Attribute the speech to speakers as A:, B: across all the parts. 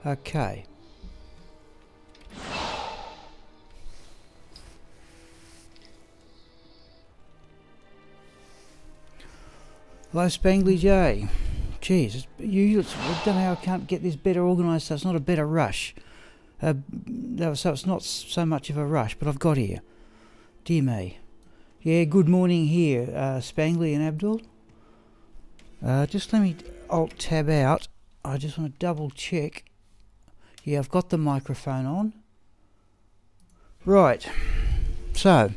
A: Okay. Hello, Spangly J. Jeez, I don't know how I can't get this better organised so it's not a better rush. So it's not so much of a rush, but I've got here. Dear me. Yeah, good morning here, Spangly and Abdul. Just let me Alt-tab out. I just want to double check. Yeah, I've got the microphone on. Right. So.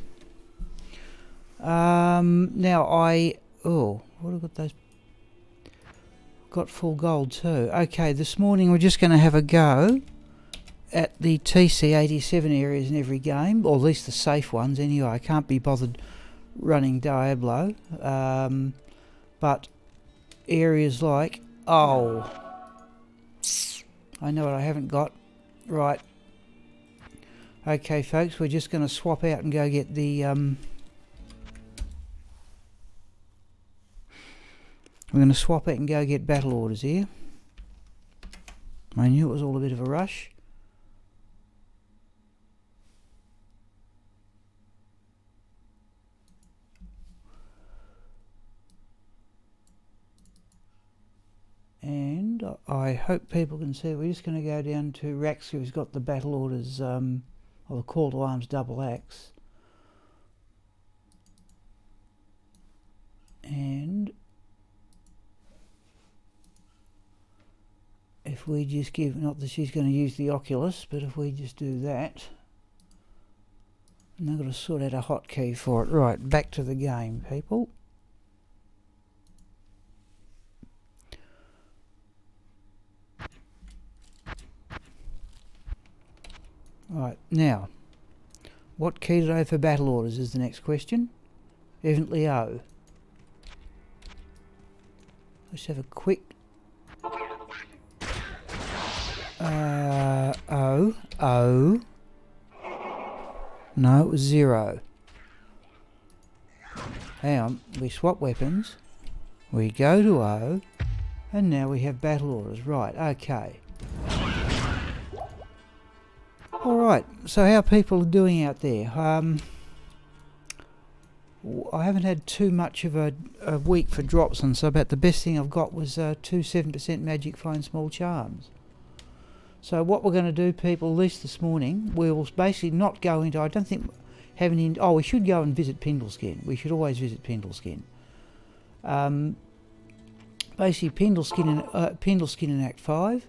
A: Now what have I got those? Got full gold too. Okay, this morning we're just going to have a go at the TC87 areas in every game, or at least the safe ones anyway. I can't be bothered running Diablo. But areas like... Oh! I know what I haven't got. Right. Okay, folks, we're just going to swap out and go get the... We're going to swap it and go get battle orders here. I knew it was all a bit of a rush. And I hope people can see. We're just going to go down to Rax, who's got the battle orders, or the call to arms double axe. And if we just give, not that she's going to use the Oculus, but if we just do that, and I've got to sort out a hotkey for it. Right, back to the game, people. Right, now, what key did I have for battle orders is the next question. Evidently O. Let's have a quick... O. No, it was 0. Hang on, we swap weapons. We go to O. And now we have battle orders. Right, okay. Alright, so how people are doing out there? I haven't had too much of a week for drops, and so about the best thing I've got was 2 7% magic find small charms. So what we're going to do, people, at least this morning, we will basically not go into, I don't think, having in, we should go and visit Pendleskin. We should always visit Pendleskin. Basically, Pendleskin in Act 5.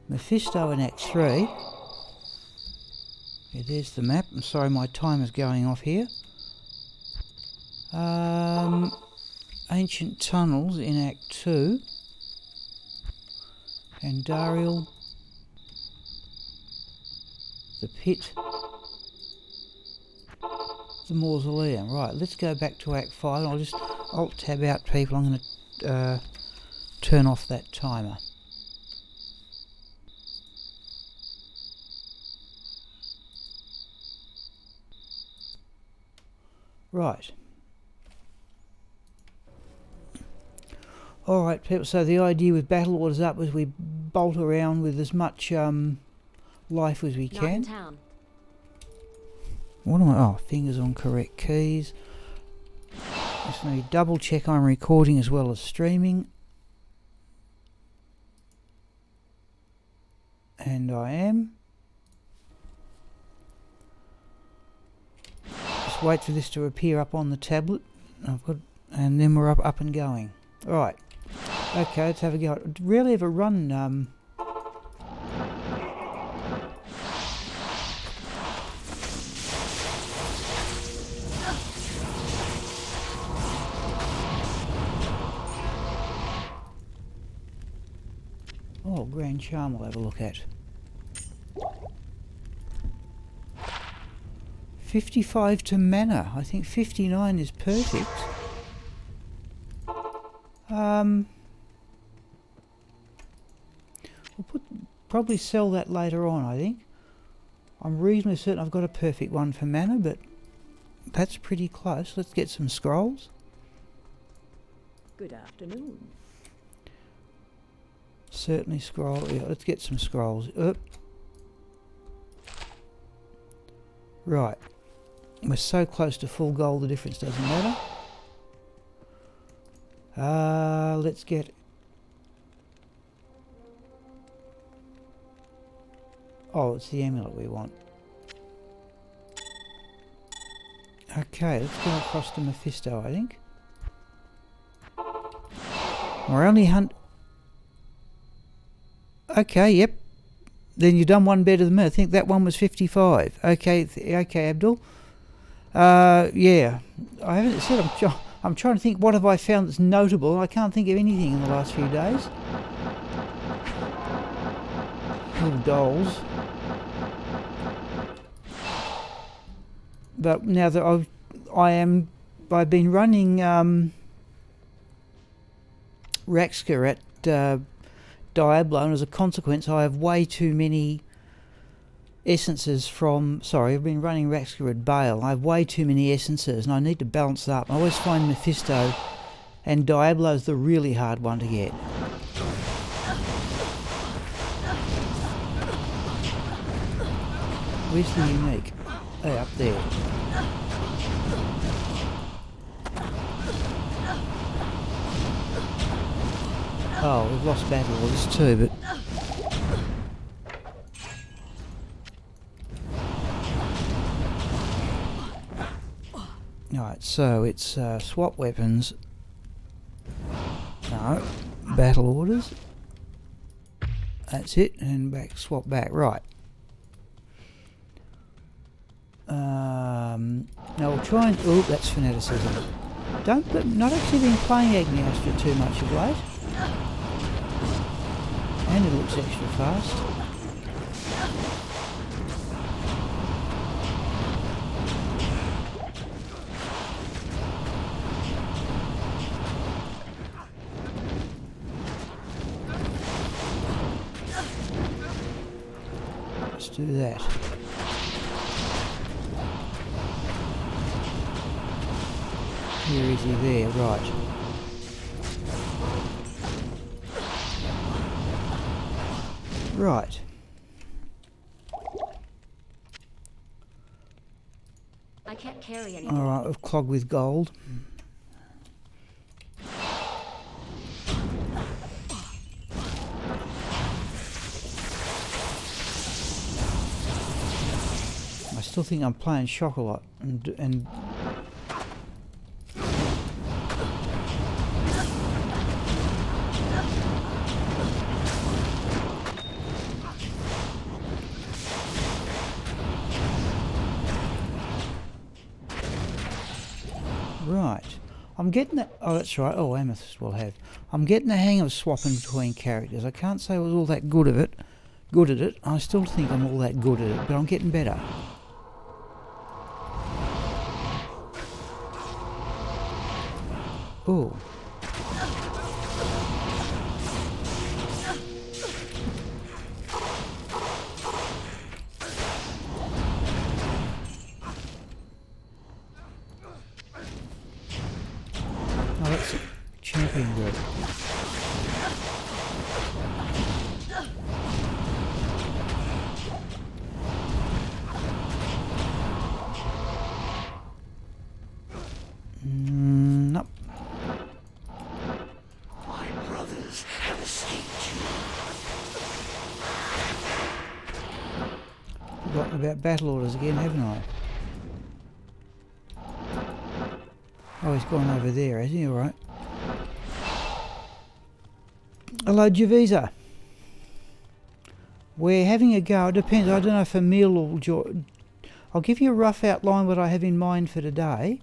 A: Mephisto in Act 3. Yeah, there's the map. I'm sorry, my timer's going off here. Ancient Tunnels in Act 2. Andariel. The Pit. The Mausoleum. Right, let's go back to Act 5. I'll just Alt-tab out, people. I'm going to turn off that timer. Right. Alright, people, so the idea with battle orders up is we bolt around with as much life as we can. What am I? Oh, fingers on correct keys. Just need to double check I'm recording as well as streaming. And I am. Just wait for this to appear up on the tablet. And then we're up and going. Alright. Okay, let's have a go. I rarely ever run Oh, Grand Charm we'll have a look at. 55 to mana. I think 59 is perfect. We'll probably sell that later on, I think. I'm reasonably certain I've got a perfect one for mana, but that's pretty close. Let's get some scrolls.
B: Good afternoon.
A: Certainly scroll. Yeah, let's get some scrolls. Up. Right. We're so close to full gold, the difference doesn't matter. Let's get... Oh, it's the amulet we want. Okay, let's go across to Mephisto, I think. We're only Okay, yep. Then you've done one better than me. I think that one was 55. Okay, okay, Abdul. Yeah. I haven't said I'm trying to think what have I found that's notable. I can't think of anything in the last few days. Little dolls. But now that I've been running Raxka at Diablo, and as a consequence I have way too many essences from... Sorry, I've been running Raxka at Bale. I have way too many essences and I need to balance up. I always find Mephisto and Diablo's the really hard one to get. Where's the unique? Oh, up there. Oh, we've lost battle orders too, but... Alright, so it's swap weapons. No, battle orders. That's it, and back, swap back, right. Now we'll try and... Oh, that's fanaticism. Not actually been playing Agneyastra too much of late. And it looks extra fast. Let's do that. Where is he there? Right. Right.
B: I can't carry anything.
A: Alright, we've clogged with gold. I still think I'm playing shock a lot and right. I'm getting that... Oh, that's right. Oh, Amethyst will have. I'm getting the hang of swapping between characters. I can't say I was all that good at it. I still think I'm all that good at it, but I'm getting better. Oh. Oh, that's a champion group. Nope.
C: My brothers have escaped you.
A: Forgotten about battle orders again, haven't I? Oh, he's gone over there, has he? All right. Hello, Javisa. We're having a go. It depends. I don't know if Emil will join. I'll give you a rough outline what I have in mind for today.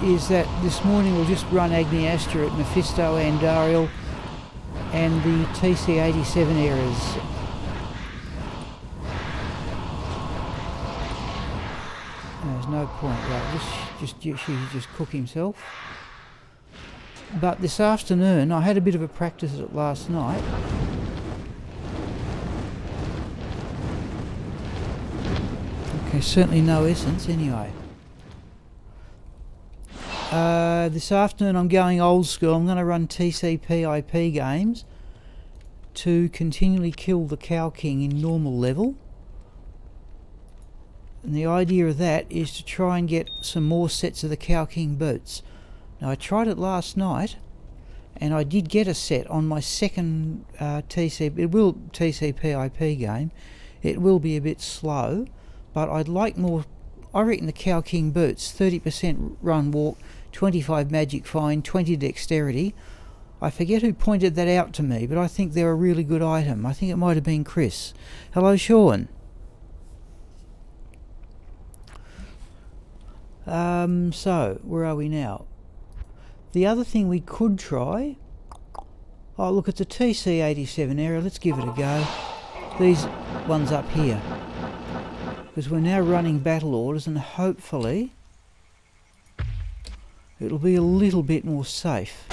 A: Is that this morning we'll just run Agneyastra at Mephisto and Andariel and the TC-87 errors. There's no point, right? Just cook himself. But this afternoon, I had a bit of a practice at it last night. Okay, certainly no essence anyway. This afternoon I'm going old school. I'm going to run TCP/IP games to continually kill the Cow King in normal level. And the idea of that is to try and get some more sets of the Cow King boots. Now I tried it last night and I did get a set on my second TCP/IP game. It will be a bit slow, but I'd like more. I reckon the Cow King boots, 30% run walk, 25 magic find, 20 dexterity. I forget who pointed that out to me, but I think they're a really good item. I think it might have been Chris. Hello, Sean. So, where are we now? The other thing we could try... Oh, look, it's a TC87 area. Let's give it a go. These ones up here. Because we're now running battle orders and hopefully it'll be a little bit more safe.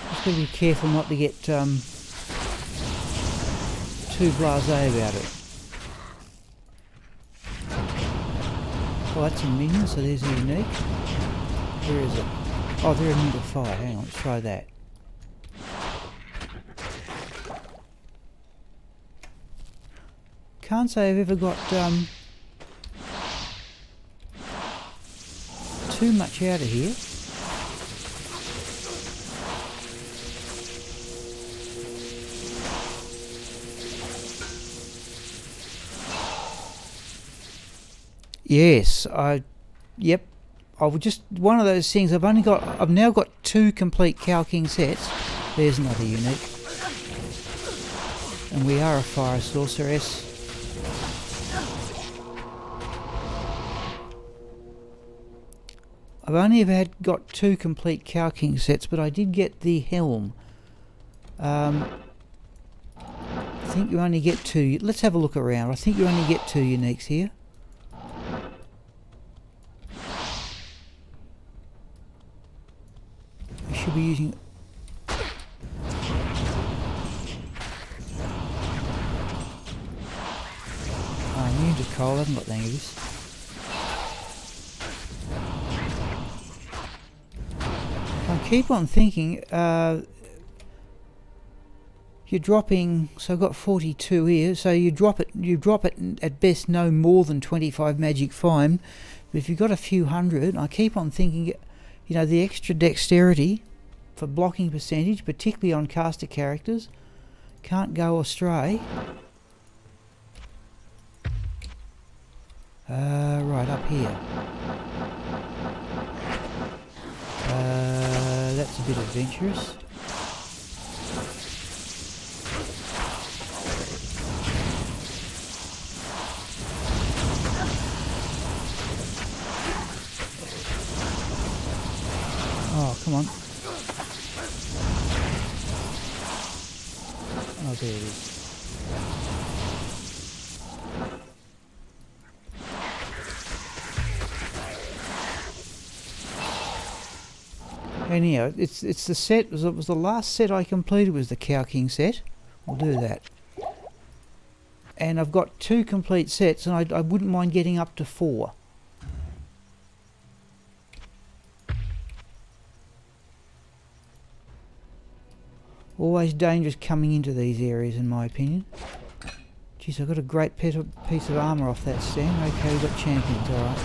A: Just got to be careful not to get too blasé about it. Oh, that's a minion, so there's a unique. Where is it? Oh, they're immune to fire. Hang on, let's try that. Can't say I've ever got too much out of here. Yes, yep. I would just one of those things. I've now got 2 complete Cow King sets. There's another unique, and we are a fire sorceress. I've only ever got 2 complete Cow King sets, but I did get the helm. I think you only get 2. Let's have a look around. I think you only get 2 uniques here. I should be using... I'm immune to cold. I haven't got any of this. I keep on thinking, you're dropping, so I've got 42 here, so you drop it at best no more than 25 magic find, but if you've got a few hundred, I keep on thinking, you know, the extra dexterity for blocking percentage, particularly on caster characters, can't go astray. Right, up here. That's a bit adventurous. Oh, come on. Oh, there it is. Anyhow, it's the set. It was the last set I completed was the Cow King set. We'll do that. And I've got 2 complete sets, and I wouldn't mind getting up to 4. Always dangerous coming into these areas, in my opinion. Jeez, I got a great piece of armour off that stand. Okay, we've got champions, alright.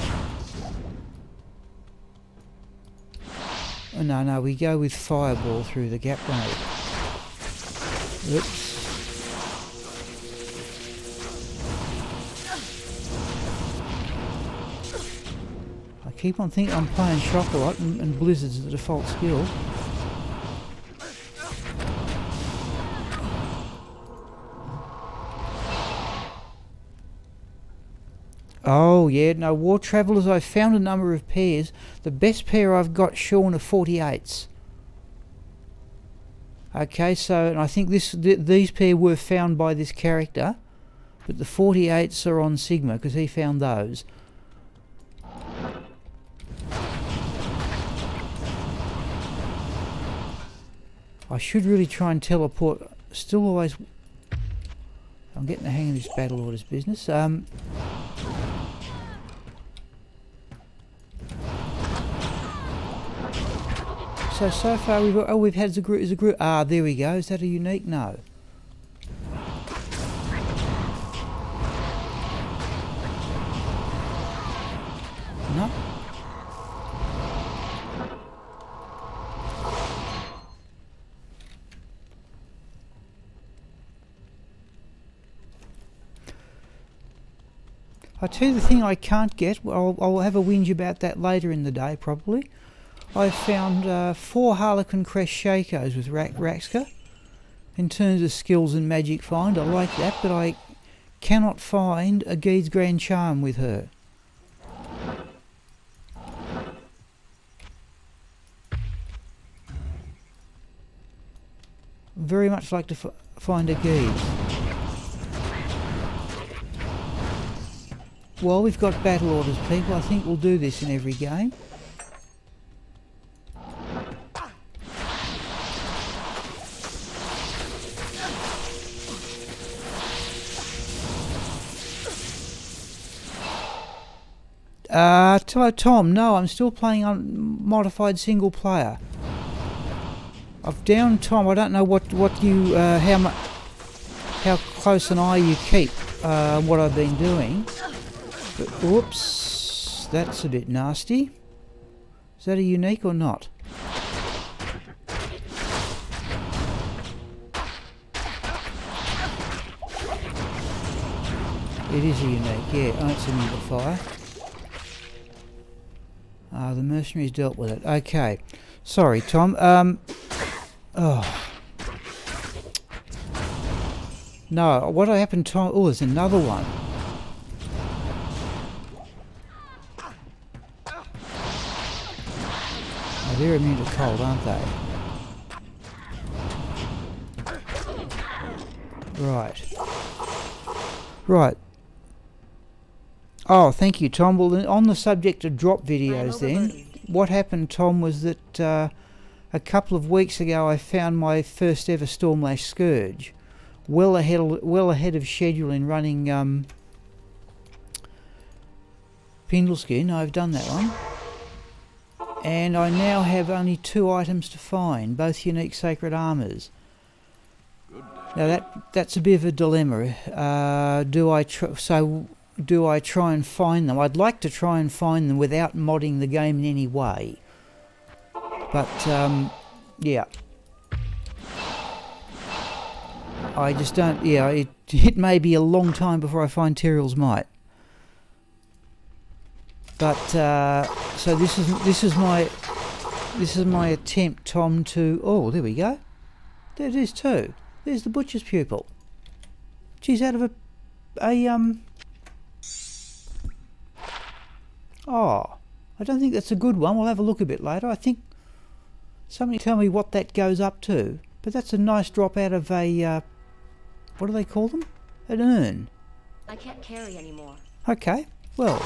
A: Oh, no, we go with fireball through the gap, don't we? Oops. I keep on thinking I'm playing shock a lot, and Blizzard's the default skill. Oh yeah, no, War Travellers, I found a number of pairs. The best pair I've got, Sean, are 48s. Okay, so, and I think these pair were found by this character, but the 48s are on Sigma, because he found those. I should really try and teleport. Still always... I'm getting the hang of this battle orders business. So far we've had the group. Ah, there we go. Is that a unique? No. No. I tell you the thing I can't get. I'll have a whinge about that later in the day probably. I found 4 Harlequin Crest Shakos with Raxka. In terms of skills and magic find, I like that, but I cannot find a Geed's Grand Charm with her. Very much like to find a Geed. Well, we've got battle orders, people. I think we'll do this in every game. Tom, no, I'm still playing on modified single player. I've down Tom. I don't know what you how close an eye you keep what I've been doing. But whoops, that's a bit nasty. Is that a unique or not? It is a unique, yeah. Oh, it's an amplifier. The mercenaries dealt with it. Okay. Sorry, Tom. No, what happened, Tom? Oh, there's another one. Oh, they're immune to cold, aren't they? Right. Right. Oh, thank you, Tom. Well, on the subject of drop videos then, what happened, Tom, was that a couple of weeks ago I found my first ever Stormlash Scourge, well ahead of schedule in running Pindleskin. I've done that one. And I now have only 2 items to find, both unique sacred armours. Now that's a bit of a dilemma. Do I try and find them? I'd like to try and find them without modding the game in any way. But, yeah. I just don't, yeah, it may be a long time before I find Tyrell's Might. But, so this is my attempt, Tom, to, oh, there we go. There it is too. There's the butcher's pupil. She's out of oh, I don't think that's a good one. We'll have a look a bit later. I think somebody tell me what that goes up to. But that's a nice drop out of a, what do they call them? An urn.
B: I can't carry anymore.
A: Okay, well.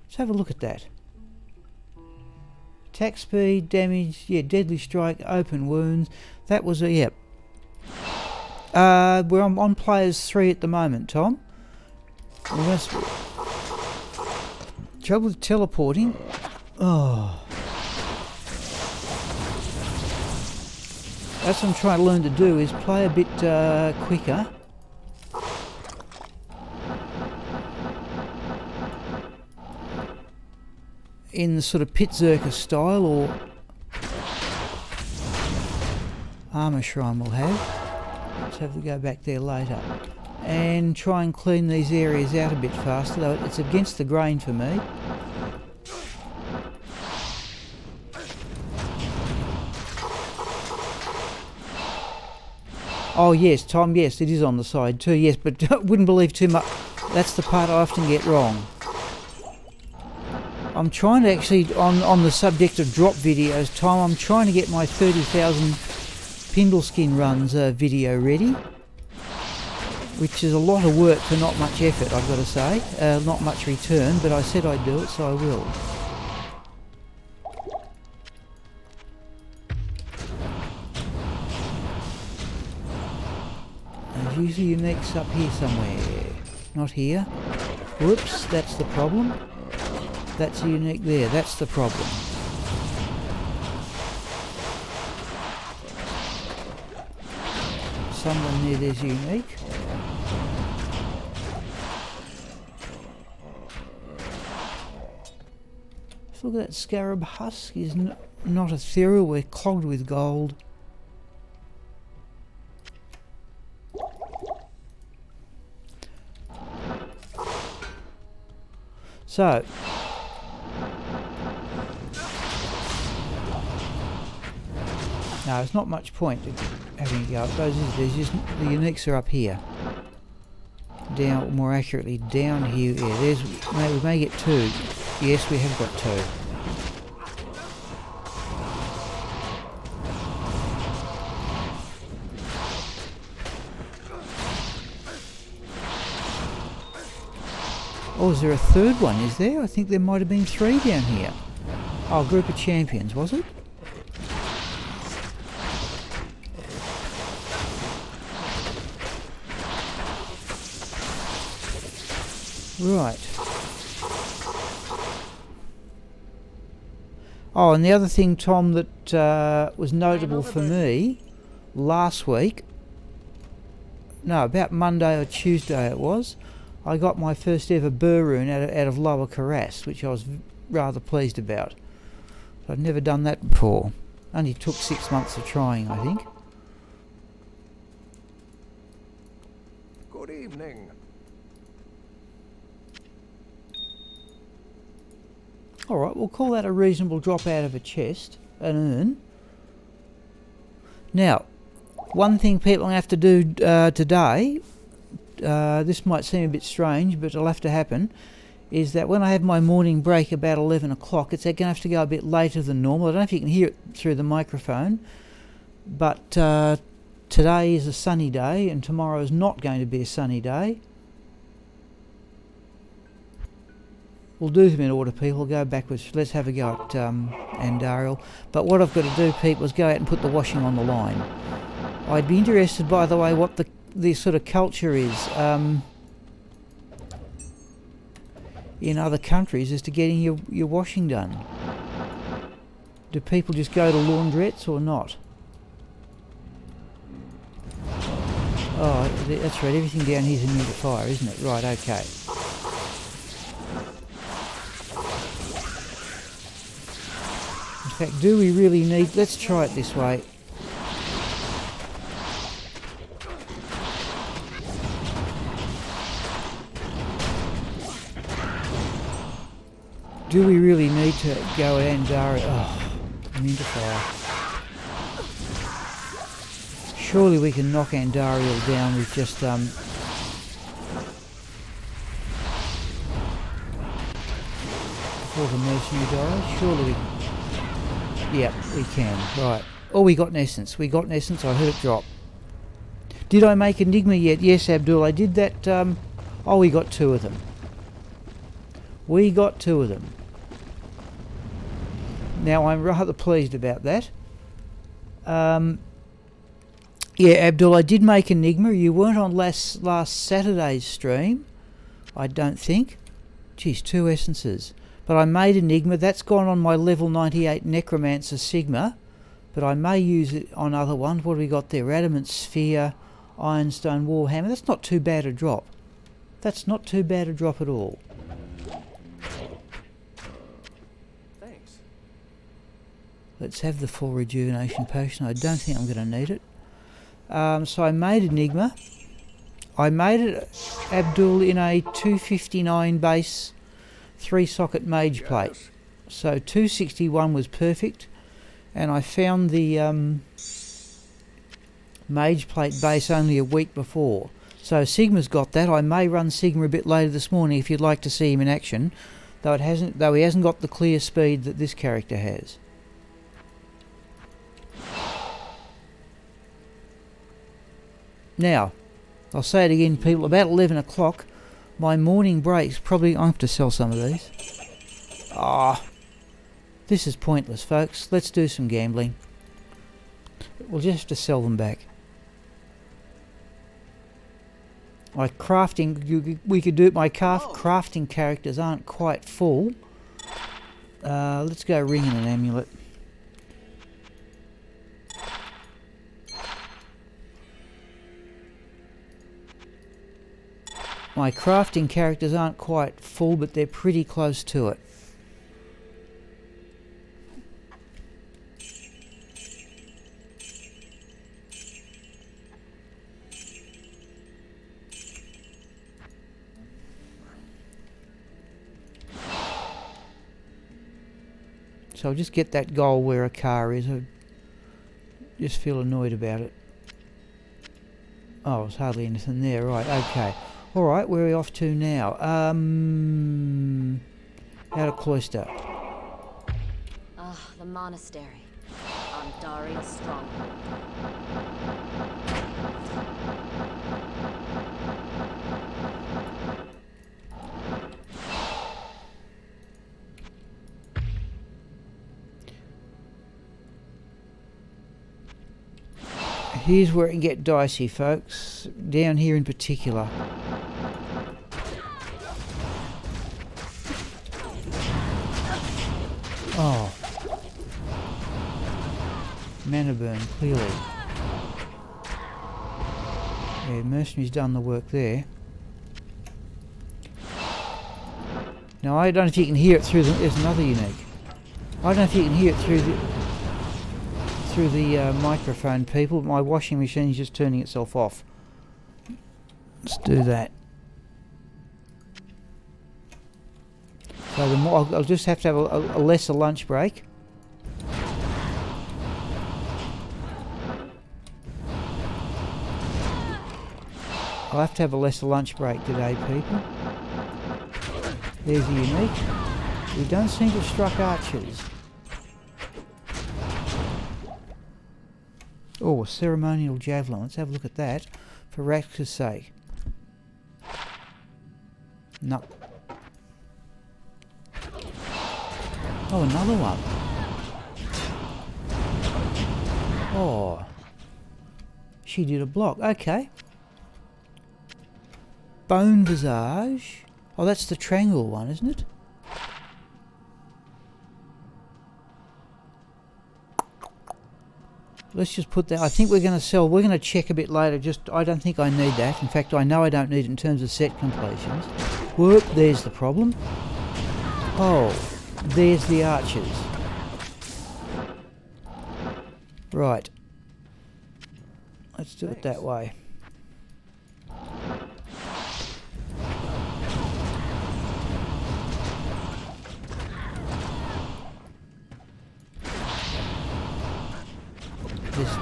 A: Let's have a look at that. Attack speed, damage, yeah, deadly strike, open wounds. That was a, yep. We're on players 3 at the moment, Tom. Trouble with teleporting. Oh. That's what I'm trying to learn to do, is play a bit quicker. In the sort of Pit Zerker style, or Armour Shrine we'll have. Let's have to go back there later. And try and clean these areas out a bit faster, though it's against the grain for me. Oh yes, Tom, yes, it is on the side too, yes, but wouldn't believe too much. That's the part I often get wrong. I'm trying to actually, on the subject of drop videos, Tom, I'm trying to get my 30,000 Pindleskin runs video ready, which is a lot of work for not much effort, I've got to say. Not much return, but I said I'd do it, so I will. There's usually uniques up here somewhere. Not here. Whoops, that's the problem. That's a unique there. That's the problem. Someone near there's unique. Look at that scarab husk. Is not ethereal. We're clogged with gold. So, no, it's not much point having a go at those. There's just the uniques are up here. Down, more accurately, down here. Yeah, there's. We may get two. Yes, we have got two. Oh, is there a third one, is there? I think there might have been three down here. Oh, group of champions, was it? Right. Oh, and the other thing, Tom, that was notable for me last week, no, about Monday or Tuesday it was, I got my first ever burr rune out of Lower Carras, which I was rather pleased about. I'd never done that before. Only took 6 months of trying, I think.
D: Good evening.
A: Alright, we'll call that a reasonable drop out of a chest, an urn. Now, one thing people have to do today, this might seem a bit strange, but it'll have to happen, is that when I have my morning break about 11 o'clock, it's going to have to go a bit later than normal. I don't know if you can hear it through the microphone, but today is a sunny day and tomorrow is not going to be a sunny day. We'll do them in order, people. Go backwards. Let's have a go at Andariel. But what I've got to do, people, is go out and put the washing on the line. I'd be interested, by the way, what the sort of culture is in other countries as to getting your washing done. Do people just go to laundrettes or not? Oh, that's right. Everything down here is immune to fire, isn't it? Right, okay. In fact, do we really need... Let's try it this way. Do we really need to go at Andariel? Oh, immune to fire. Surely we can knock Andariel down with just... before the mercenary dies. Surely we can... Yep, we can. Right. Oh, we got an essence. We got an essence. I heard it drop. Did I make Enigma yet? Yes, Abdul. I did that. Oh, we got two of them. We got two of them. Now, I'm rather pleased about that. Yeah, Abdul, I did make Enigma. You weren't on last Saturday's stream, I don't think. Geez, two essences. But I made Enigma. That's gone on my level 98 Necromancer Sigma. But I may use it on other ones. What have we got there? Adamant Sphere, Ironstone Warhammer. That's not too bad a drop. That's not too bad a drop at all.
D: Thanks.
A: Let's have the full rejuvenation potion. I don't think I'm going to need it. So I made Enigma. I made it, Abdul, in a 259 base 3-socket mage plate. So 261 was perfect. And I found the mage plate base only a week before. So Sigma's got that. I may run Sigma a bit later this morning if you'd like to see him in action. Though he hasn't got the clear speed that this character has. Now, I'll say it again, people, about 11 o'clock, my morning breaks, probably, I have to sell some of these. Ah, this is pointless, folks. Let's do some gambling. We'll just have to sell them back. My crafting, we could do it, my crafting characters aren't quite full. Let's go ring and an amulet. My crafting characters aren't quite full, but they're pretty close to it. So I'll just get that goal where a car is. I just feel annoyed about it. Oh, there's hardly anything there. Right, okay. Alright, where are we off to now? Out of Cloister.
B: Ah, the monastery. Andariel strong.
A: Here's where it can get dicey, folks. Down here in particular. Oh. Mana burn, clearly. Yeah, Mercenary's done the work there. Now, I don't know if you can hear it through the... There's another unique. I don't know if you can hear it through the microphone, people. My washing machine is just turning itself off. Let's do that. So the more, I'll just have to have a lesser lunch break. I'll have to have a lesser lunch break today, people. There's the unique. We don't seem to have struck archers. Oh, a ceremonial javelin. Let's have a look at that, for Rax's sake. No. Oh, another one. Oh. She did a block. Okay. Bone visage. Oh, that's the triangle one, isn't it? Let's just put that. I think we're going to sell. We're going to check a bit later. Just, I don't think I need that. In fact, I know I don't need it in terms of set completions. Whoop, there's the problem. Oh, there's the archers. Right. Let's do it that way.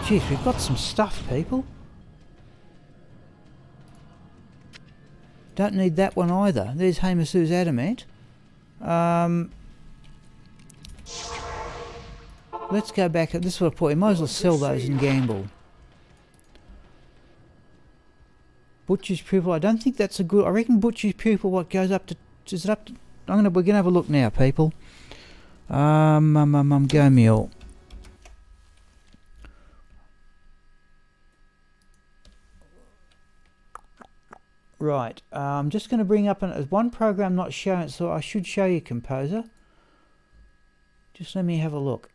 A: Jeez, we've got some stuff, people. Don't need that one either. There's Hamasu's adamant. Let's go back at this sort of point. You might as well sell those and gamble. Butcher's pupil. I don't think that's a good. I reckon Butcher's pupil. What goes up to? Is it up to? We're gonna have a look now, people. Go mule. Right, I'm just going to bring up one program not showing, so I should show you Composer. Just let me have a look.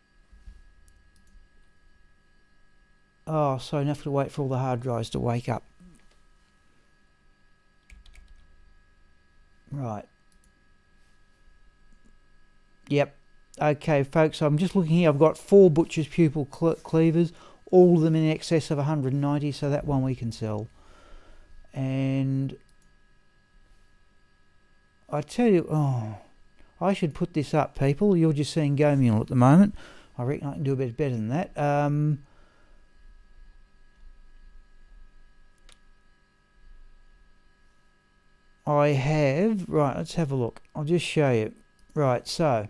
A: Oh, sorry, I have to wait for all the hard drives to wake up. Right. Yep. Okay, folks, I'm just looking here. I've got 4 Butcher's Pupil cleavers, all of them in excess of 190, so that one we can sell. And I tell you, oh, I should put this up, people. You're just seeing Go Mule at the moment. I reckon I can do a bit better than that. I have, right, let's have a look. I'll just show you. Right, so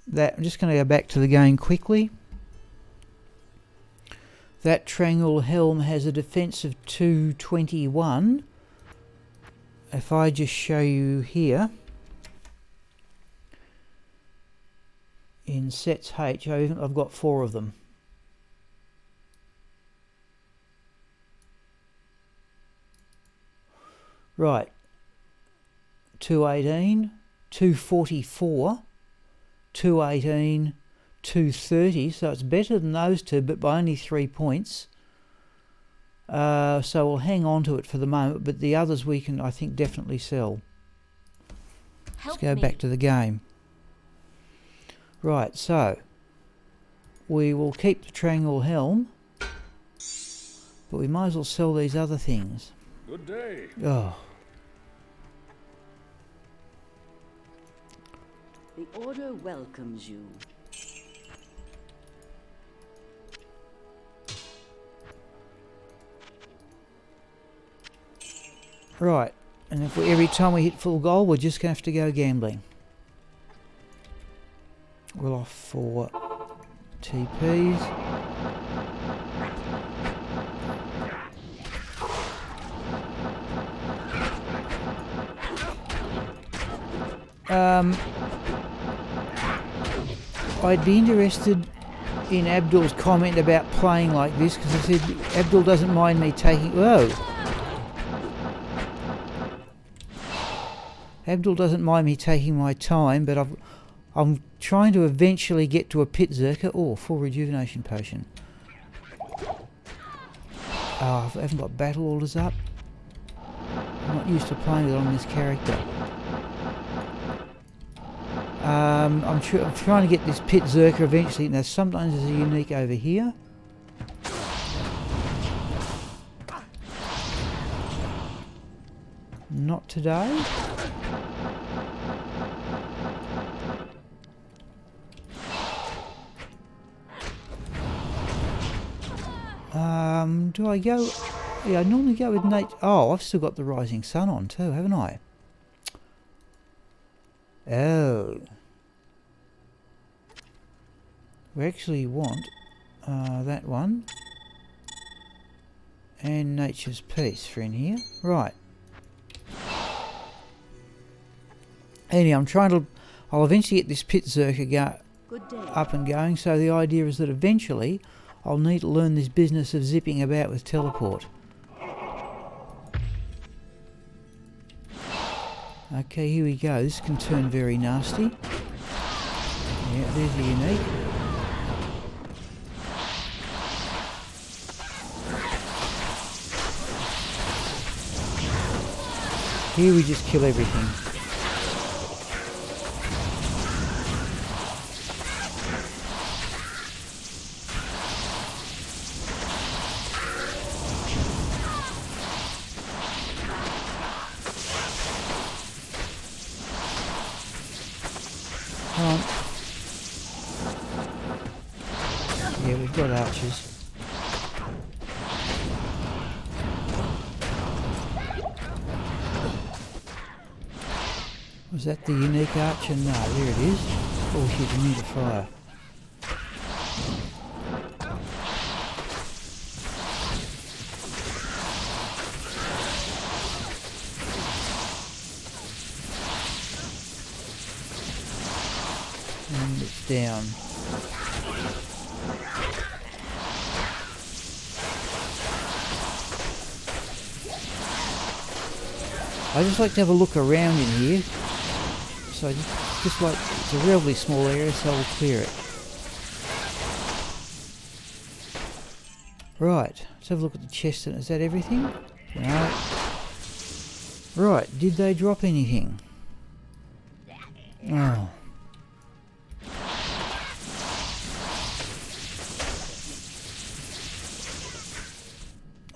A: that I'm just going to go back to the game quickly. That triangle helm has a defense of 221. If I just show you here in sets H, I've got 4 of them. Right, 218, 244, 218, 230, so it's better than those two, but by only 3 points. So we'll hang on to it for the moment, but the others we can, I think, definitely sell. Let's go back to the game. Right, so we will keep the triangle helm, but we might as well sell these other things.
D: Good day.
A: Oh,
E: The Order welcomes you.
A: right. And if every time we hit full goal, we're just going to have to go gambling. We're off for TPs. I'd be interested in Abdul's comment about playing like this, because I said Abdul doesn't mind me taking... Whoa! Abdul doesn't mind me taking my time, but I'm trying to eventually get to a pit zerker. Oh, full rejuvenation potion. Oh, I haven't got battle orders up. I'm not used to playing it on this character. I'm trying to get this pit zerker eventually. Now sometimes there's a unique over here. Not today. Do I go... Yeah, I normally go with nature... Oh, I've still got the rising sun on too, haven't I? Oh. We actually want that one. And nature's peace for in here. Right. Anyway, I'm trying to... I'll eventually get this pit zerker up and going, so the idea is that eventually I'll need to learn this business of zipping about with teleport. Okay, here we go. This can turn very nasty. Yeah, there's the unique. Here we just kill everything. Yeah, we've got archers. Was that the unique archer? No, there it is. Oh shit, we need a fire. And it's down. I just like to have a look around in here. So just like, it's a relatively small area, so we'll clear it. Right, let's have a look at the chest. Is that everything? No. Right, did they drop anything? Oh.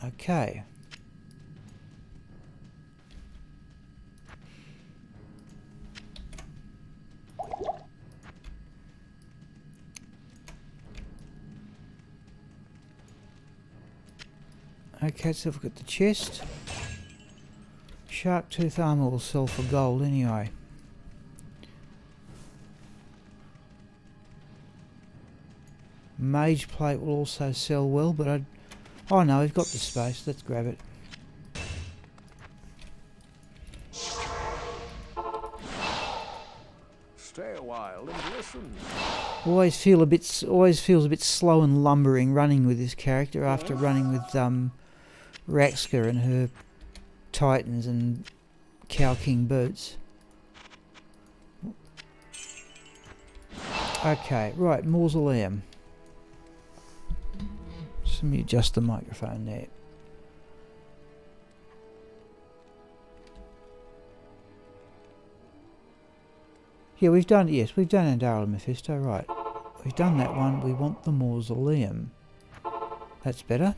A: Okay. Okay, let's have a look at the chest. Shark tooth armor will sell for gold anyway. Mage plate will also sell well, but oh no, we've got the space. Let's grab it.
D: Stay a while and listen.
A: Always feels a bit slow and lumbering running with this character after running with Raxka and her Titans and Cow King boots. Okay, right, mausoleum. Just let me adjust the microphone there. Yeah, we've done Andariel and Mephisto, right. We've done that one, we want the mausoleum. That's better.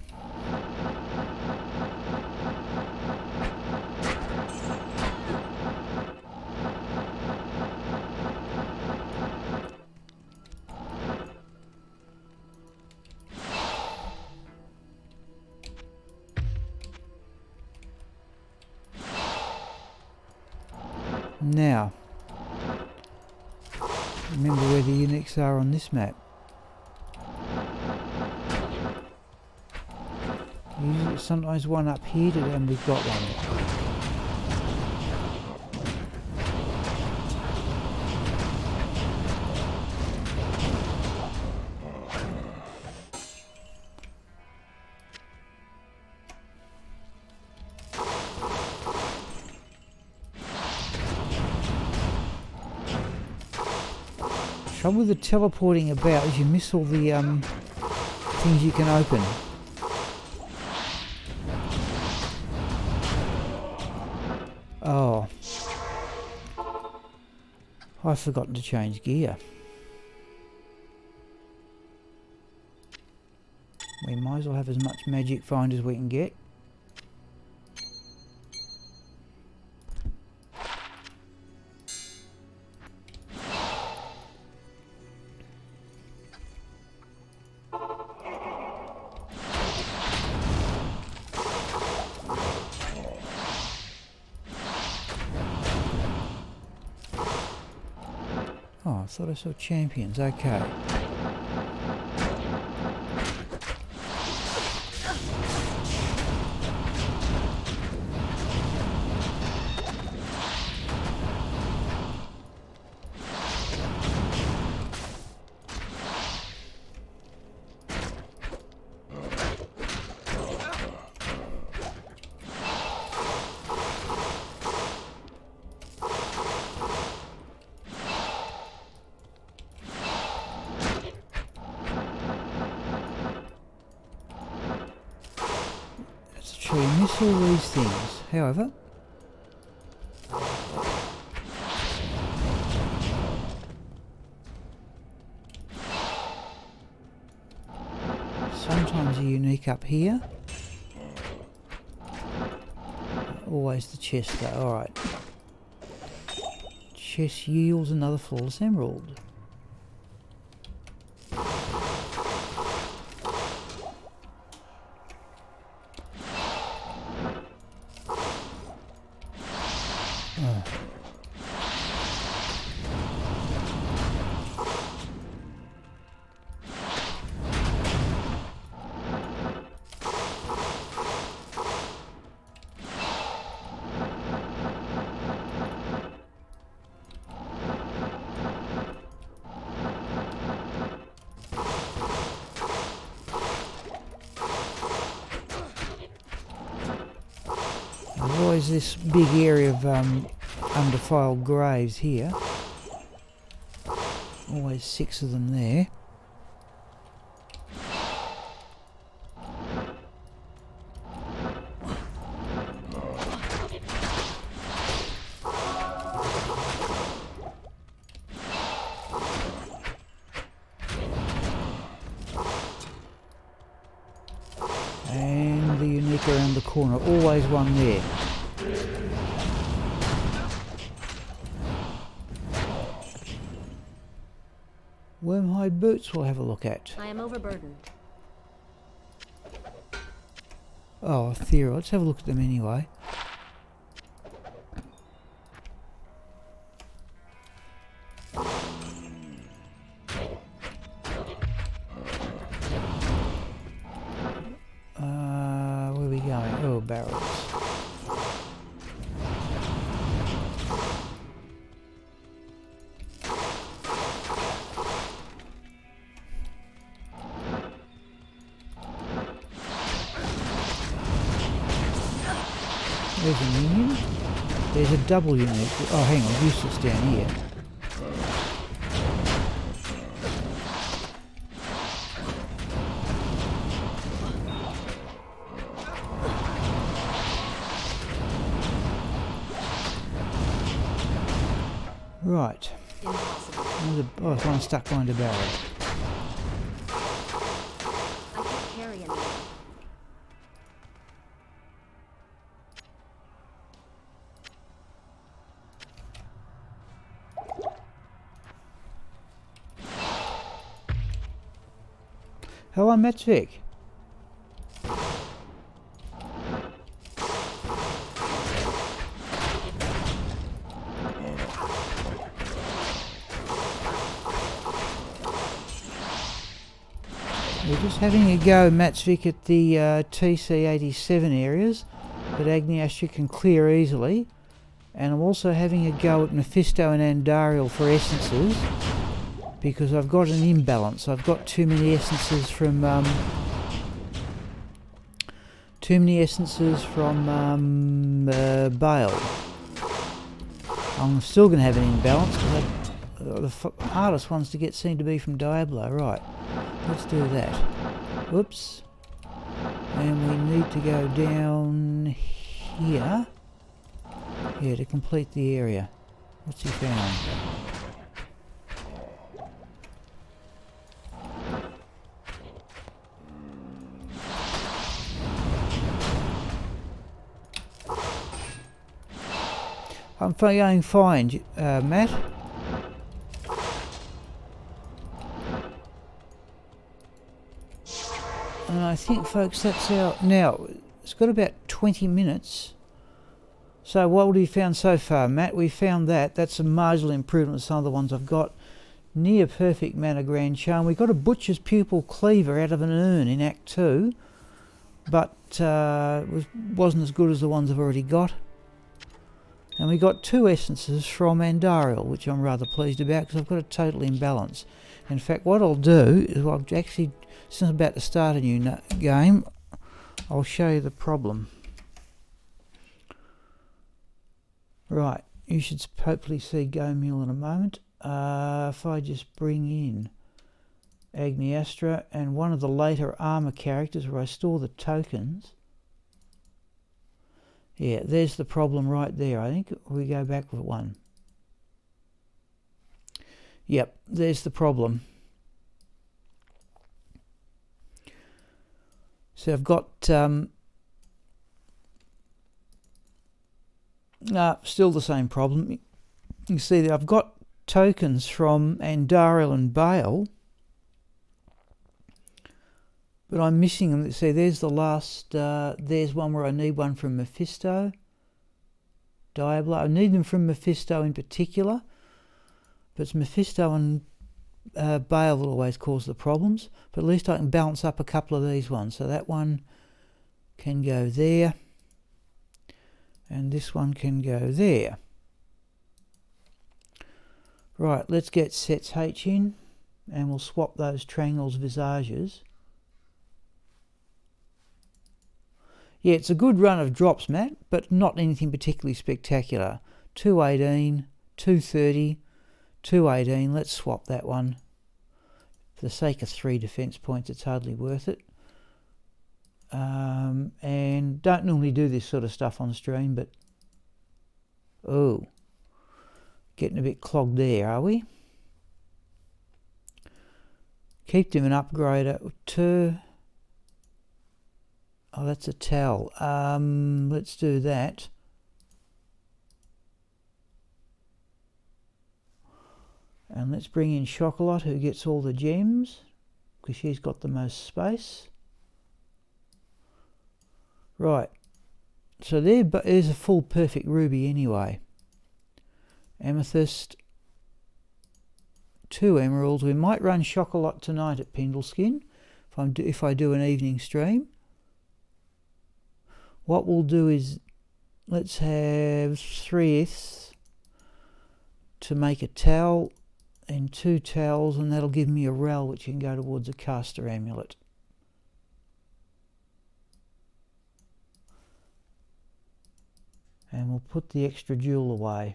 A: Now, remember where the eunuchs are on this map. Usually, sometimes one up here, and we've got one. Trouble with the teleporting about is you miss all the things you can open. Oh, I've forgotten to change gear. We might as well have as much magic find as we can get. Oh, I thought I saw champions. Okay. So you miss all these things. However, sometimes a unique up here. Always the chest though. Alright. Chest yields another flawless emerald. There's always this big area of undefiled graves here. Always 6 of them there. And the unique around the corner, always one there. Wormhide boots we'll have a look at.
B: I am overburdened.
A: Oh, Thera, let's have a look at them anyway. Where are we going? Oh, barrels. There's a minion. There's a double unique. Oh, hang on, useless down here. Right.
B: Impossible.
A: Oh, there's one stuck behind a barrel.
B: I can't carry anyone.
A: Hello, Matsvik. We're just having a go, Matsvik, at the TC87 areas that Agneyastra can clear easily. And I'm also having a go at Mephisto and Andariel for essences, because I've got an imbalance. I've got too many essences from Bale. I'm still going to have an imbalance because the hardest ones to get seem to be from Diablo. Right, let's do that. Whoops. And we need to go down here. Yeah, to complete the area. What's he found? I'm going fine, Matt. And I think, folks, that's our... Now, it's got about 20 minutes. So what have we found so far, Matt? We found that. That's a marginal improvement of some of the ones I've got. Near perfect mana grand charm. We got a butcher's pupil cleaver out of an urn in Act 2. But wasn't as good as the ones I've already got. And we got 2 essences from Andariel, which I'm rather pleased about because I've got a total imbalance. In fact, what I'll do is I'll actually, since I'm about to start a new game, I'll show you the problem. Right, you should hopefully see Go Mule in a moment. If I just bring in Agneyastra and one of the later armor characters where I store the tokens. Yeah, there's the problem right there. I think we go back with one. Yep, there's the problem. So I've got still the same problem. You can see that I've got tokens from Andariel and Bale, but I'm missing them. See, there's the last, there's one where I need one from Mephisto, Diablo. I need them from Mephisto in particular, but it's Mephisto and Bale that always cause the problems. But at least I can balance up a couple of these ones. So that one can go there, and this one can go there. Right, let's get sets H in, and we'll swap those triangles visages. Yeah, it's a good run of drops, Matt, but not anything particularly spectacular. 218, 230, 218. Let's swap that one. For the sake of 3 defense points, it's hardly worth it. And don't normally do this sort of stuff on stream, but oh, getting a bit clogged there, are we? Keep them an upgrader. Oh, that's a towel. Let's do that. And let's bring in Chocolat, who gets all the gems, because she's got the most space. Right. So there's a full perfect ruby anyway. Amethyst. 2 emeralds. We might run Chocolat tonight at Pendleskin if I do an evening stream. What we'll do is let's have 3 eths to make a towel and 2 towels, and that'll give me a rel which can go towards a caster amulet. And we'll put the extra jewel away.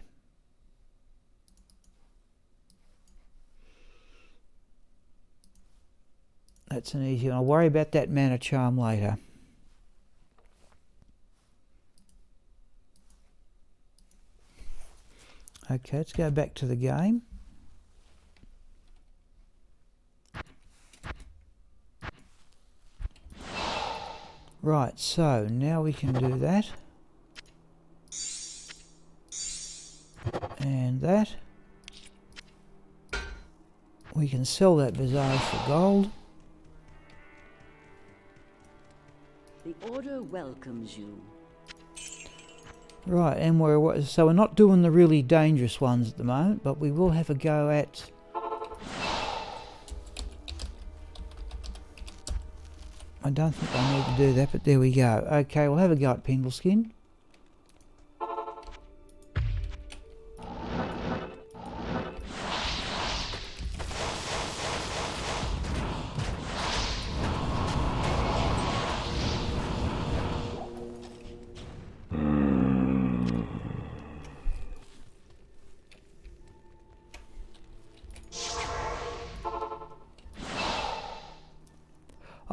A: That's an easy one. I'll worry about that mana charm later. Okay, let's go back to the game. Right, so now we can do that. And that. We can sell that visage for gold.
E: The Order welcomes you.
A: Right, and so we're not doing the really dangerous ones at the moment, but we will have a go at... I don't think I need to do that, but there we go. Okay, we'll have a go at Pendleskin.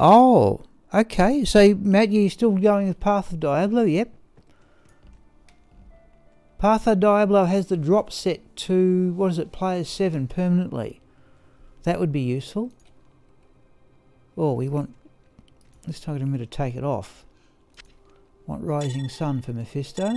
A: Oh, okay. So, Matt, you're still going with Path of Diablo? Yep. Path of Diablo has the drop set to, what is it, player 7 permanently. That would be useful. Oh, we want... Let's take a minute to take it off. Want Rising Sun for Mephisto.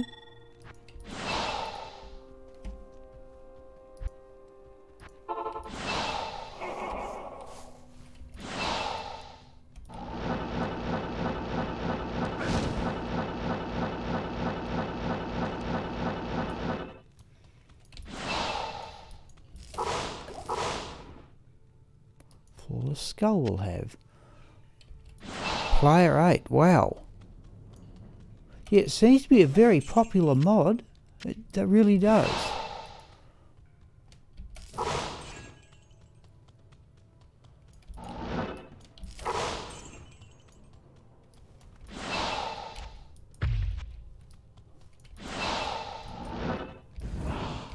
A: Flawless Skull will have. Player 8, wow. Yeah, it seems to be a very popular mod. It really does.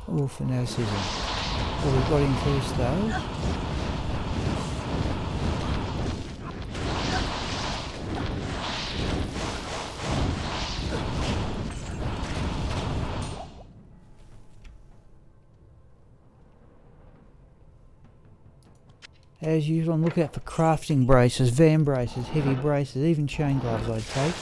A: Oh, fanaticism. Well, we've got him first though. As usual, I'm looking out for crafting braces, van braces, heavy braces, even chain gloves I'd take.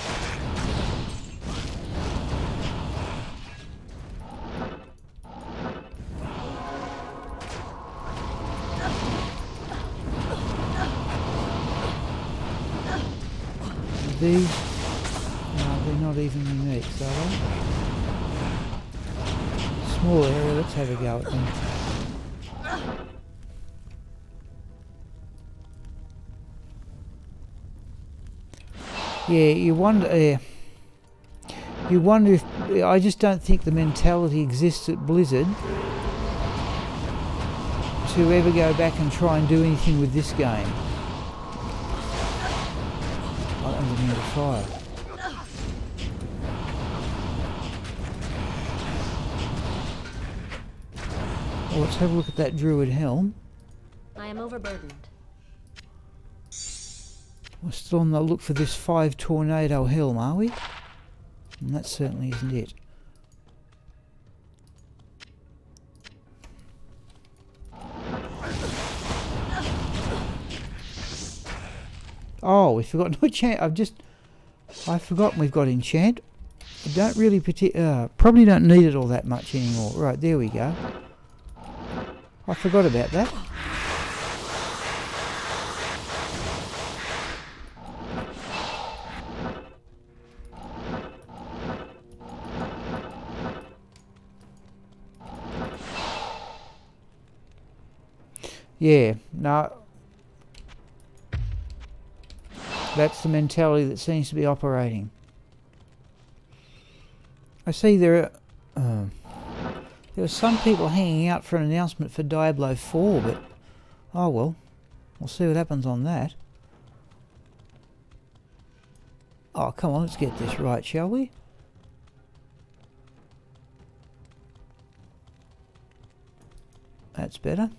A: These, no, they're not even unique, are they? Small area, let's have a go at them. Yeah, you wonder if... I just don't think the mentality exists at Blizzard to ever go back and try and do anything with this game. I don't need to fire. Well, let's have a look at that Druid helm.
B: I am overburdened.
A: We're still on the look for this 5 tornado helm, are we? And that certainly isn't it. Oh, we forgot no enchant. I've forgotten we've got enchant. I don't really probably don't need it all that much anymore. Right, there we go. I forgot about that. Yeah, no. That's the mentality that seems to be operating. I see there are some people hanging out for an announcement for Diablo 4, but oh well, we'll see what happens on that. Oh, come on, let's get this right, shall we? That's better.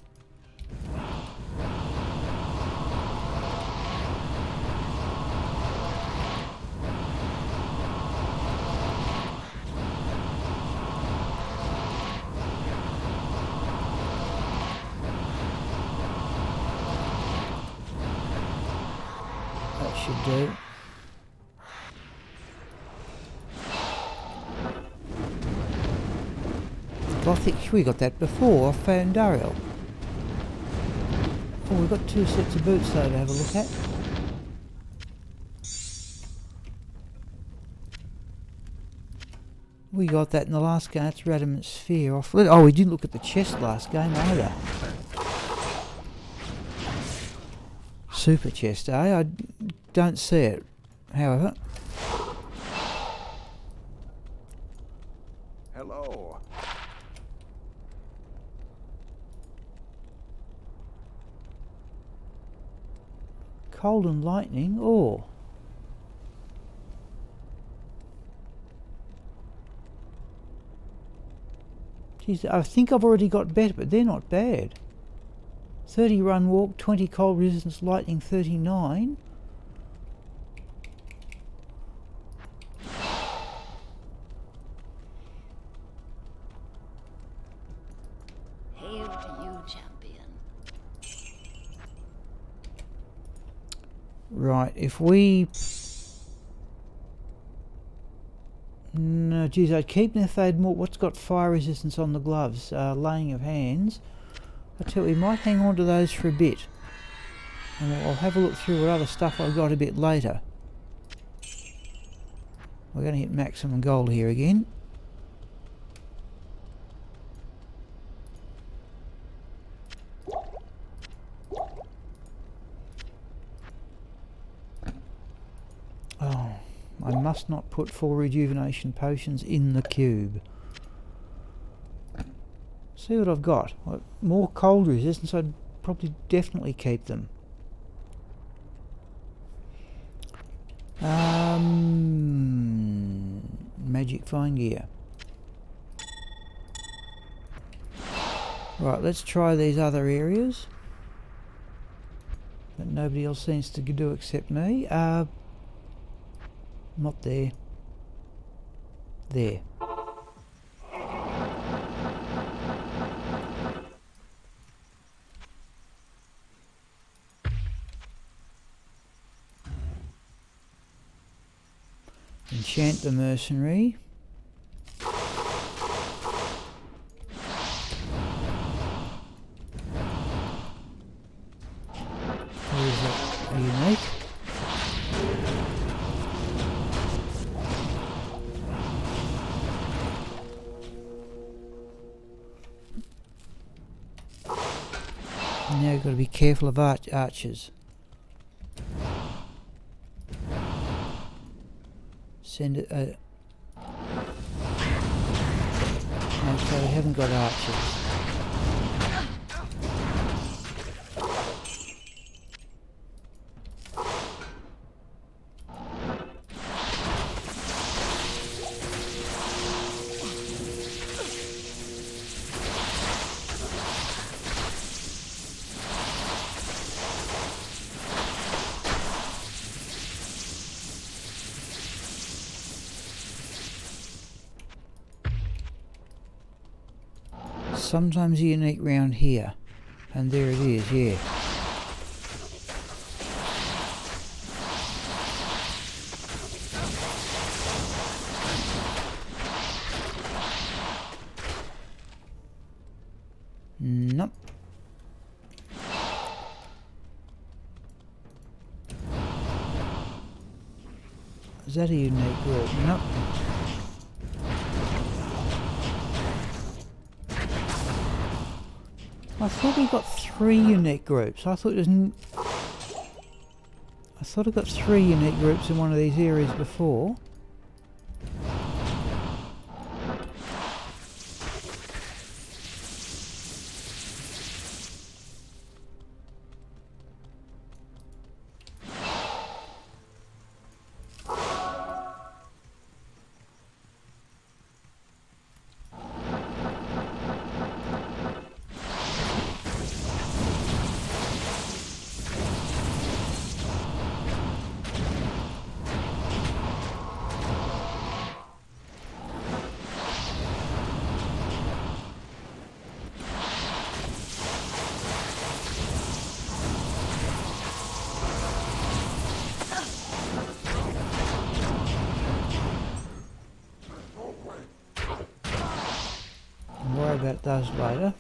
A: should do. Gothic, we got that before off Andariel. Oh, we've got 2 sets of boots though to have a look at. We got that in the last game. That's Radamant Sphere off. Oh, we didn't look at the chest last game either. Super chest, eh? I don't see it, however.
D: Hello.
A: Cold and lightning, oh. Geez, I think I've already got better, but they're not bad. 30 run walk, 20 cold resistance, lightning 39.
E: Hail to you, champion.
A: Right, if we... No, geez, I'd keep them if they had more... What's got fire resistance on the gloves? Laying of hands. I tell you, we might hang on to those for a bit. And I'll have a look through what other stuff I've got a bit later. We're going to hit maximum gold here again. Oh, I must not put 4 rejuvenation potions in the cube. See what I've got. More cold resistance, I'd probably definitely keep them. Magic fine gear. Right, let's try these other areas that nobody else seems to do except me. Not there. There. Enchant the mercenary. Or is that unique? Now you've got to be careful of archers. Send it. Okay, we haven't got archers. Sometimes unique round here, and there it is, yeah. Nope. Is that a unique group? Nope. I thought we got 3 unique groups. I thought I got 3 unique groups in one of these areas before. worry about those later.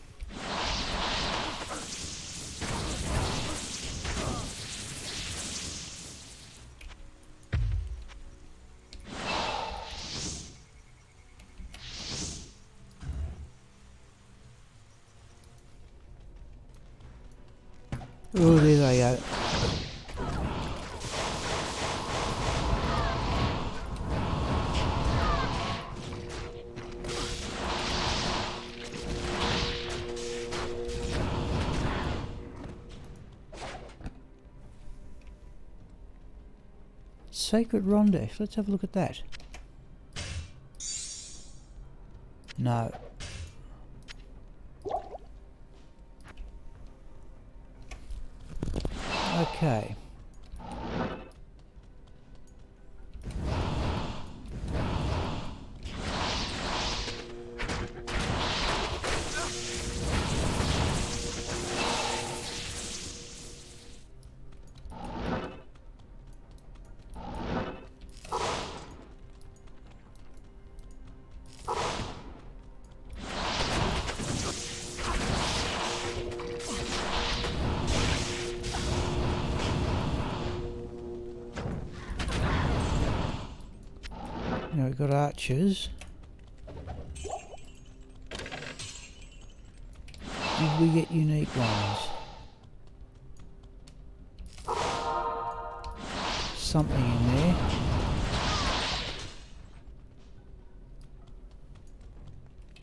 A: Oh, there they go. Sacred Rondex. Let's have a look at that. No. Okay. Now we've got archers. Did we get unique ones? Something in there.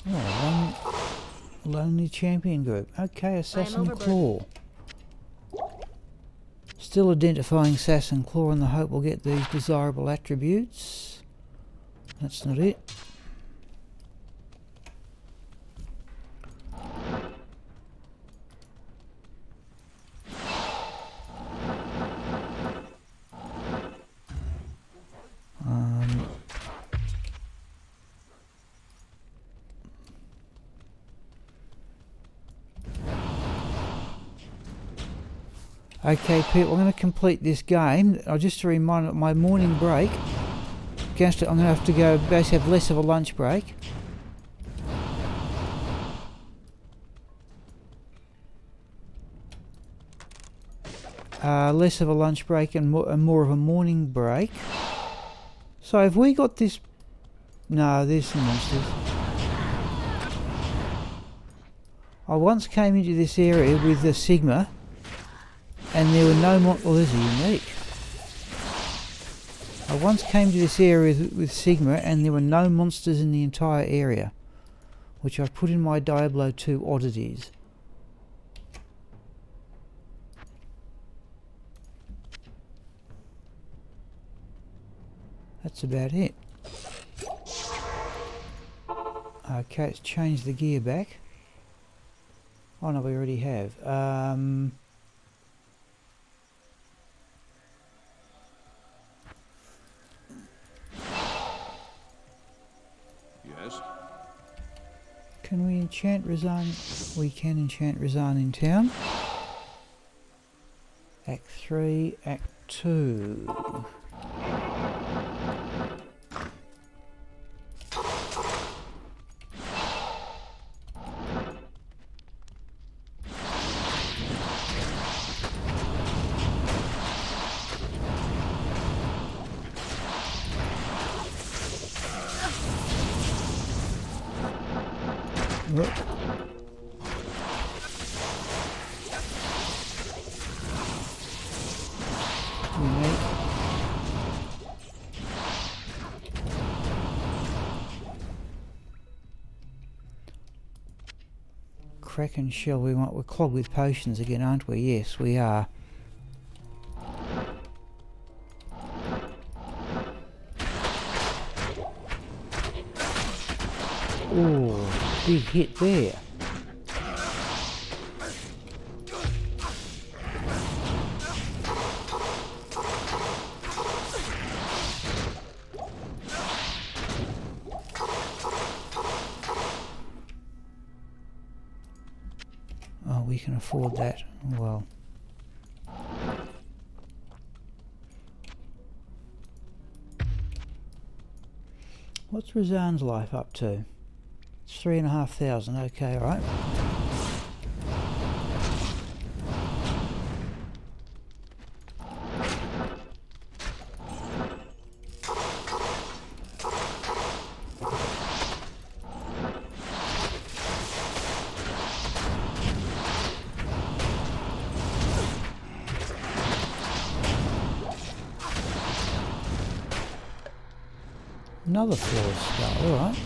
A: Oh, lonely champion group. Okay, Assassin Claw. Still identifying Assassin Claw in the hope we'll get these desirable attributes. That's not it. Okay, people, I'm going to complete this game. Just to remind my morning break. I'm going to have to go basically have less of a lunch break. Less of a lunch break and more of a morning break. So have we got this? No, there's some monsters. I once came into this area with the Sigma, and there were no well, there's a unique. I once came to this area with Sigma, and there were no monsters in the entire area, which I've put in my Diablo 2 oddities. That's about it. Okay, let's change the gear back. Oh no, we already have.
D: Yes?
A: Can we enchant Razan? We can enchant Razan in town. Act 3, Act 2. Kraken shell. We're clogged with potions again, aren't we? Yes, we are. Oh, big hit there. We can afford that. Well, what's Razan's life up to? It's 3,500. Okay, all right. Another flawed skull, alright.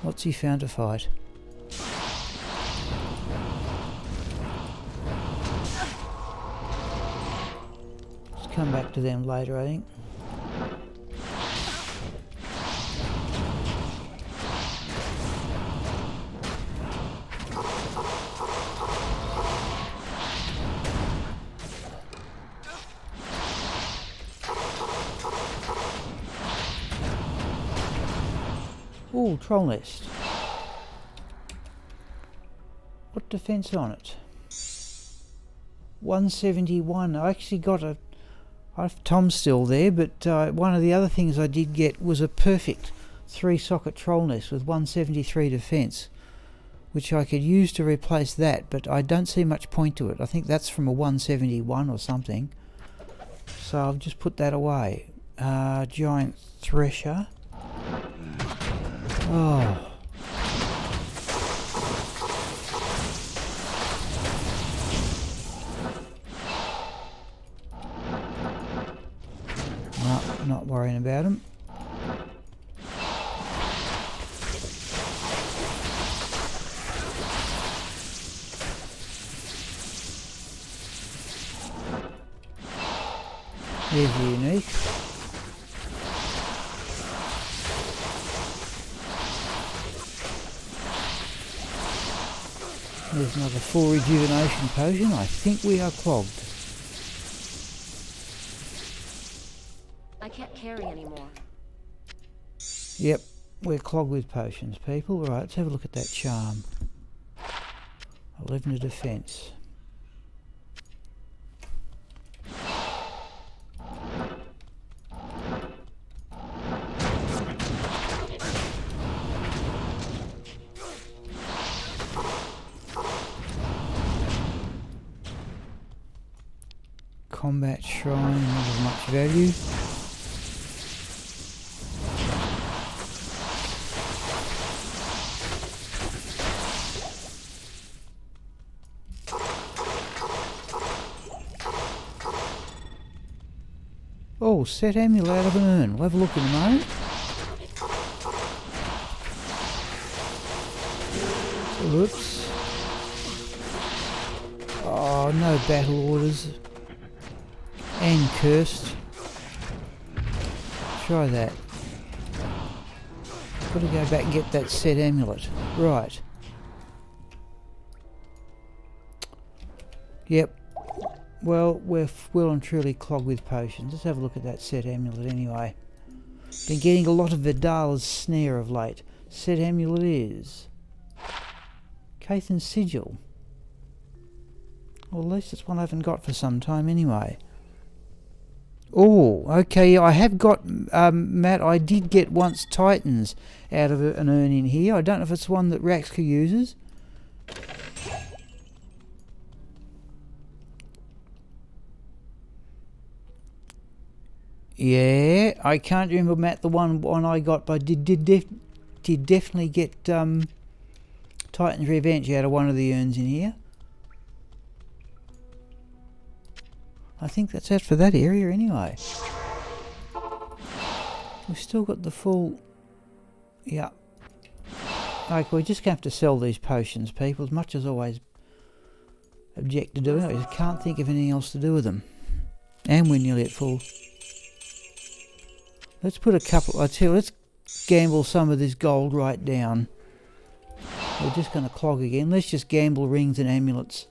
A: What's he found to fight? Let's come back to them later, I think. Oh, troll nest. What defense on it? 171. I actually got a... Tom's still there, but one of the other things I did get was a perfect 3-socket troll nest with 173 defense, which I could use to replace that, but I don't see much point to it. I think that's from a 171 or something. So I'll just put that away. Giant thresher. Oh. No, not worrying about him. There's the unique. There's another full rejuvenation potion. I think we are clogged.
B: I can't carry anymore.
A: Yep, we're clogged with potions, people. Right, let's have a look at that charm. 11 to defense. Combat shrine, not of much value. Oh, set amulet out of an urn. We'll have a look in a moment. Oops. Oh, no battle orders. And cursed. Try that. Got to go back and get that set amulet. Right. Yep. Well, we're well and truly clogged with potions. Let's have a look at that set amulet anyway. Been getting a lot of Vidala's snare of late. Set amulet is Cathan's sigil. Well, at least it's one I haven't got for some time anyway. Oh, okay, I have got, Matt, I did get once Titans out of an urn in here. I don't know if it's one that Raxka uses. Yeah, I can't remember, Matt, the one I got, but I did definitely get Titan's Revenge out of one of the urns in here. I think that's it for that area anyway. We've still got the full... Yeah. Okay, we're just going to have to sell these potions, people, as much as I always object to doing it. I just can't think of anything else to do with them. And we're nearly at full. Let's put a couple... I tell you, let's gamble some of this gold right down. We're just going to clog again. Let's just gamble rings and amulets.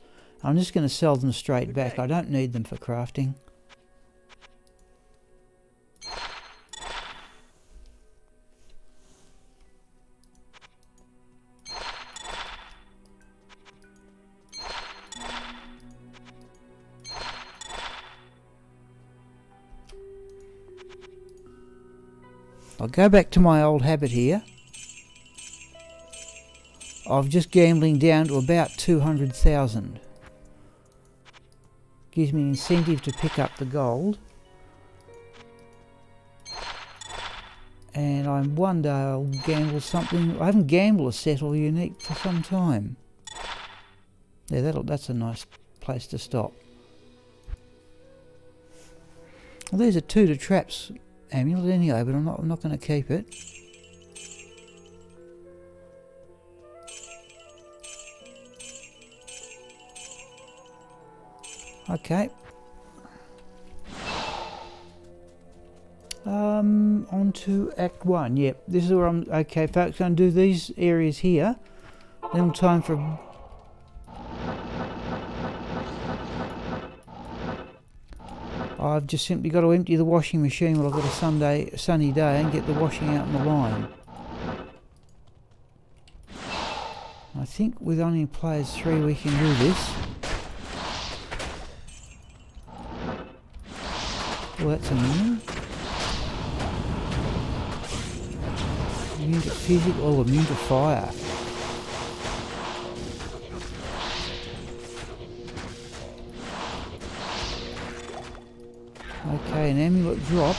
A: I'm just going to sell them straight back. I don't need them for crafting. I'll go back to my old habit here of just gambling down to about 200,000. Gives me an incentive to pick up the gold. And one day I'll gamble something. I haven't gambled a set or unique for some time. Yeah, that's a nice place to stop. Well, there's a 2 to traps amulet anyway, but I'm not going to keep it. Okay. On to Act 1. Yep, this is where I'm... Okay, folks, going to do these areas here. Then time for... I've just simply got to empty the washing machine while I've got a sunny day and get the washing out in the line. I think with only players 3 we can do this. Well, that's immune. Immune to physical or immune to fire. Okay, an amulet dropped.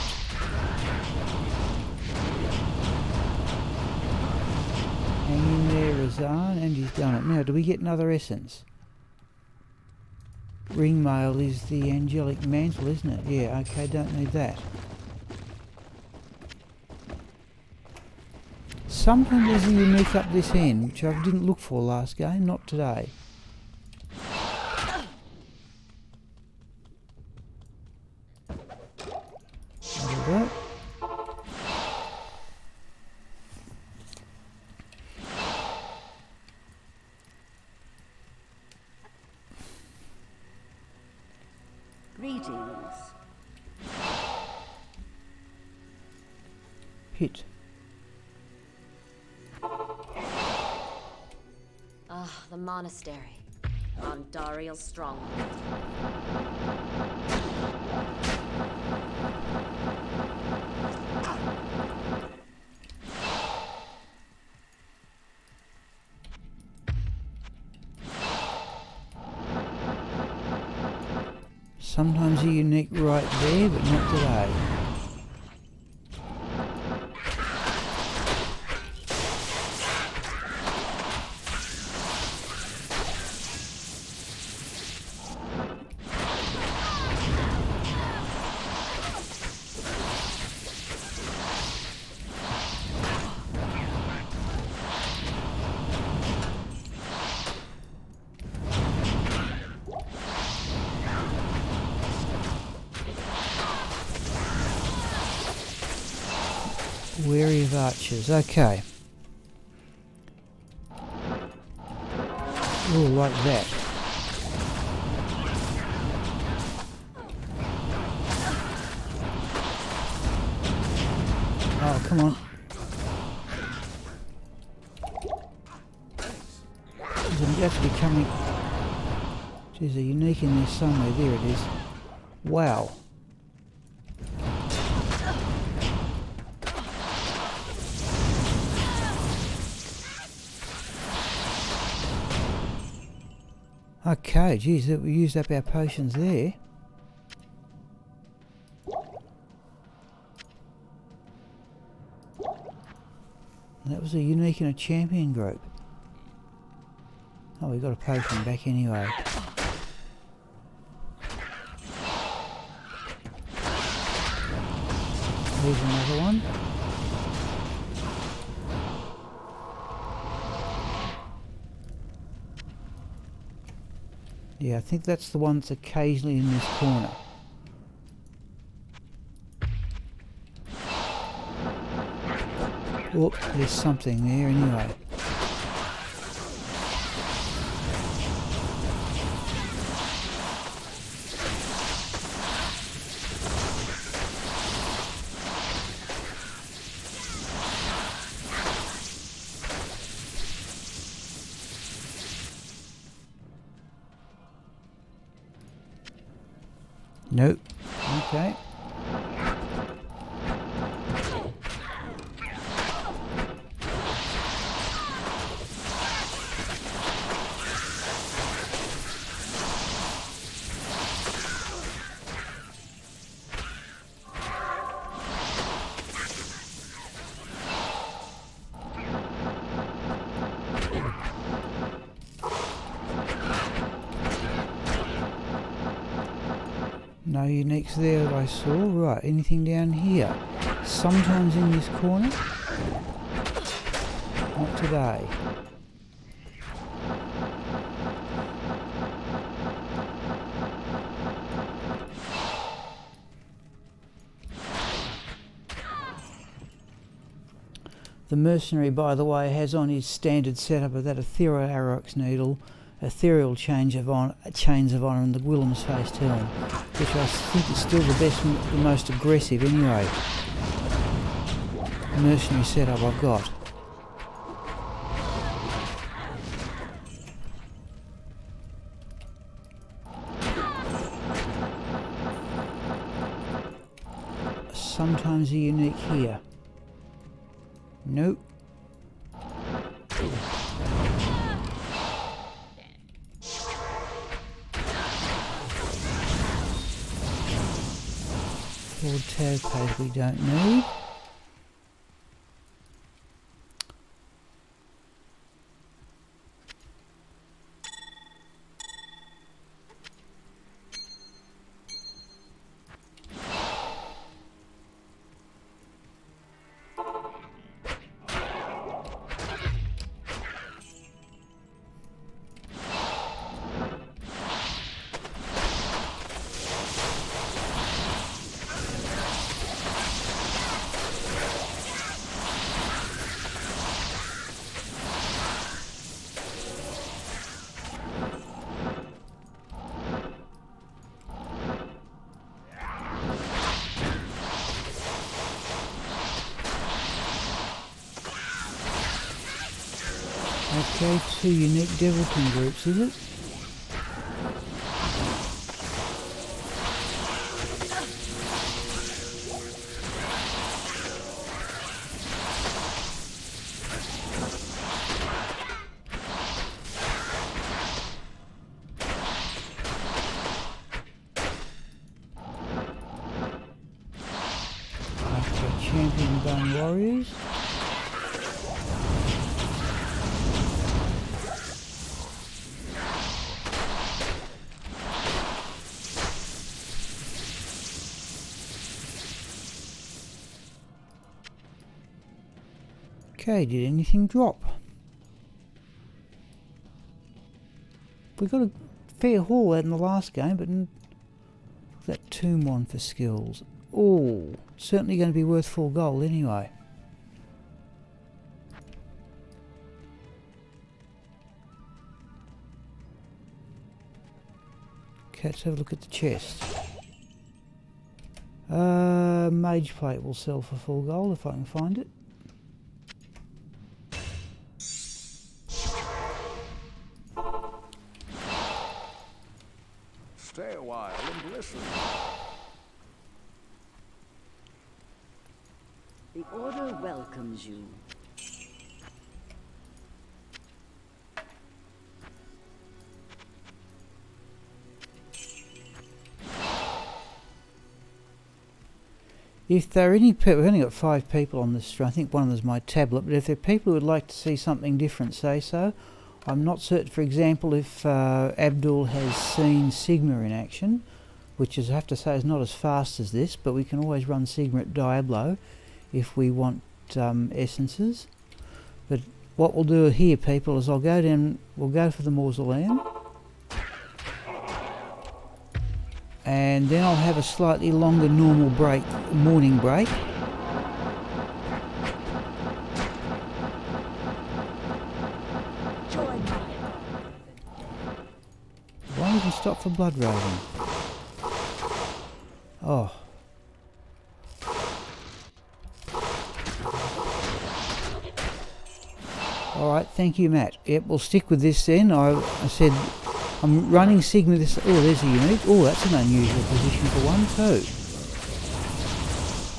A: Hang in there, Razan, and he's done it. Now, do we get another essence? Ringmail is the angelic mantle, isn't it? Yeah, okay, don't need that. Sometimes there's a unique up this end, which I didn't look for last game, not today. There.
E: Greetings.
A: Pit.
B: Ah, the monastery. Andariel's stronghold.
A: Sometimes a unique right there, but not today. Wary of archers, okay. Oh, like that. Oh, come on. There's actually coming. There's a unique in there somewhere. There it is. Wow. Okay, geez, we used up our potions there. That was a unique in a champion group. Oh, we got a potion back anyway. Here's another one. Yeah, I think that's the one that's occasionally in this corner. Oh, there's something there anyway. Nope. Okay. No uniques there that I saw. Right, anything down here? Sometimes in this corner. Not today. The mercenary, by the way, has on his standard setup of that ethereal Arox needle, ethereal chains of honour, and the Willem's faced helm, which I think is still the best, the most aggressive anyway. Mercenary setup I've got. Sometimes a unique here. Nope. Forward tab page we don't need. Okay, 2 unique Devilkin groups, is it? Okay, Champion Bone Warriors. Okay, did anything drop? We got a fair haul out in the last game, but that tomb one for skills. Oh, certainly going to be worth 4 gold anyway. Okay, let's have a look at the chest. Mage plate will sell for 4 gold if I can find it.
D: Stay a while and listen.
E: The Order welcomes you.
A: If there are any people, we've only got 5 people on this stream. I think one of them is my tablet, but if there are people who would like to see something different, say so. I'm not certain, for example, if Abdul has seen Sigma in action, which is, I have to say, is not as fast as this, but we can always run Sigma at Diablo if we want essences. But what we'll do here, people, is I'll go down, we'll go for the mausoleum, and then I'll have a slightly longer normal break, morning break. Why even stop for blood raven? Oh. Alright, thank you, Matt. Yep, we'll stick with this then. I said I'm running Sigma this. Oh, there's a unique. Oh, that's an unusual position for one too.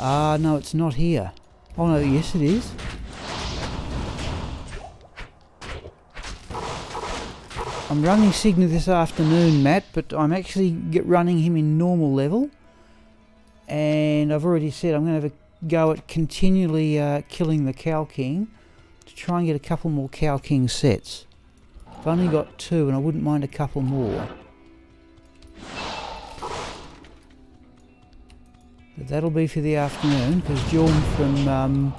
A: Ah, no, it's not here. Oh no, yes it is. I'm running Sigma this afternoon, Matt, but I'm actually running him in normal level. And I've already said I'm going to have a go at continually killing the Cow King to try and get a couple more Cow King sets. I've only got 2 and I wouldn't mind a couple more. But that'll be for the afternoon, because Jorn from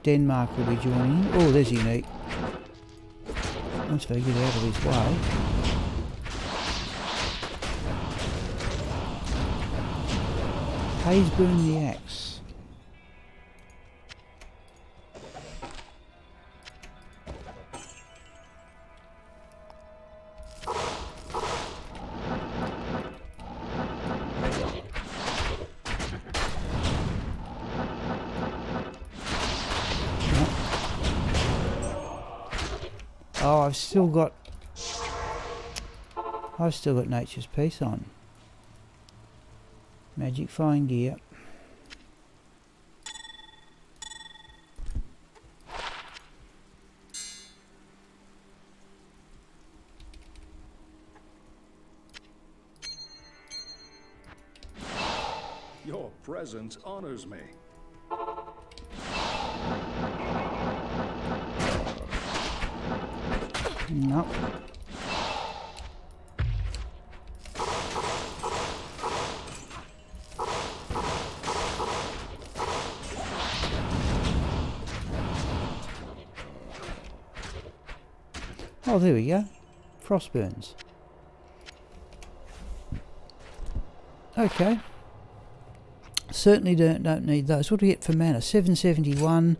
A: Denmark will be joining. Oh, there's Unique. Once they get out of his way. Hayes burned the axe. Oh, I've still got Nature's Peace on. Magic fine gear.
D: Your presence honors me.
A: No. Oh, there we go. Frostburns. Okay. Certainly don't need those. What do we get for mana? 771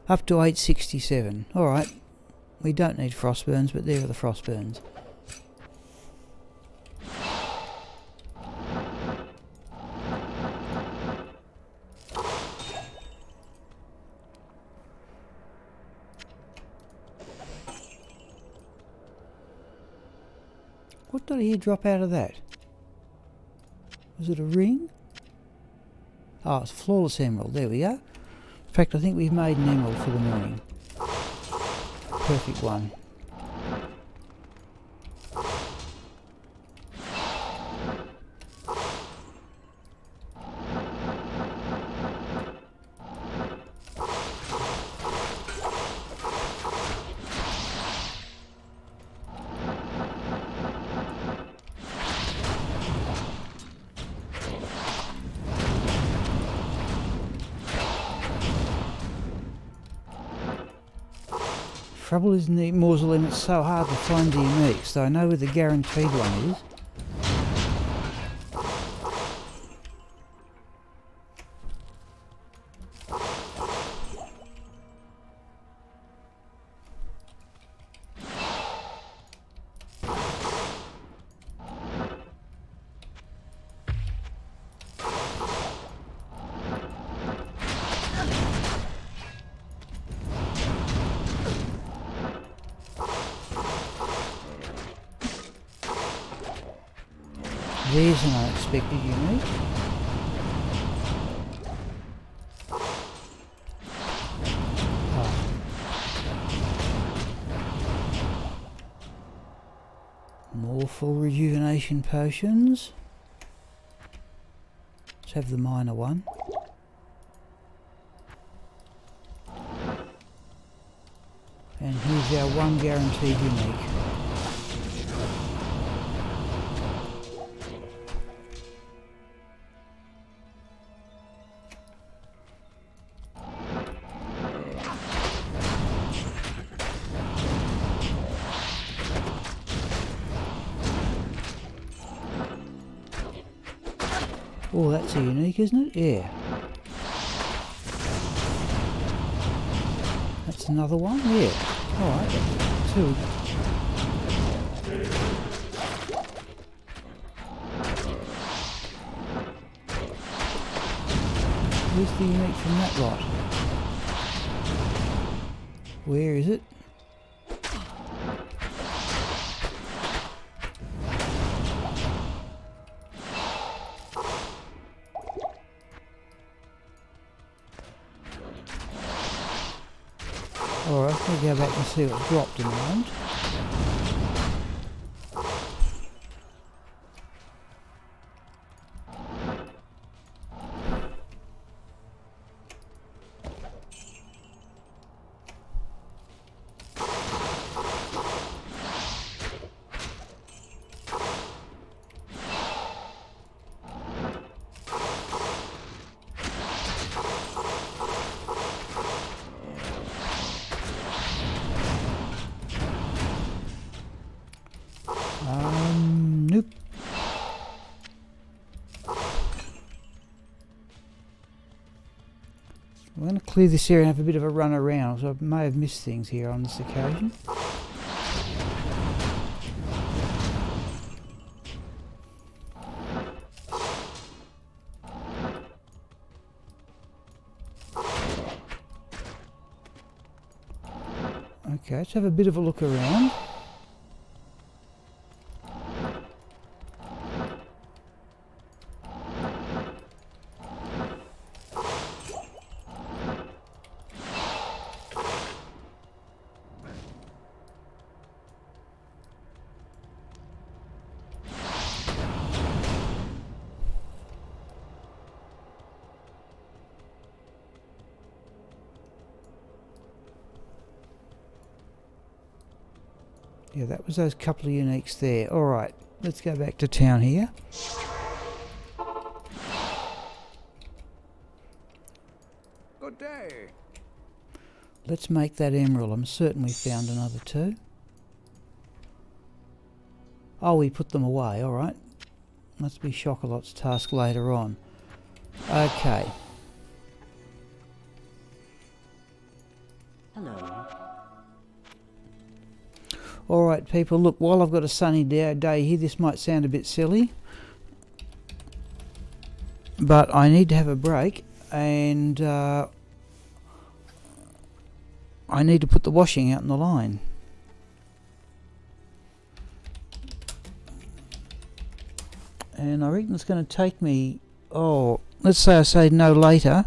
A: up to 867. Alright. We don't need frostburns, but there are the frostburns. What did I hear drop out of that? Was it a ring? Oh, it's flawless emerald. There we go. In fact, I think we've made an emerald for the morning. Perfect one. Trouble is in the mausoleum, it's so hard to find the unique, so I know where the guaranteed one is. There's an unexpected unique. Oh. More full rejuvenation potions. Let's have the minor one. And here's our one guaranteed unique. Oh, that's a unique, isn't it? Yeah. That's another one? Yeah. Alright. Two. Where's the unique from that lot? Where is it? Alright, I'll go back and see what's dropped in the moment. I'm going to clear this area and have a bit of a run around, so I may have missed things here on this occasion. Okay, let's have a bit of a look around. Yeah, that was those couple of uniques there. Alright, let's go back to town here.
D: Good day.
A: Let's make that emerald. I'm certain we found another two. Oh, we put them away, alright. Must be Chocolatte's task later on. Okay.
E: Hello.
A: Alright people, look, while I've got a sunny day here, this might sound a bit silly, but I need to have a break, and I need to put the washing out in the line. And I reckon it's going to take me, oh, let's say I say no later.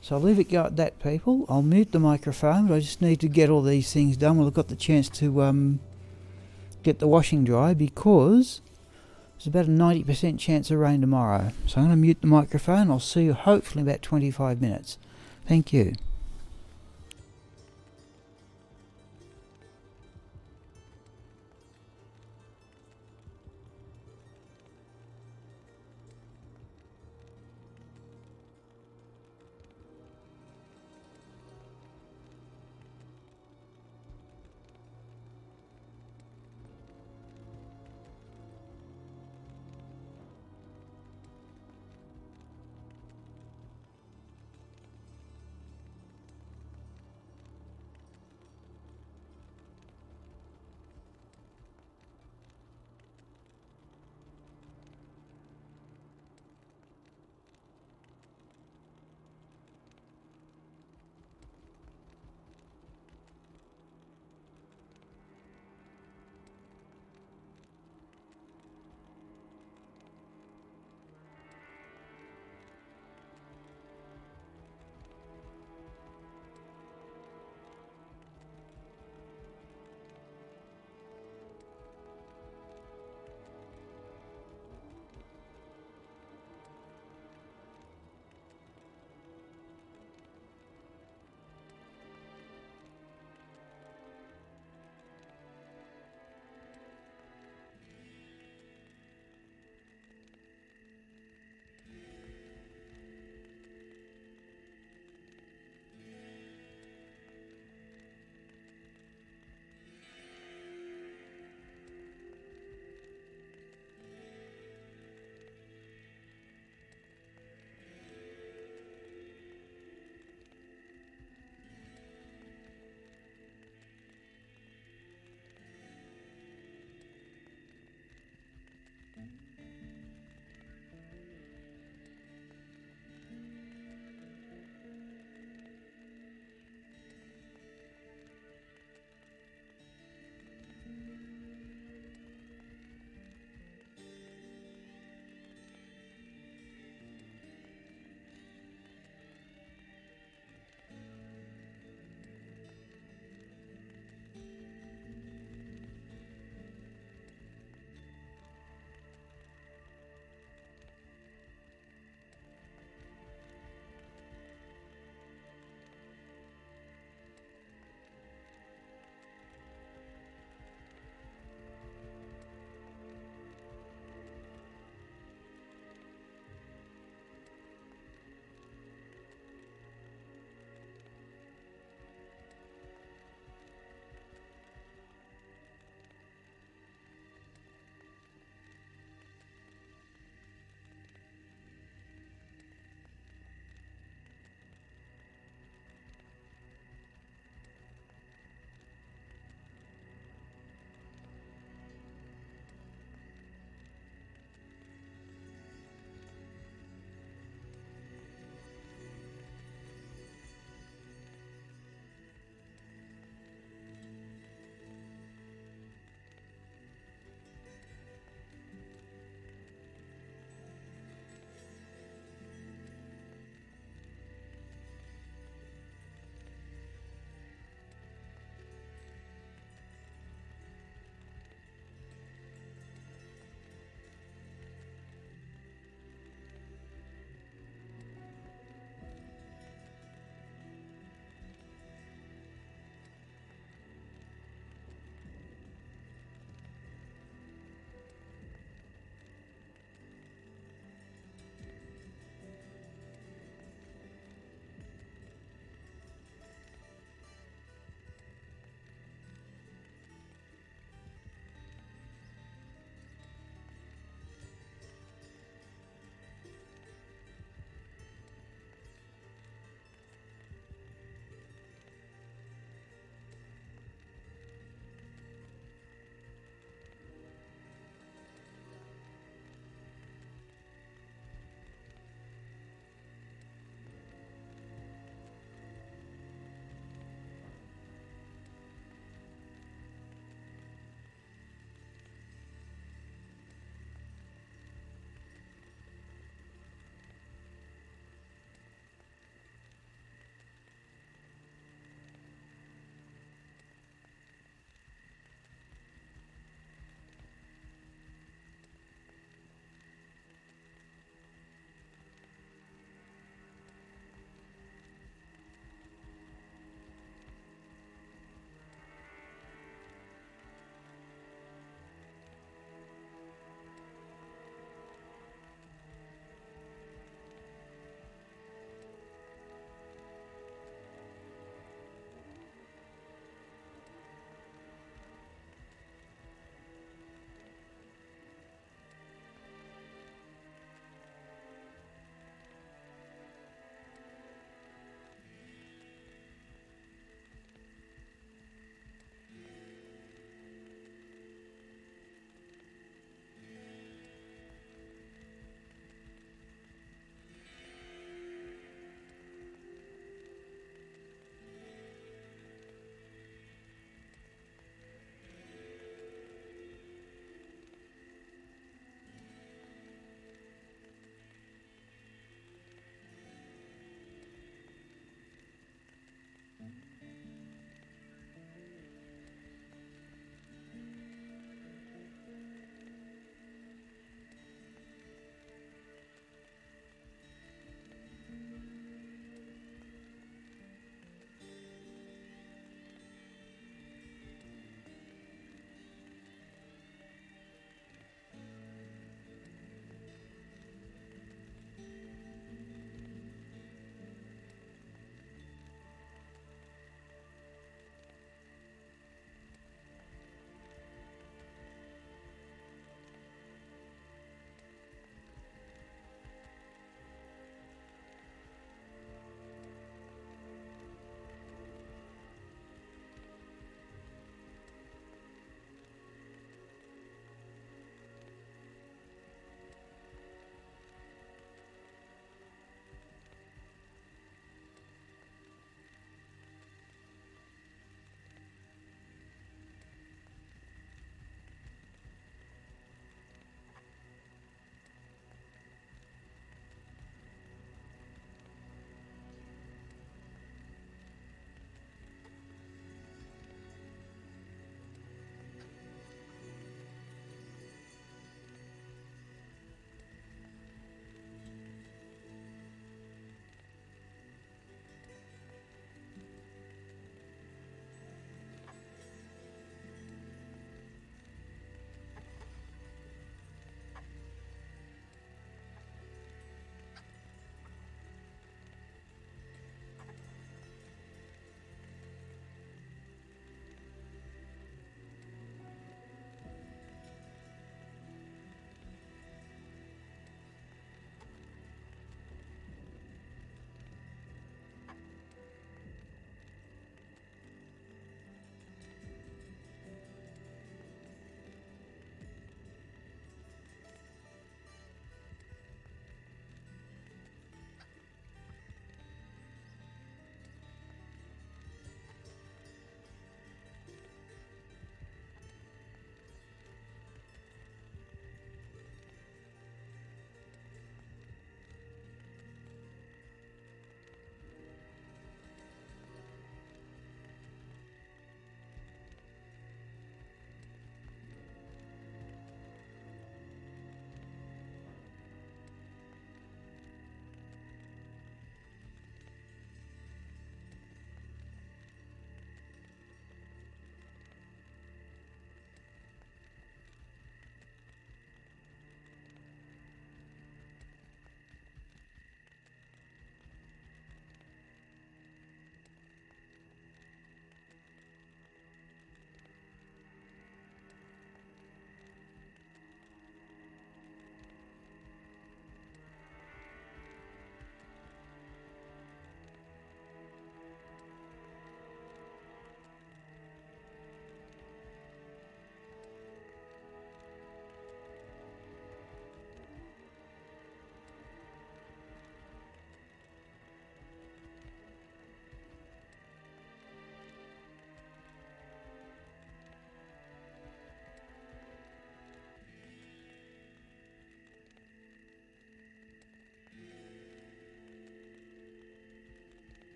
A: So I'll leave it go at that, people. I'll mute the microphone, but I just need to get all these things done while I've got the chance to get the washing dry, because there's about a 90% chance of rain tomorrow. So I'm going to mute the microphone. I'll see you hopefully in about 25 minutes. Thank you.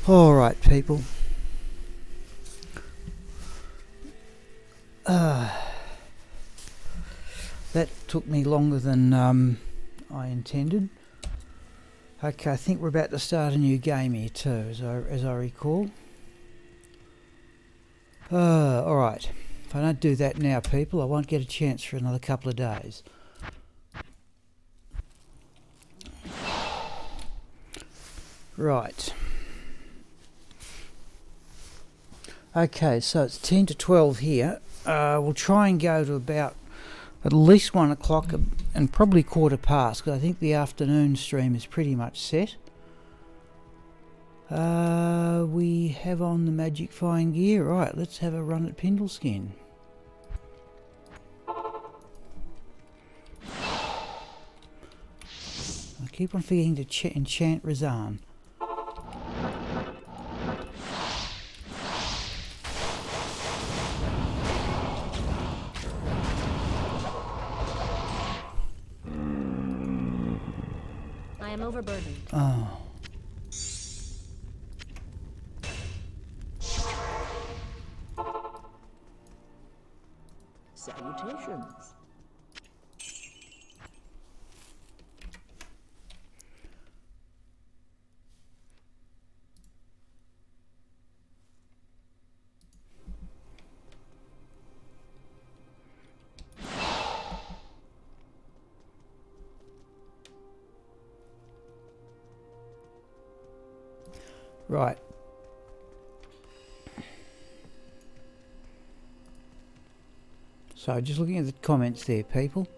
A: Alright, people. That took me longer than I intended. Okay, I think we're about to start a new game here too, as I recall. Alright. If I don't do that now, people, I won't get a chance for another couple of days. Right. Okay, so it's 10 to 12 here. We'll try and go to about at least 1 o'clock and probably quarter past, because I think the afternoon stream is pretty much set. We have on the magic fine gear. Right, let's have a run at Pindleskin. I keep on forgetting to enchant Razan.
B: I am overburdened.
A: Oh.
E: Salutations.
A: Right. So just looking at the comments there, people.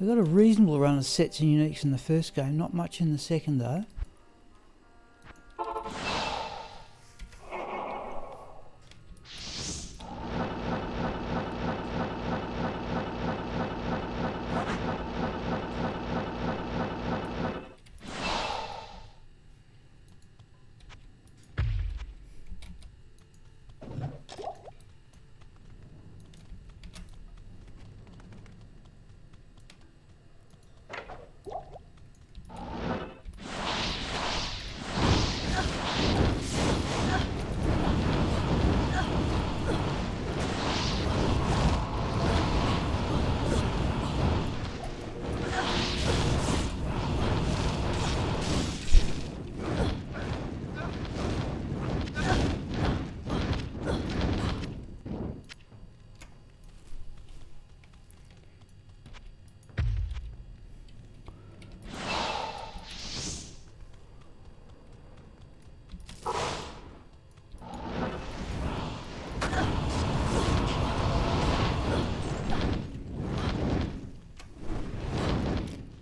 A: We got a reasonable run of sets and uniques in the first game, not much in the second though.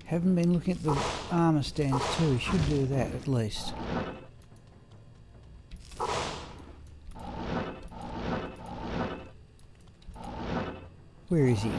A: Haven't been looking at the armour stands too. Should do that at least. Where is he?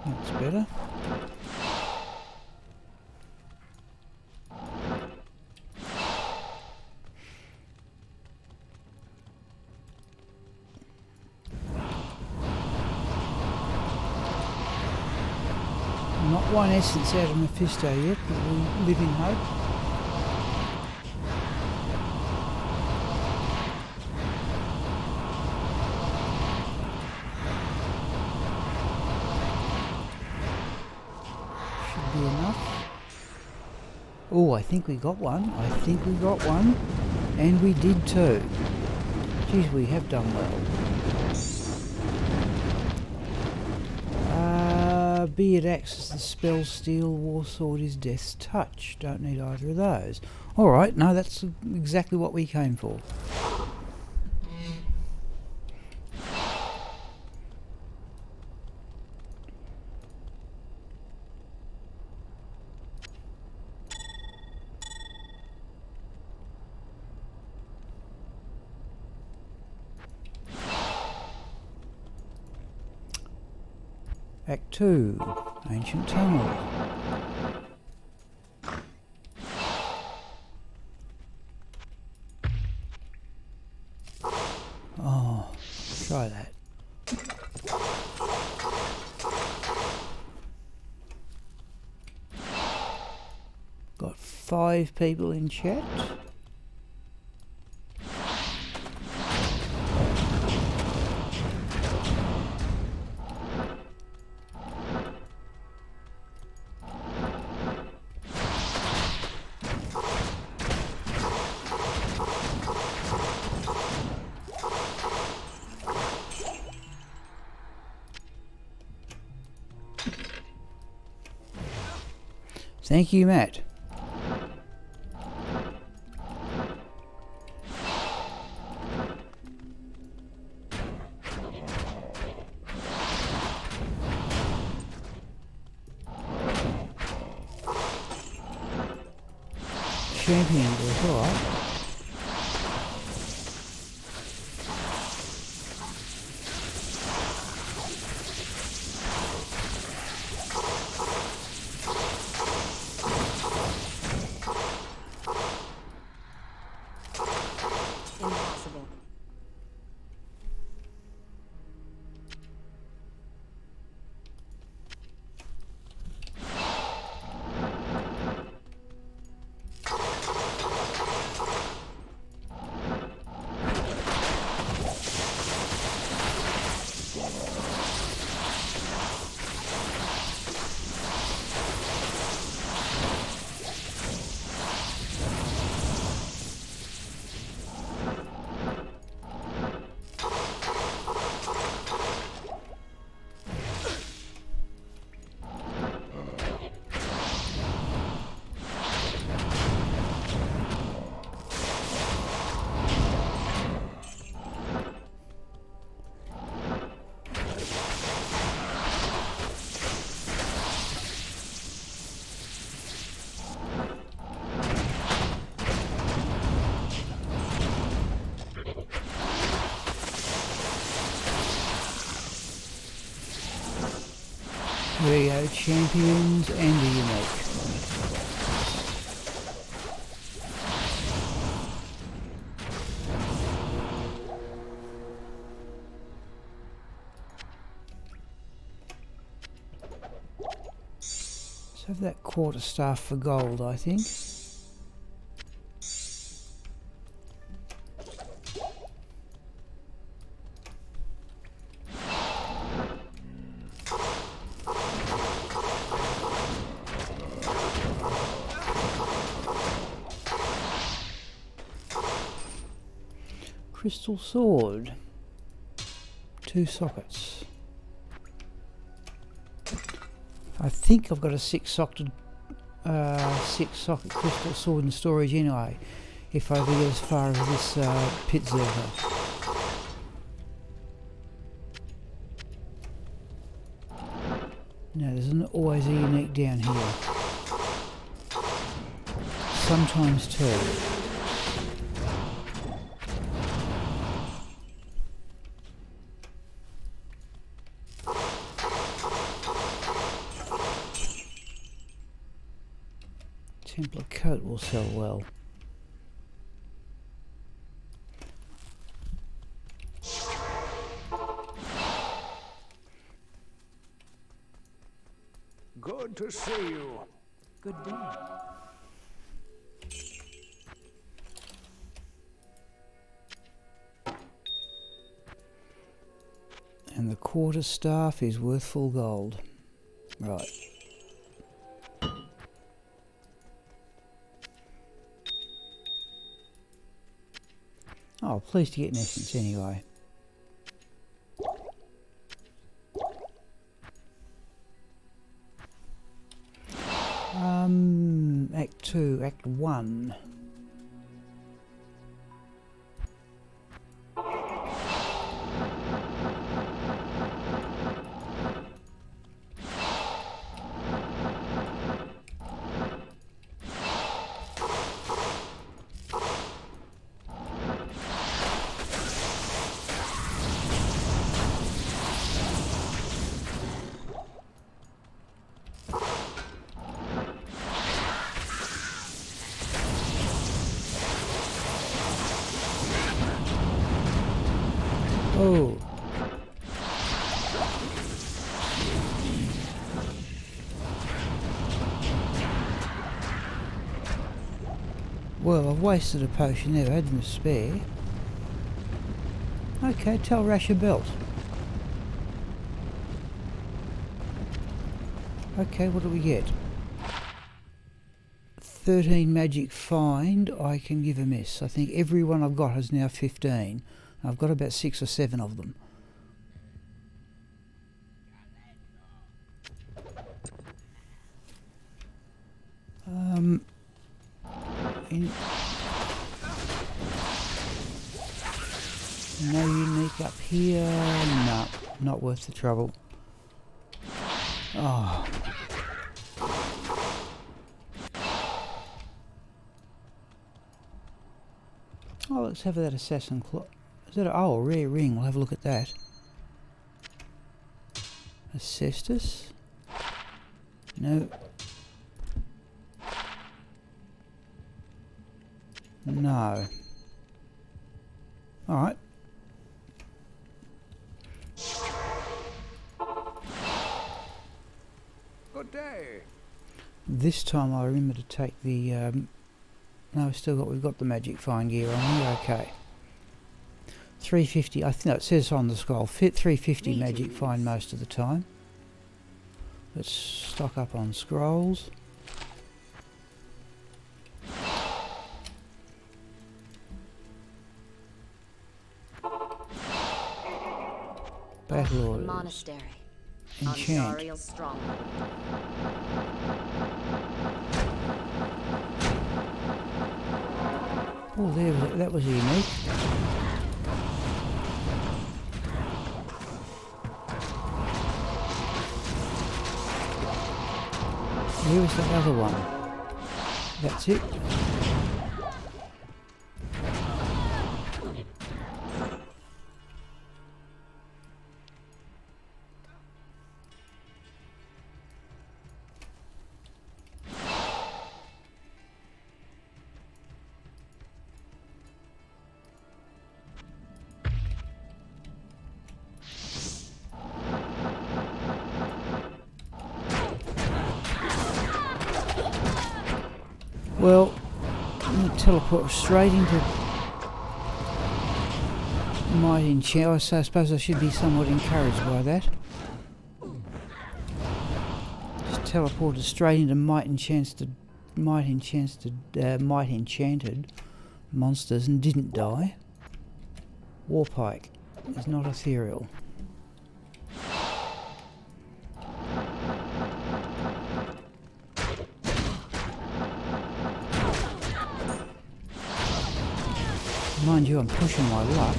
A: That's better. Not one essence out of Mephisto yet, but we live in hope. Should be enough. Oh, I think we got one. I think we got one. And we did too. Geez, we have done well. Be it axes, the spell, steel, war sword is death's touch. Don't need either of those. Alright, no, that's exactly what we came for. Act 2, Ancient Tunnel. Oh, try that. Got 5 people in chat. Thank you, Matt. Champion was alright.
B: Impossible. Here we go, champions and the unique. Let's have that quarterstaff for gold, I think. Crystal sword, 2 sockets. I think I've got a 6-socket crystal sword in storage anyway, if I ever get as far as this pit server. No, there's always a unique down here. Sometimes 2. Templar coat will sell well.
D: Good to see you.
E: Good day.
A: And the quarterstaff is worth full gold. Right. Oh, pleased to get an essence anyway. Act 2, Act 1. Oh. Well, I've wasted a potion there. I had them to spare. Okay, tell Rash your belt. Okay, what do we get? 13 magic find. I can give a miss. I think every one I've got has now 15. I've got about 6 or 7 of them. No unique up here. No, not worth the trouble. Oh. Oh, let's have that assassin claw. Is that a rare ring? We'll have a look at that. A cestus? No. No. Alright.
D: Good day.
A: This time I remember to take the no, we've got the magic find gear on here. Okay. 350, I think it says on the scroll, fit 350 magic find most of the time. Let's stock up on scrolls. Battle orders.
E: Monastery.
A: Enchant.
E: Andariel strong.
A: Oh, that was unique. Where was that other one? That's it. Well, I'm going to teleport straight into Might Enchant. So I suppose I should be somewhat encouraged by that. Just teleported straight into Might Enchanted monsters and didn't die. Warpike is not ethereal. Mind you, I'm pushing my luck.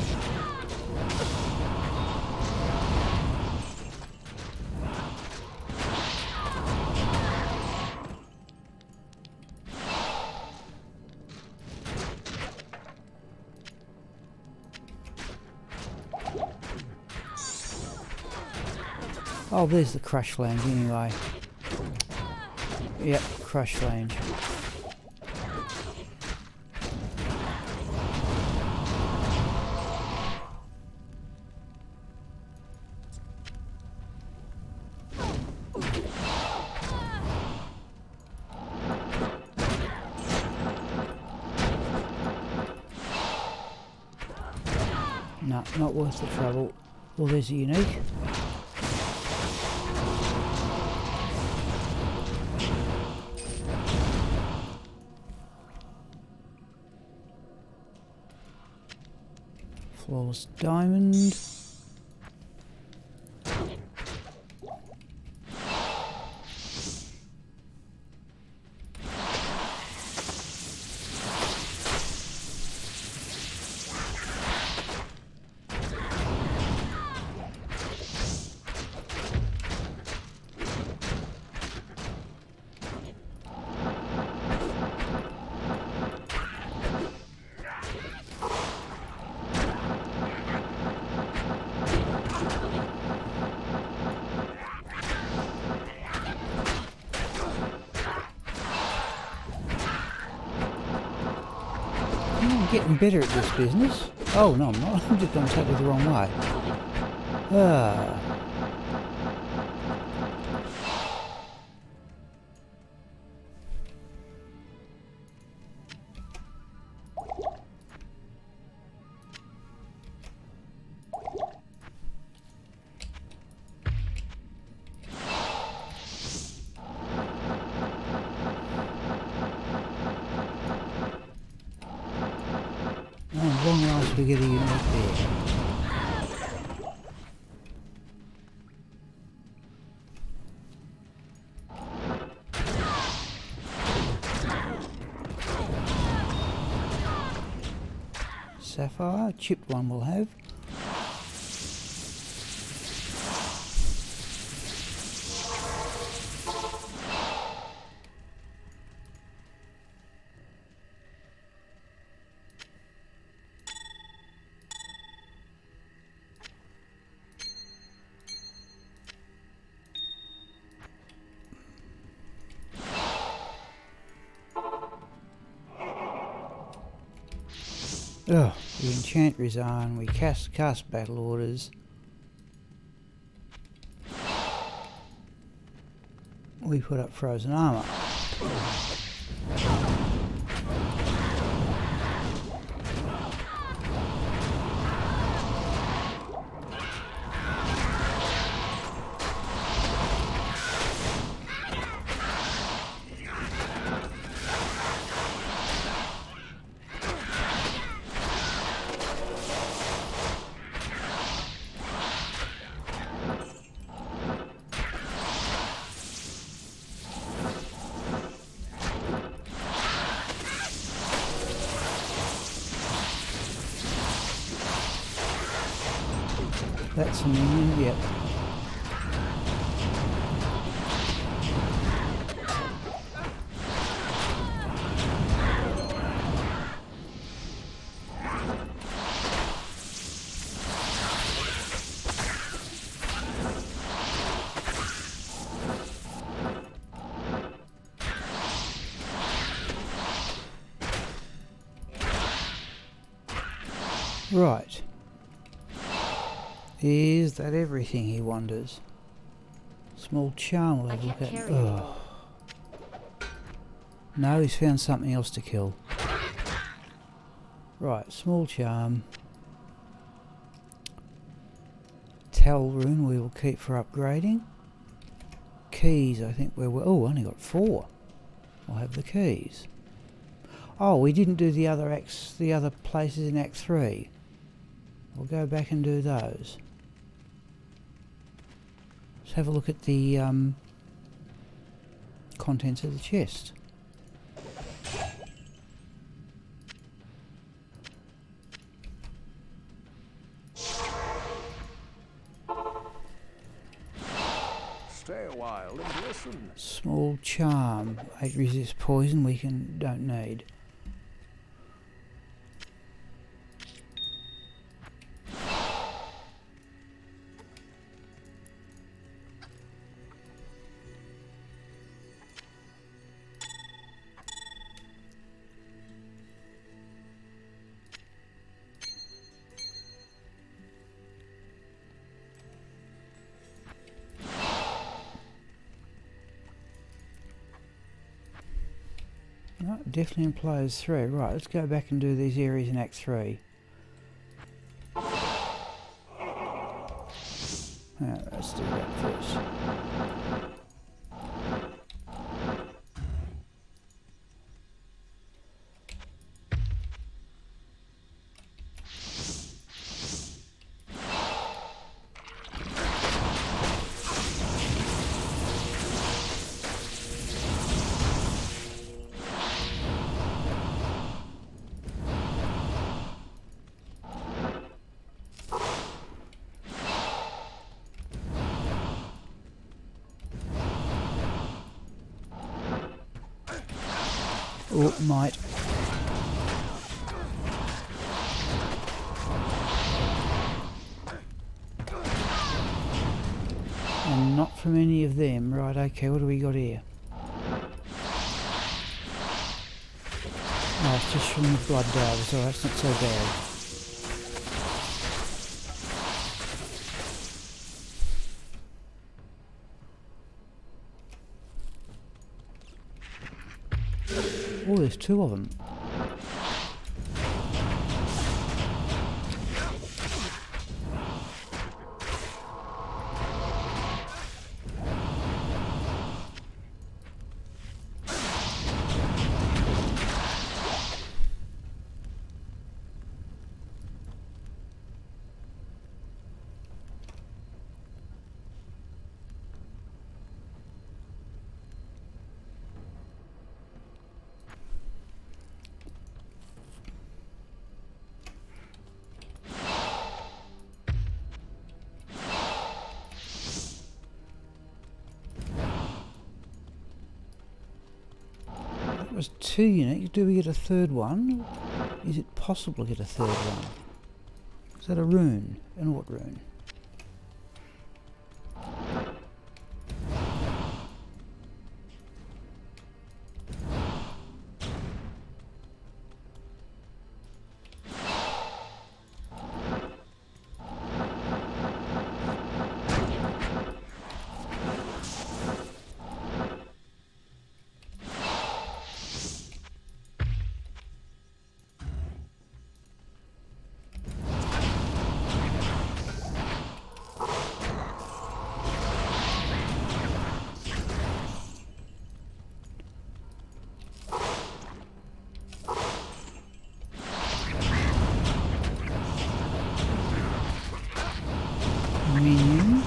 A: Oh, there's the crush flange anyway. Yep, crush flange. No, not worth the trouble. Well, there's a unique. Flawless diamond. I'm getting better at this business. Oh, no, I'm not. I'm just going to take it the wrong way. Ah. Oh, long last we get a unit there. Sapphire, chipped one we'll have. Oh, we enchant Rizan, we cast battle orders. We put up frozen armor. That's a minion, yep. Right. Is that everything, he wonders? Small charm we'll have a look at. Oh. No, he's found something else to kill. Right, small charm. Tell rune we will keep for upgrading. Keys, I think we're... Oh, only got 4. I'll have the keys. Oh, we didn't do the other places in Act 3. We'll go back and do those. Let's have a look at the contents of the chest.
D: Stay a while and listen.
A: Small charm, 8 resist poison. We don't need. No, definitely implies 3. Right, let's go back and do these areas in Act 3. Let's do that first. Oh, might. And not from any of them. Right, okay, what do we got here? Oh, it's just from the blood dove, so that's not so bad. Oh, there's two of them. That was two unique. Do we get a third one? Is it possible to get a third one? Is that a rune? An what rune? Minion.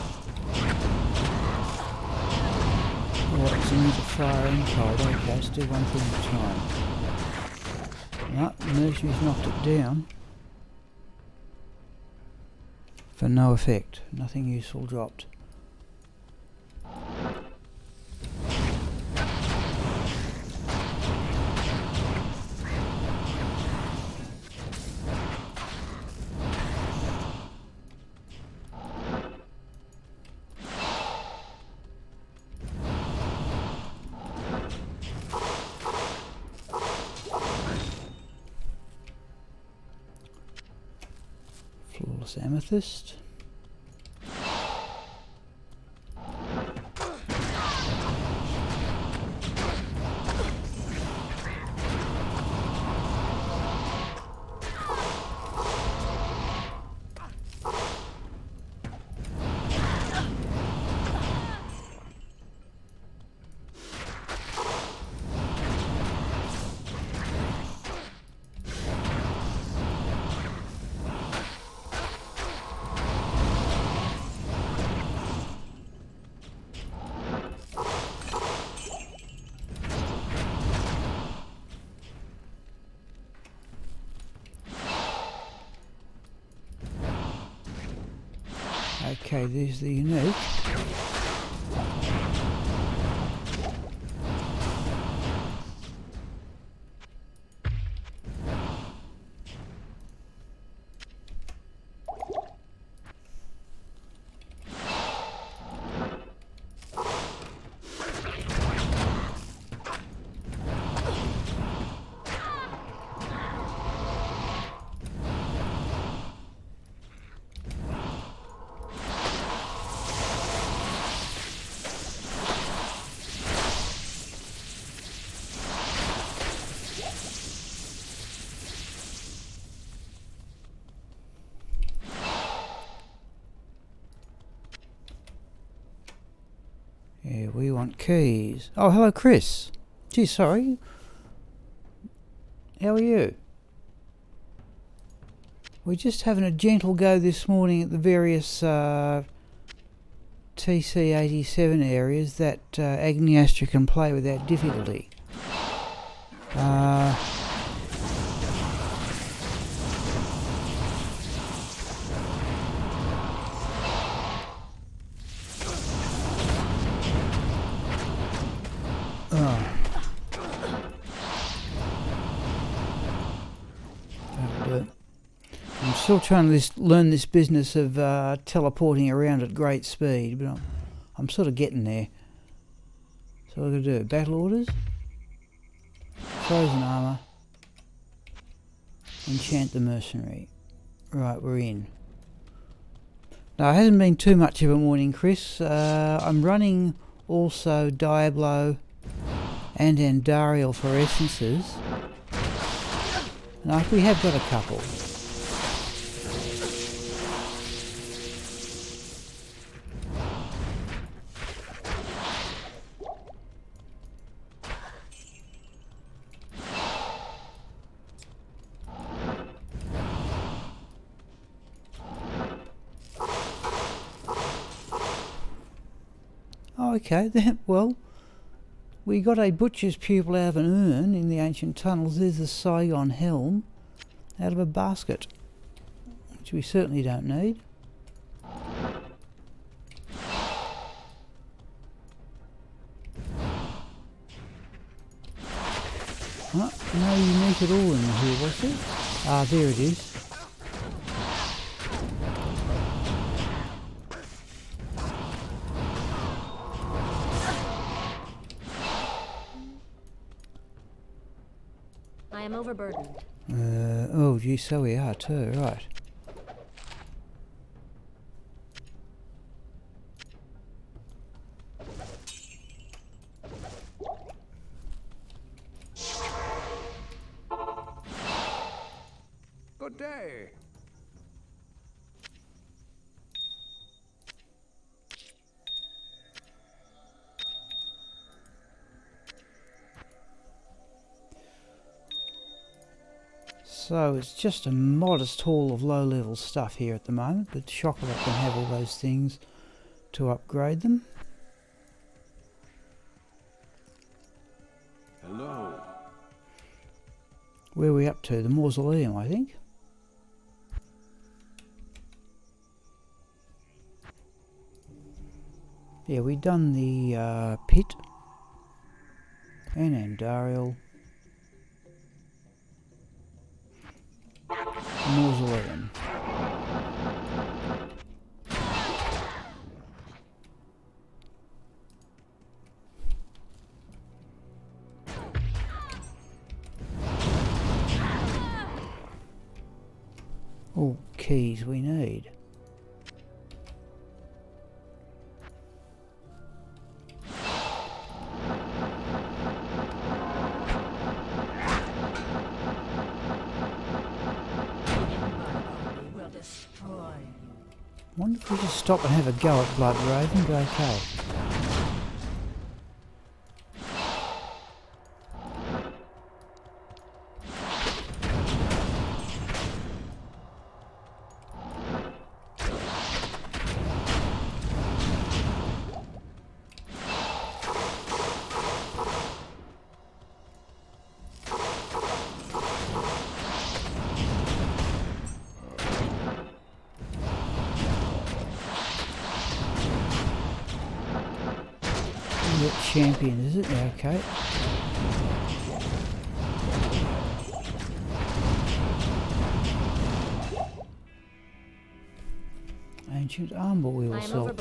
A: Oh, it's into fire and cold. Okay, let's do one thing at a time. No, Mercury's knocked it down. For no effect. Nothing useful dropped. Flawless amethyst. Okay, there's the unique. Yeah, we want keys. Oh, hello, Chris. Gee, sorry. How are you? We're just having a gentle go this morning at the various TC-87 areas that Agneyastra can play without difficulty. I'm still trying to learn this business of teleporting around at great speed, but I'm sort of getting there. So what I've got to do, battle orders, frozen armour, enchant the mercenary. Right, we're in. Now, it hasn't been too much of a morning, Chris. I'm running also Diablo and Andariel for essences. No, we have got a couple. Oh, okay, well, we got a butcher's pupil out of an urn in the ancient tunnels. There's the Saigon helm out of a basket, which we certainly don't need. Oh, no unique at all in here, was it? Ah, there it is.
F: I am overburdened.
A: Oh, gee, so we are too, right.
D: Good day.
A: So it's just a modest haul of low-level stuff here at the moment, but Chocolate can have all those things to upgrade them.
D: Hello.
A: Where are we up to? The Mausoleum, I think. Yeah, we've done the Pit and Andariel. Mausoleum. All keys we need. Wonder if we just stop and have a go at Blood Raven, but okay. Champion, is it? Yeah, okay. Ancient armor we will sell.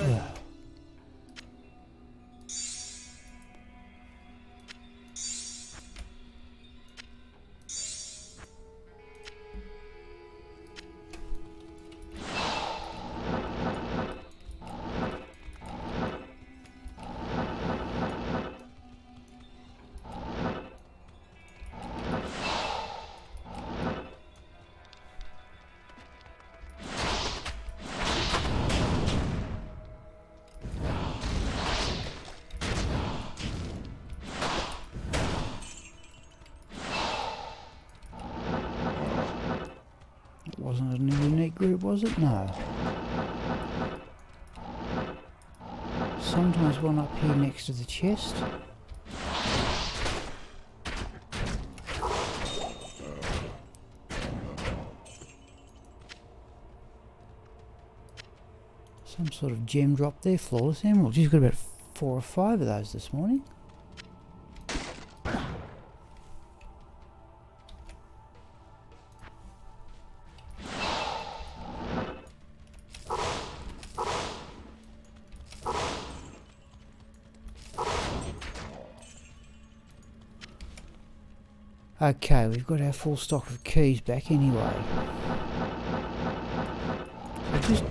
A: Wasn't it a unique group, was it? No. Sometimes one up here next to the chest. Some sort of gem drop there, flawless emerald. She's got about 4 or 5 of those this morning. Okay, we've got our full stock of keys back anyway. So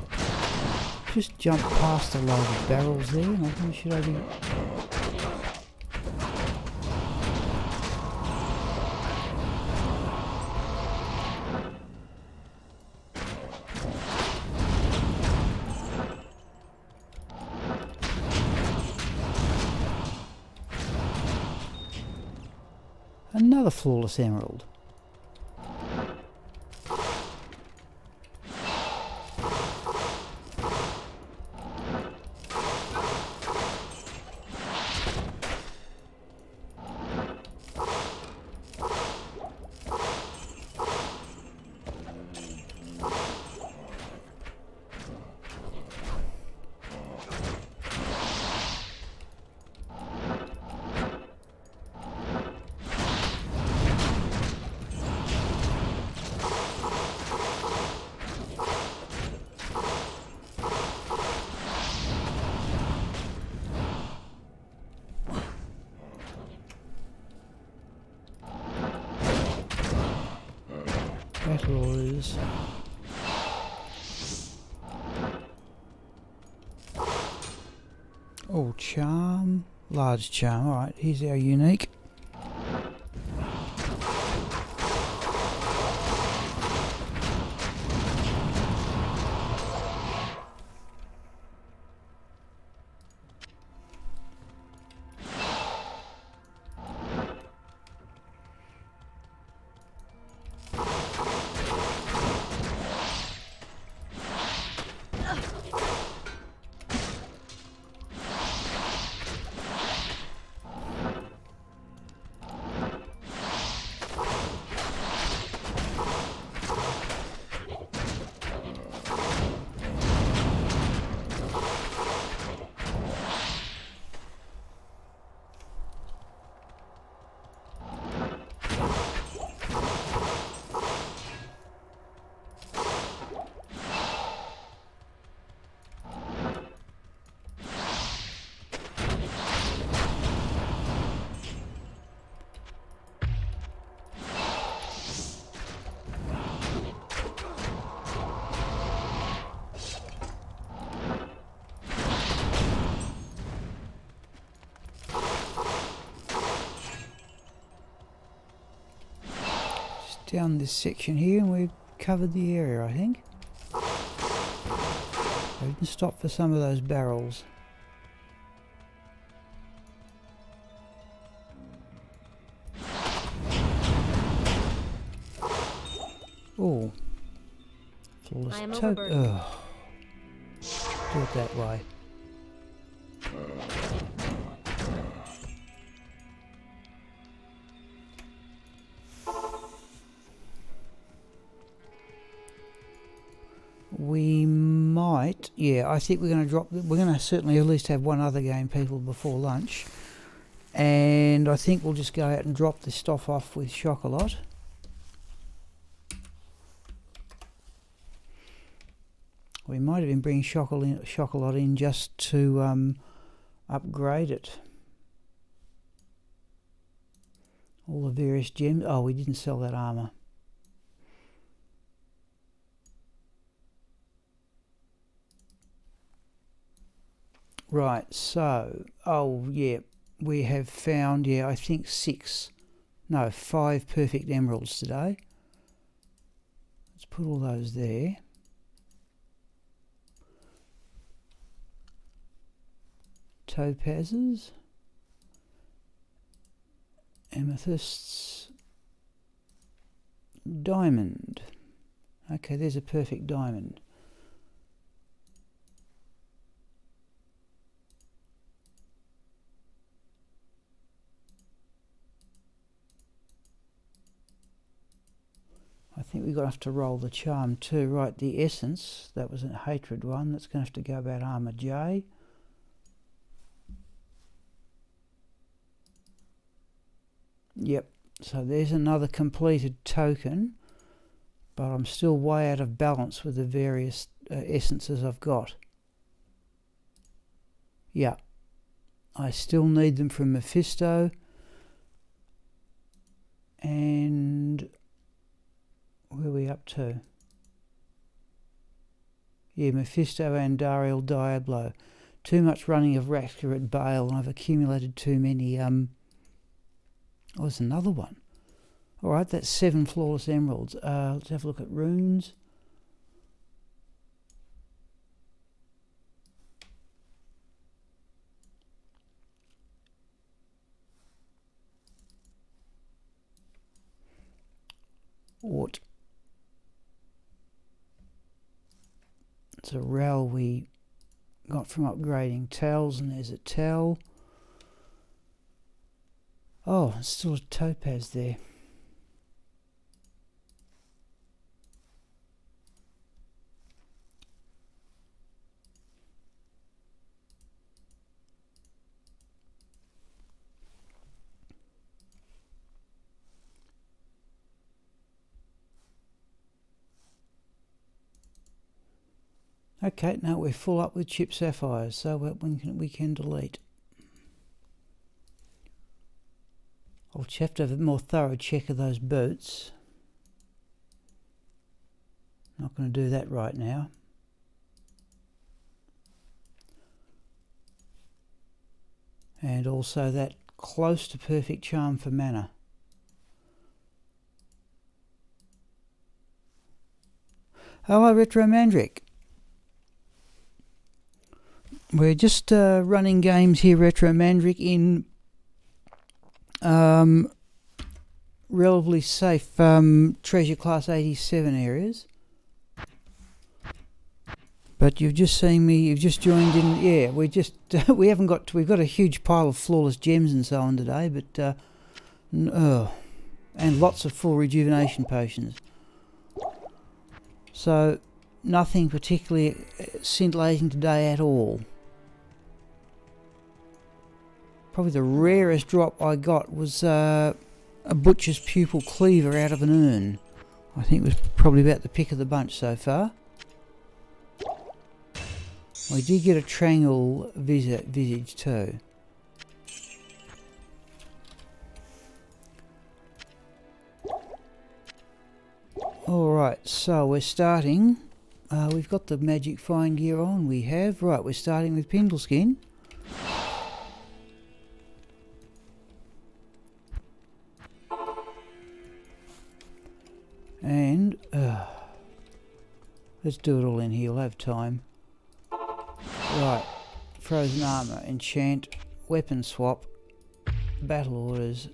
A: just jump past a load of barrels there, and I think should I be... Another flawless emerald. Battle orders. Oh, charm. Large charm. Alright, here's our unique. Down this section here and we've covered the area, I think. We can stop for some of those barrels. Oh, flawless toad. Ugh. Do it that way. We might, yeah, I think we're going to drop, we're going to certainly at least have one other game, people, before lunch. And I think we'll just go out and drop this stuff off with Chocolat. We might even bring Chocolat in just to upgrade it. All the various gems. Oh, we didn't sell that armour. Right, so, oh yeah, we have found, yeah, I think 5 perfect emeralds today. Let's put all those there. Topazes, amethysts, diamond. Okay, there's a perfect diamond. I think we're going to have to roll the charm too. Right, the essence, that was a hatred one. That's going to have to go about armor J. Yep, so there's another completed token, but I'm still way out of balance with the various essences I've got. Yeah, I still need them from Mephisto, and where are we up to? Yeah, Mephisto and Andariel Diablo. Too much running of Rakta at Bale, and I've accumulated too many. Oh, there's another one. Alright, that's 7 flawless emeralds. Let's have a look at runes. Ort. It's a rel we got from upgrading towels, and there's a towel. Oh, it's still a topaz there. Okay, now we're full up with chip sapphires, so we can delete. I'll have to have a more thorough check of those boots. Not going to do that right now. And also that close to perfect charm for mana. Hello, Retro Mandrick. We're just running games here, Retro Mandrick, in relatively safe treasure class 87 areas. But you've just seen me, you've just joined in. Yeah, we just we've got a huge pile of flawless gems and so on today, but and lots of full rejuvenation potions. So nothing particularly scintillating today at all. Probably the rarest drop I got was a butcher's pupil cleaver out of an urn. I think it was probably about the pick of the bunch so far. I did get a triangle visage too. Alright, so we're starting. We've got the magic fine gear on. We have. Right, we're starting with Pindleskin. And let's do it all in here, we'll have time. Right, frozen armour, enchant, weapon swap, battle orders.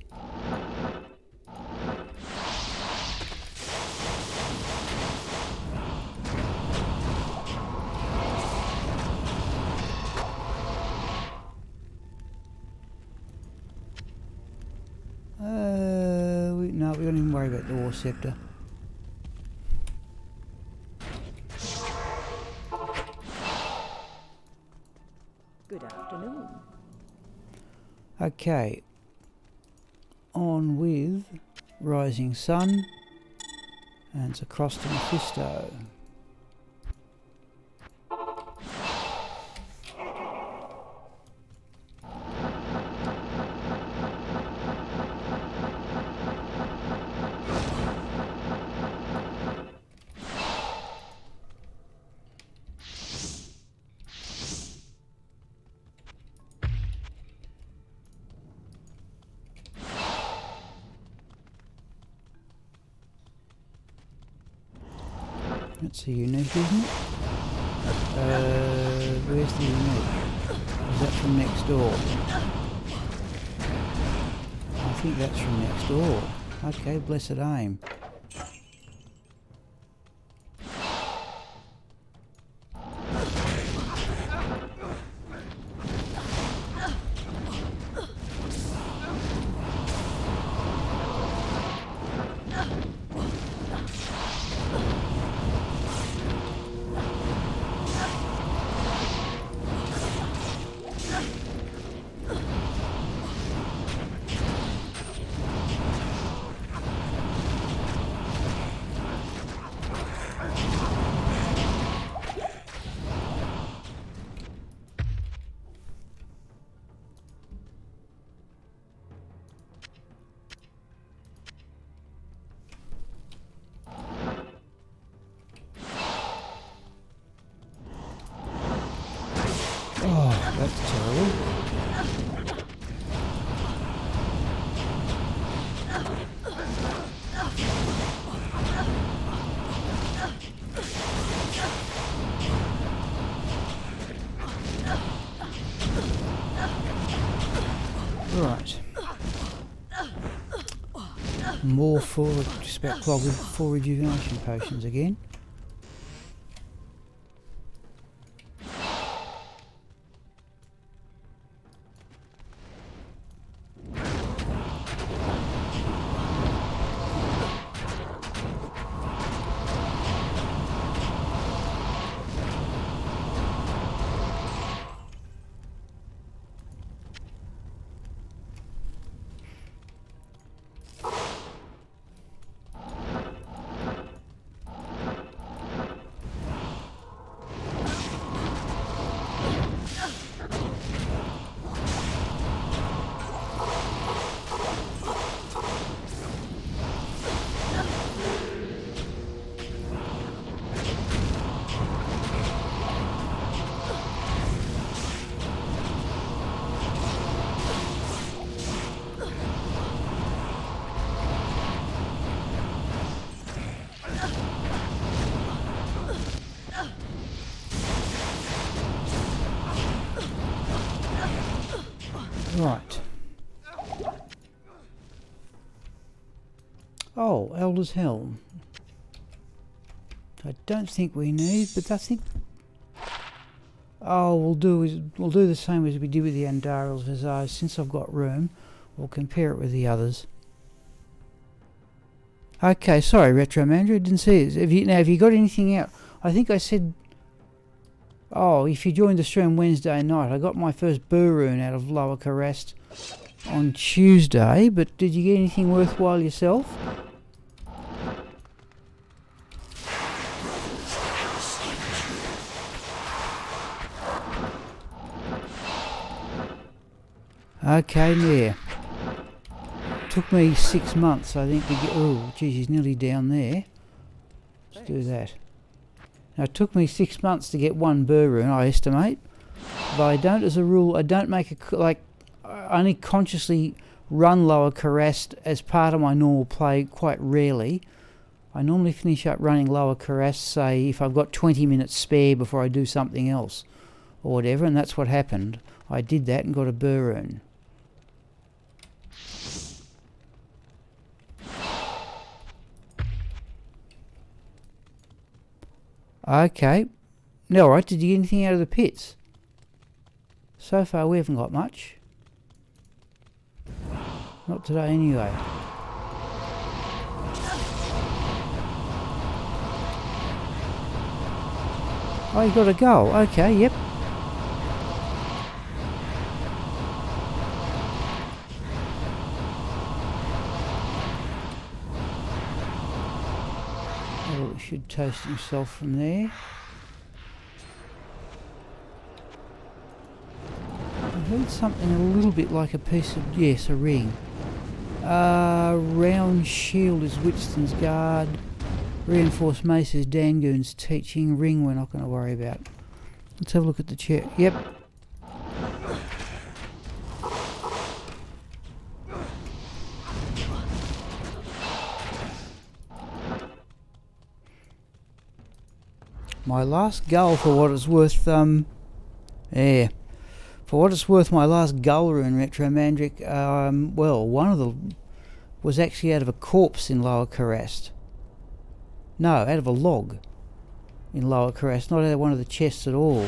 A: No, we don't even worry about the War Scepter.
E: Good afternoon.
A: Okay, on with Rising Sun, and it's across to Mephisto. That's a unique, isn't it? Where's the unique? Is that from next door? I think that's from next door. Okay, blessed aim. Oh, that's terrible. Right. More just about clogged with 4 rejuvenation potions again. Right. Oh, Elder's Helm. I don't think we need, but I think... Oh, we'll do the same as we did with the Andariel's Visage. Since I've got room, we'll compare it with the others. Okay, sorry, Retro Mandra, I didn't see it. Have you got anything out? I think I said... Oh, if you joined the stream Wednesday night, I got my first Burr rune out of Lower Carrast on Tuesday, but did you get anything worthwhile yourself? Okay, yeah. Took me 6 months, I think, to get... Oh, geez, he's nearly down there. Let's do that. Now, it took me 6 months to get 1 Burr rune, I estimate. But I don't, as a rule, I don't make a... Like, I only consciously run Lower Carrast as part of my normal play quite rarely. I normally finish up running Lower Carrast, say, if I've got 20 minutes spare before I do something else. Or whatever, and that's what happened. I did that and got a Burr rune. Okay. Now, alright, did you get anything out of the pits? So far, we haven't got much. Not today, anyway. Oh, you got a goal. Okay, yep. Oh, should toast himself from there. I heard something a little bit like a piece of... Yes, a ring. Round shield is Witston's guard. Reinforced mace is Dangoon's teaching. Ring we're not going to worry about. Let's have a look at the chair. Yep. My last gull, for what it's worth, yeah. For what it's worth, my last gull rune, Retro Mandric, well, one of them was actually out of a corpse in Lower Carrast. No, out of a log in Lower Carrast, not out of one of the chests at all.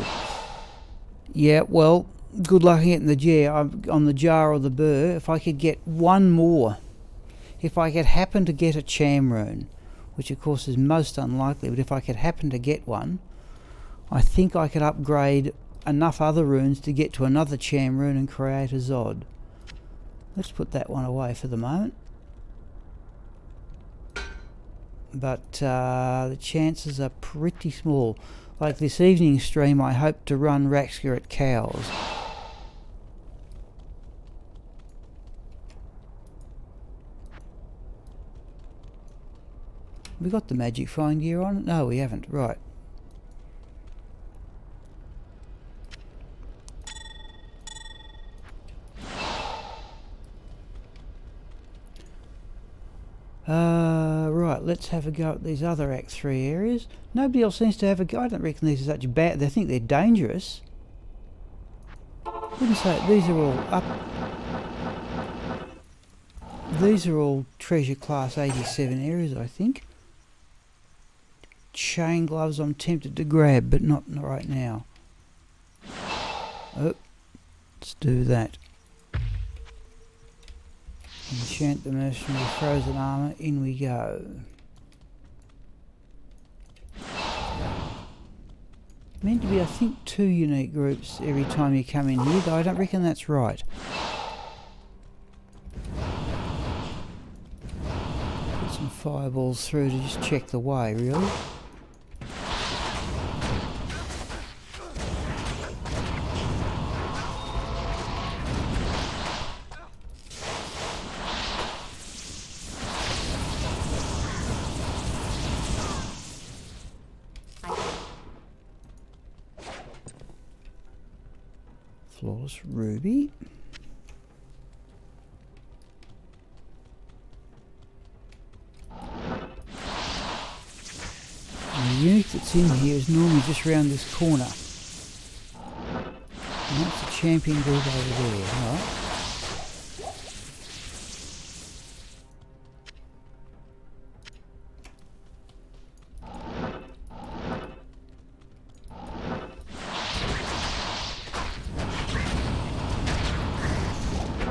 A: Yeah, well, good luck getting the jar, on the jar or the burr. If I could get one more, if I could happen to get a cham rune, which of course is most unlikely, but if I could happen to get one, I think I could upgrade enough other runes to get to another cham rune and create a Zod. Let's put that one away for the moment. But the chances are pretty small. Like this evening's stream, I hope to run Raxka at cows. We got the magic fine gear on it? No, we haven't. Right. Right, let's have a go at these other Act 3 areas. Nobody else seems to have a go. I don't reckon these are such bad. They think they're dangerous. Wouldn't say it. These are all up. These are all treasure class 87 areas, I think. Chain gloves I'm tempted to grab, but not right now. Oh, let's do that. Enchant the mercenary frozen armour, in we go. Meant to be, I think, 2 unique groups every time you come in here, though I don't reckon that's right. Put some fireballs through to just check the way, really. Flawless ruby. The unit that's in here is normally just round this corner. And that's the champion group over there, right?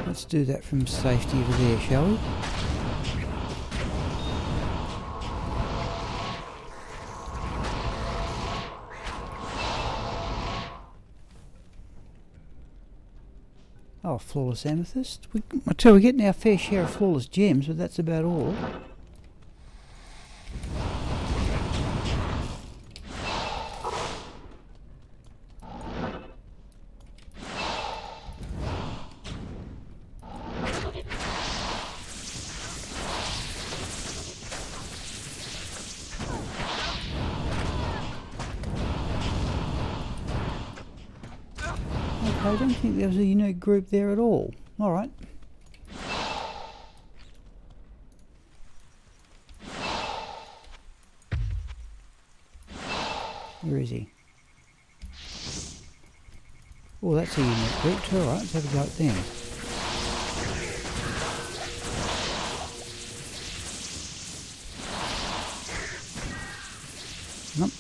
A: Let's do that from safety over there, shall we? Oh, flawless amethyst. I tell you, we're getting our fair share of flawless gems, but that's about all. I don't think there was a unique group there at all. Alright. Where is he? Oh, that's a unique group too. Alright, let's have a go at them. Nope.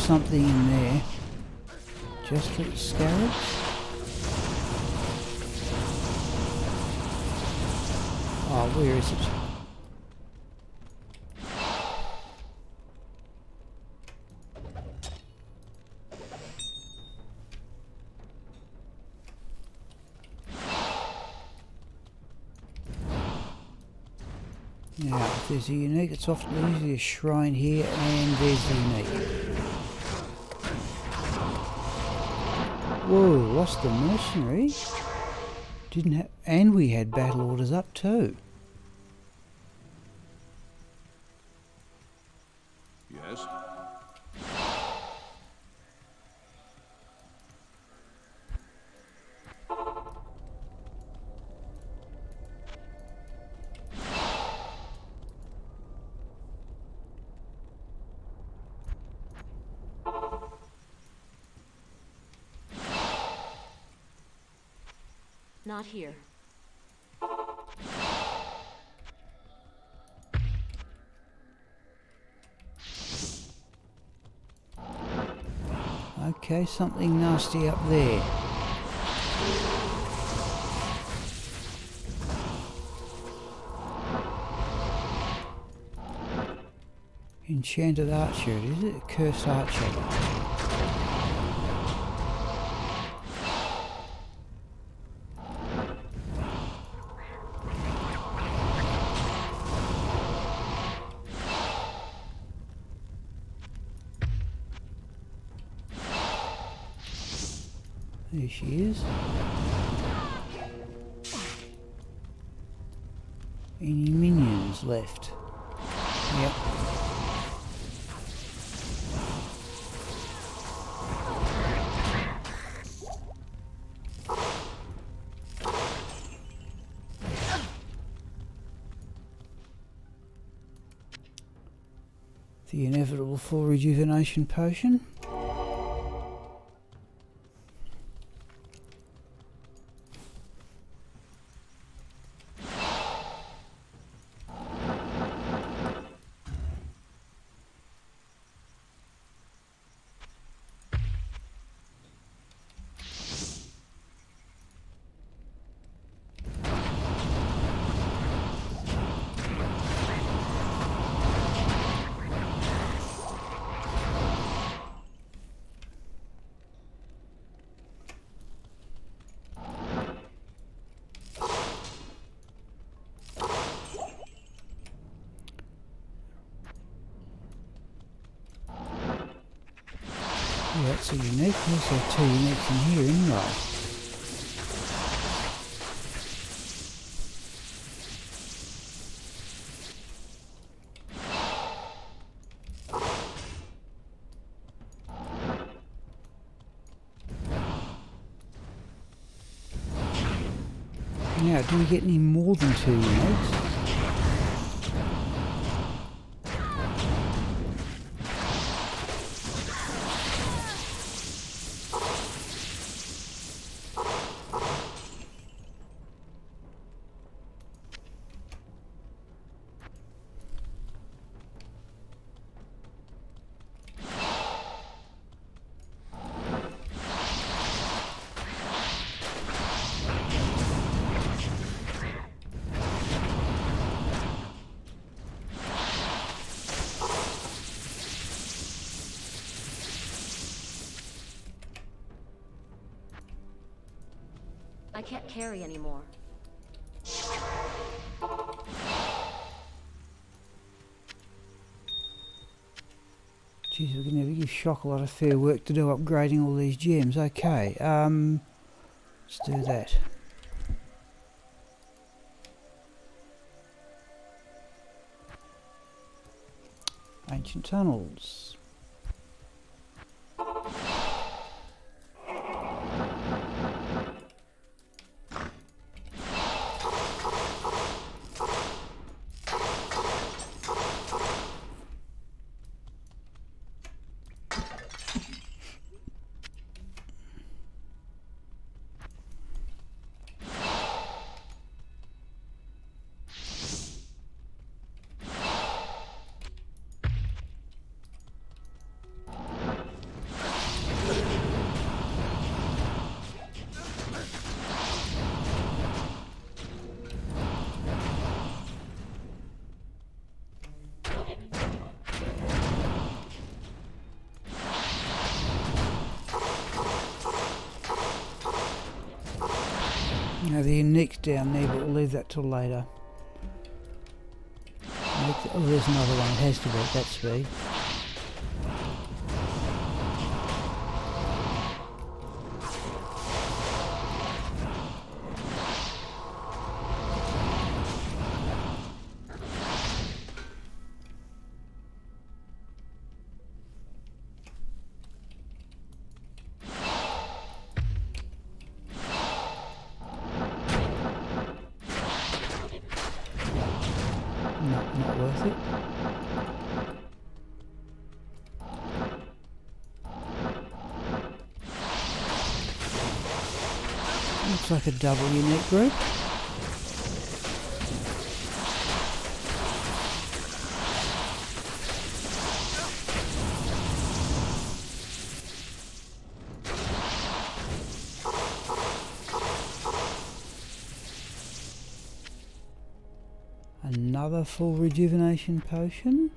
A: Something in there. Just for the scarabs. Oh, where is it? Now, if there's a unique, it's often usually a shrine here, and there's the unique. Whoa, lost the mercenary. Didn't have, and we had battle orders up too.
D: Yes?
E: Not here.
A: Okay, something nasty up there. Enchanted archer, is it? Cursed archer. There she is. Any minions left? Yep. The inevitable full rejuvenation potion. Yeah, that's a unique. There's two uniques in here anyway. Now, do we get any more than two uniques?
F: I can't carry anymore.
A: Jeez, we're going to give Shock a lot of fair work to do upgrading all these gems. Okay, let's do that. Ancient tunnels. Now the unique's down there, but we'll leave that till later. Oh, there's another one. It has to be at that speed. Not worth it. Looks like a double unique group. Another full rejuvenation potion.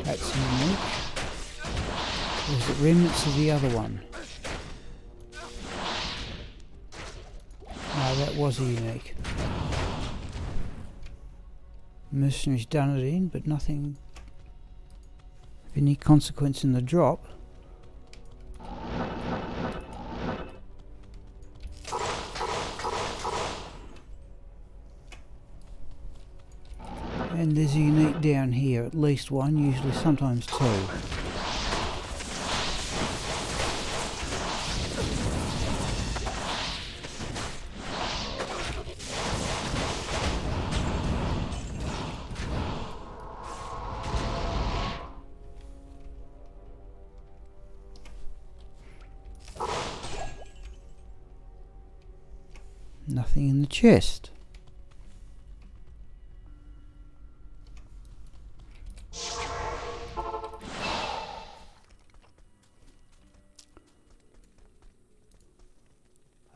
A: That's unique. Or is it remnants of the other one? No, that was a unique. Mercenary's done it in, but nothing of any consequence in the drop. And there's a unique down here, at least one, usually sometimes two. Nothing in the chest.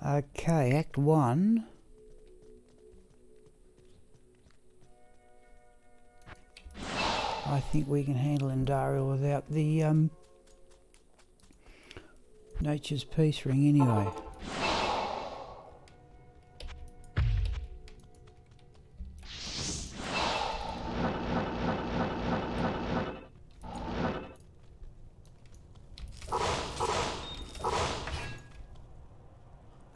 A: Okay, Act 1. I think we can handle Andariel without the Nature's Peace ring anyway.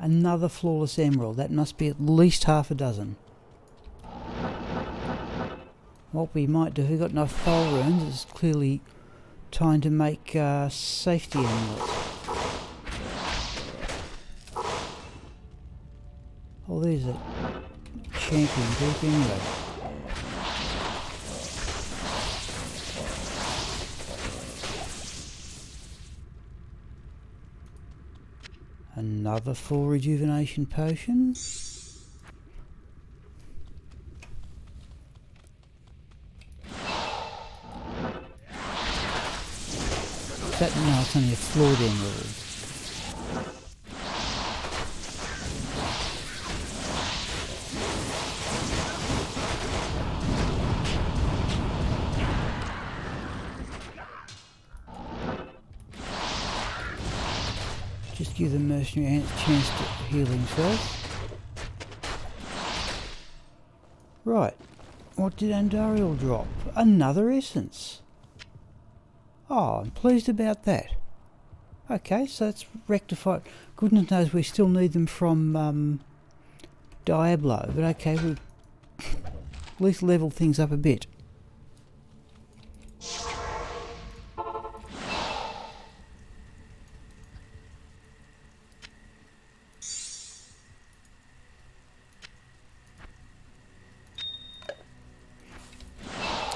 A: Another flawless emerald. That must be at least half a dozen. What we might do, if we've got enough foal runes, is clearly time to make safety amulets. Oh, there's a champion group anyway. Another full rejuvenation potion. That, no, it's only a flawed emerald. Just give the mercenary a chance to heal himself. Right, what did Andariel drop? Another essence. Oh, I'm pleased about that. Okay, so that's rectified. Goodness knows we still need them from Diablo, but okay, we've at least leveled things up a bit.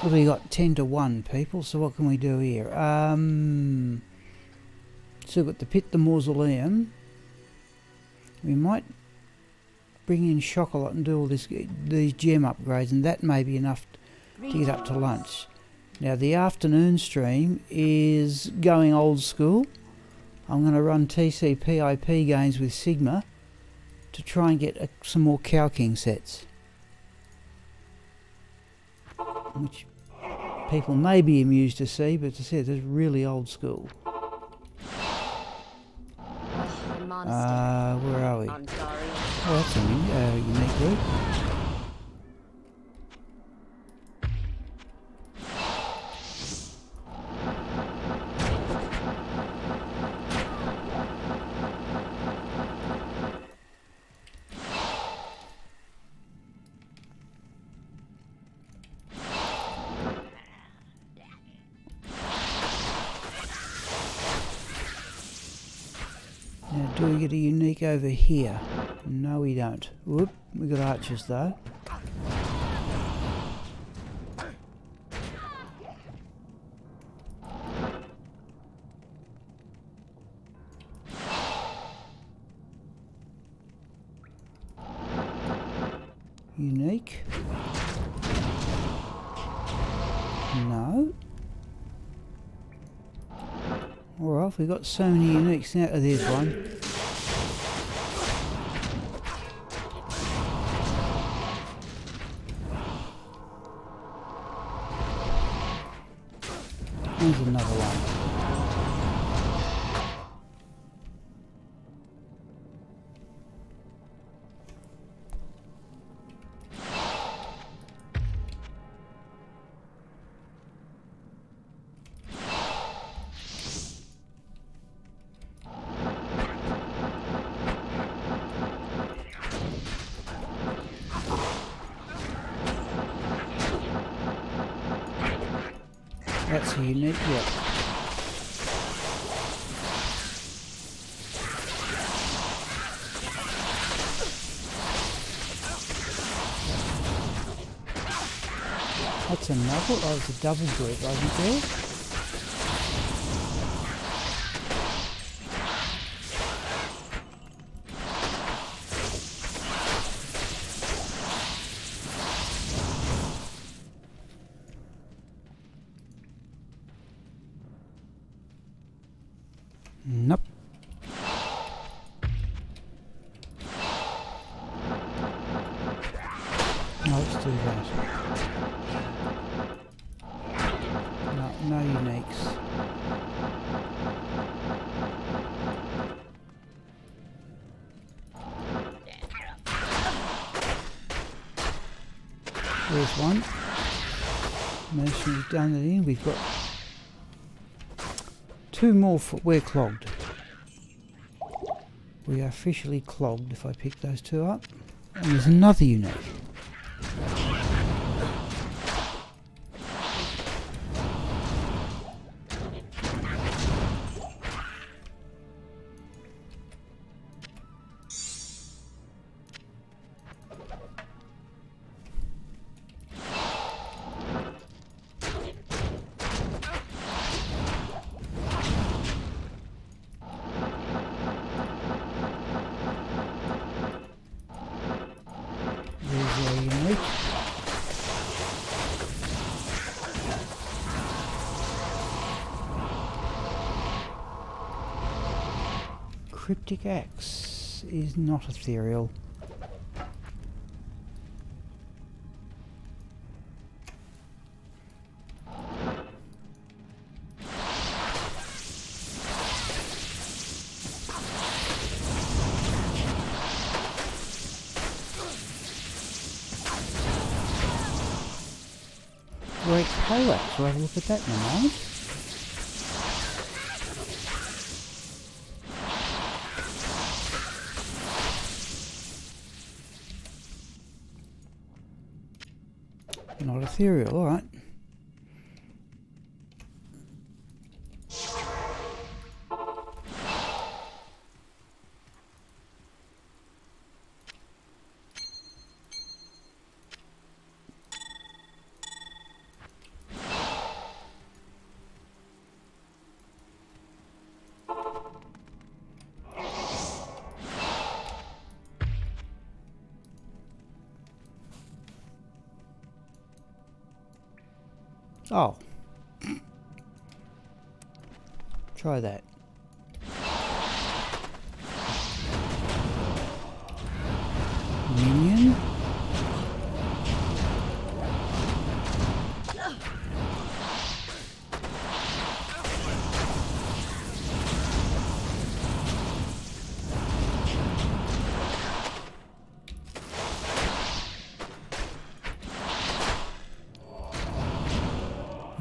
A: We got 10 to 1 people, so what can we do here? So we've got the Pit, the Mausoleum. We might bring in Chocolat and do all these gem upgrades, and that may be enough to get up to lunch. Now the afternoon stream is going old school. I'm going to run TCPIP games with Sigma to try and get some more Cow King sets, which people may be amused to see, but as I said, it's really old school. Where are we? Oh, that's a unique group. get a unique over here? No, we don't. Whoop, we got archers though. Unique. No. Alright, we've got so many uniques now. Oh, there's one. There's another one. That's a unique, yeah. That's another, oh, it's a double group, wasn't there? Nope. No, let's do that. No, no uniques. There's one. Mercenary's done it in. We've got two more. We're clogged. We are officially clogged if I pick those two up. And there's another unique. Cryptic Axe is not ethereal. Great poleaxe, we'll have a look at that in a moment. Not ethereal, alright. Oh. Try that. Minion.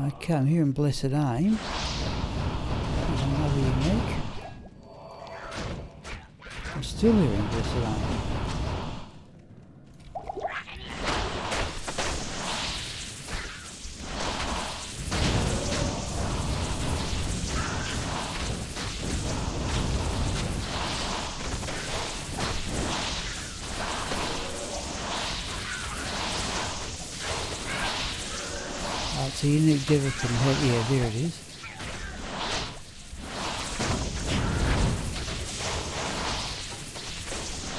A: Okay, I'm here in Blessed Aim. There's another unique. I'm still here in Blessed Aim. it's a unique Devican head. Yeah, there it is.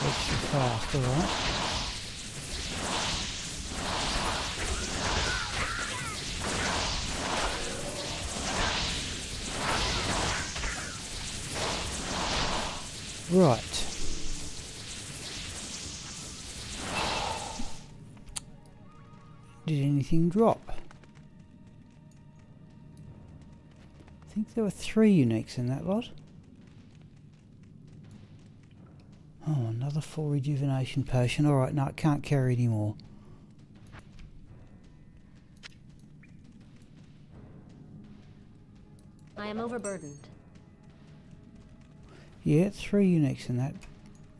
A: Extra fast, alright. Right. Did anything drop? I think there were 3 uniques in that lot. Oh, another full rejuvenation potion. Alright, no, I can't carry any more.
F: I am overburdened.
A: Yeah, 3 uniques in that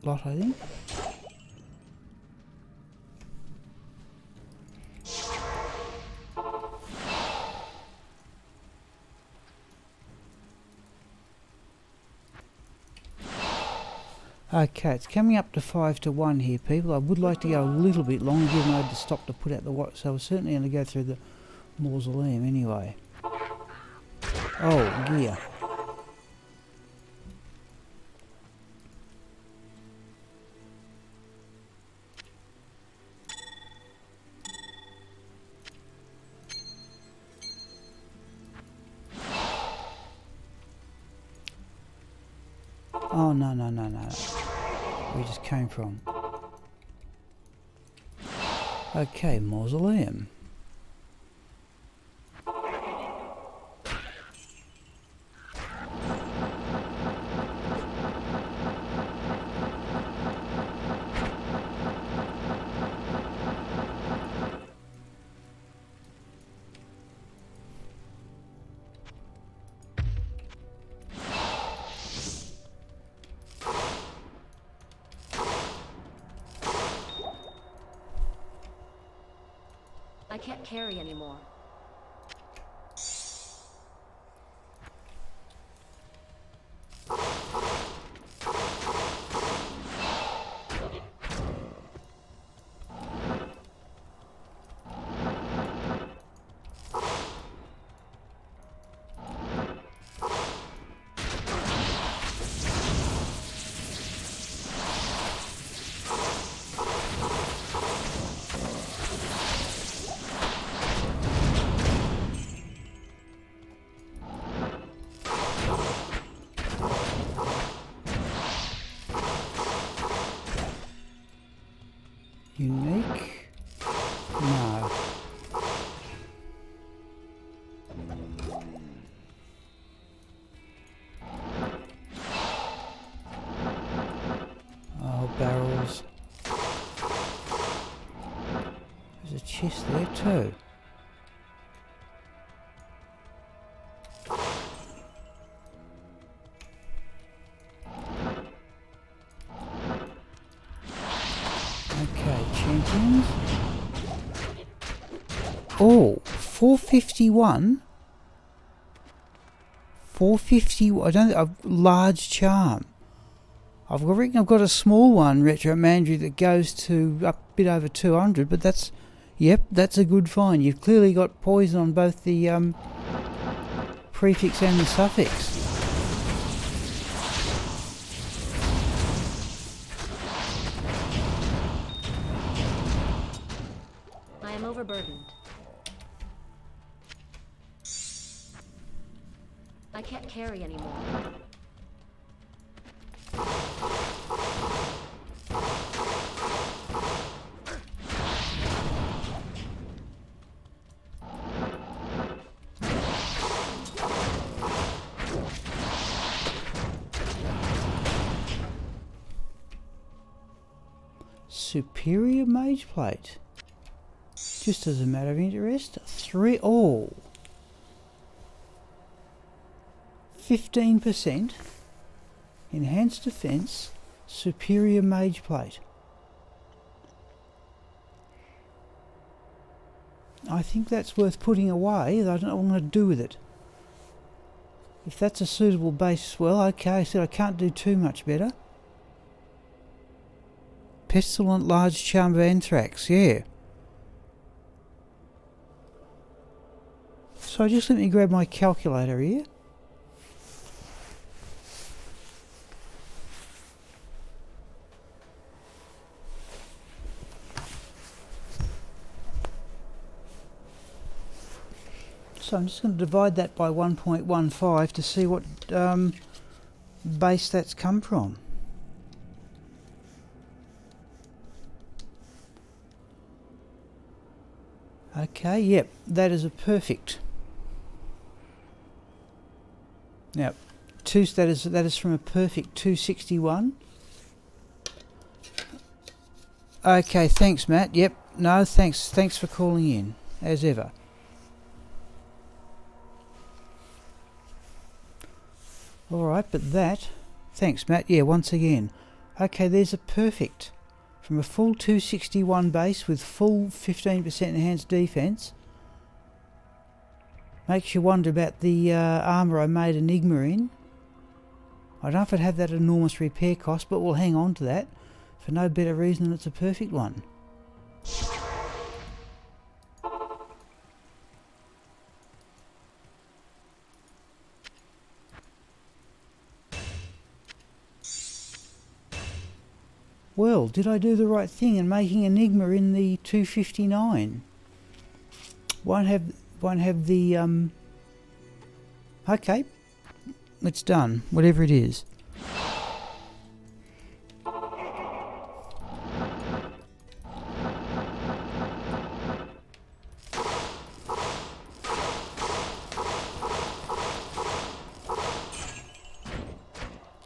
A: lot, I think. Okay, it's coming up to 5 to 1 here, people. I would like to go a little bit longer, given I had to stop to put out the watch, so we're certainly going to go through the mausoleum anyway. Oh, gear. Oh, no, no, no, no. Where we just came from. Okay, mausoleum.
F: I can't carry anymore.
A: Unique? No. Oh, barrels. There's a chest there too. Champions. Oh, 451. 450. I don't. A large charm. I reckon I've got a small one, Retro Mandry, that goes to a bit over 200. But that's, yep, that's a good find. You've clearly got poison on both the prefix and the suffix.
F: Overburdened. I can't carry anymore.
A: Superior Mage Plate. Just as a matter of interest, 3 all. 15% enhanced defense, superior mage plate. I think that's worth putting away. I don't know what I'm going to do with it. If that's a suitable base, well, okay, I said I can't do too much better. Pestilent large charm of anthrax, yeah. So just let me grab my calculator here. So I'm just going to divide that by 1.15 to see what base that's come from. Okay, yep, that is a perfect. Now, that is from a perfect 261. Okay, thanks, Matt. Yep, no, thanks for calling in, as ever. All right, but that, thanks, Matt. Yeah, once again. Okay, there's a perfect. From a full 261 base with full 15% enhanced defense. Makes you wonder about the armour I made Enigma in. I don't know if it'd have that enormous repair cost, but we'll hang on to that for no better reason than it's a perfect one. Well, did I do the right thing in making Enigma in the 259? Won't have the okay, it's done, whatever it is.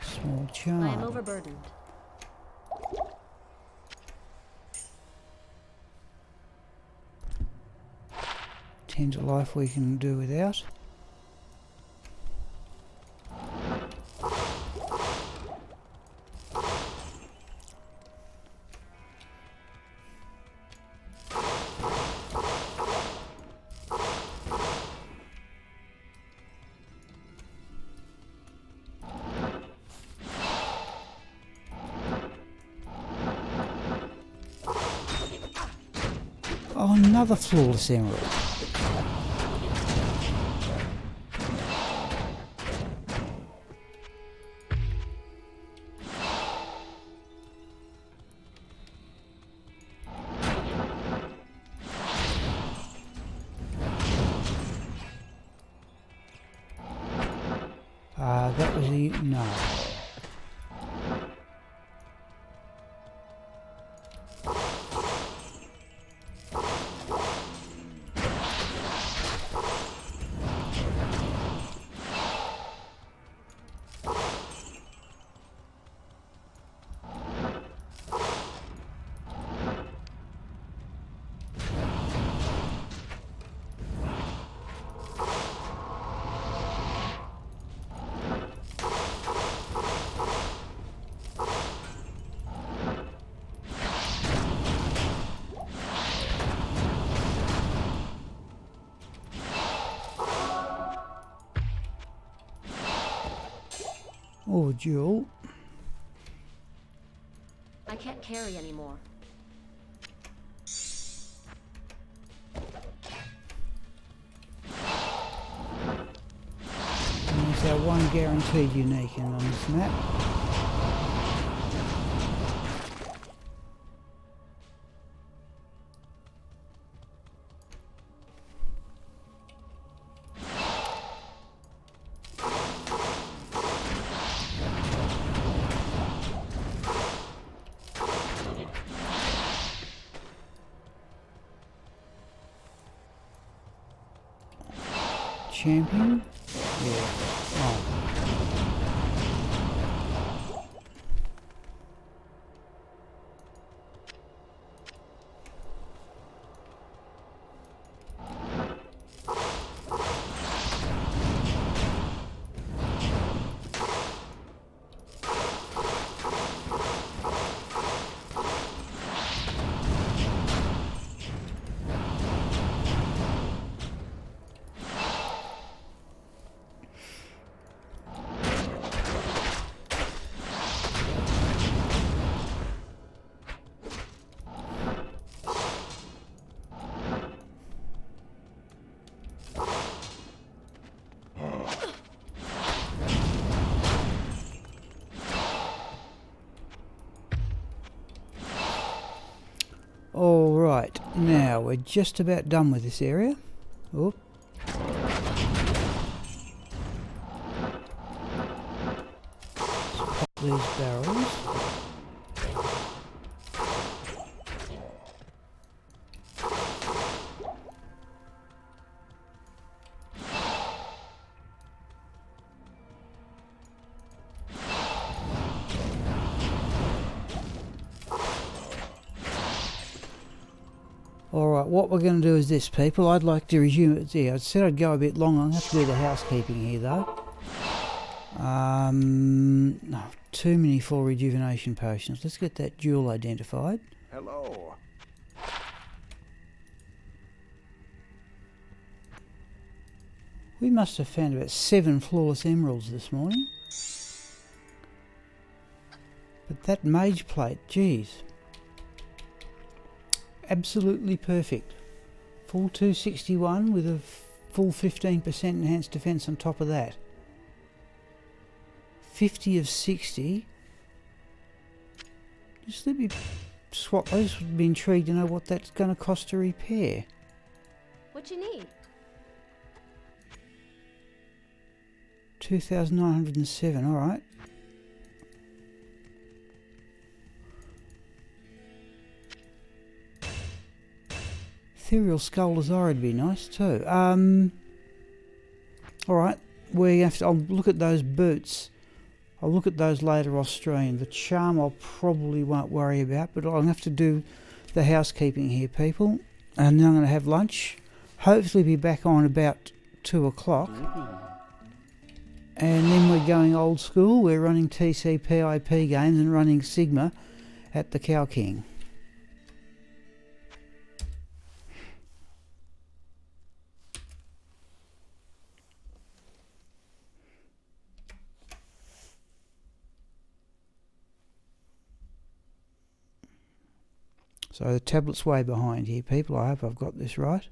A: Small charm.
F: I am overburdened.
A: 10 to life we can do without. Oh, another flawless emerald. That was the... no. Oh, Jewel.
F: I can't carry anymore.
A: And there's our one guaranteed unique on this map. Champion? Yeah. Oh. Alright, now we're just about done with this area. Oop. Pop these barrels. Alright, what we're going to do is this, people. I'd like to resume it. Yeah, I said I'd go a bit long. I'm going to have to do the housekeeping here, though. No, too many full rejuvenation potions. Let's get that jewel identified.
D: Hello.
A: We must have found about 7 flawless emeralds this morning. But that mage plate, geez. Absolutely perfect. Full 261 with a full 15% enhanced defense on top of that. 50 of 60. Just let me swap. I just would be intrigued to know what that's going to cost to repair.
F: What you need?
A: 2,907, alright. Ethereal Skull Lazar would be nice too. Alright, we have to. I'll look at those boots. I'll look at those later off stream. The charm I probably won't worry about, but I'll have to do the housekeeping here, people. And then I'm going to have lunch. Hopefully be back on about 2 o'clock. And then we're going old school. We're running TCPIP games and running Sigma at the Cow King. So the tablet's way behind here, people. I hope I've got this right.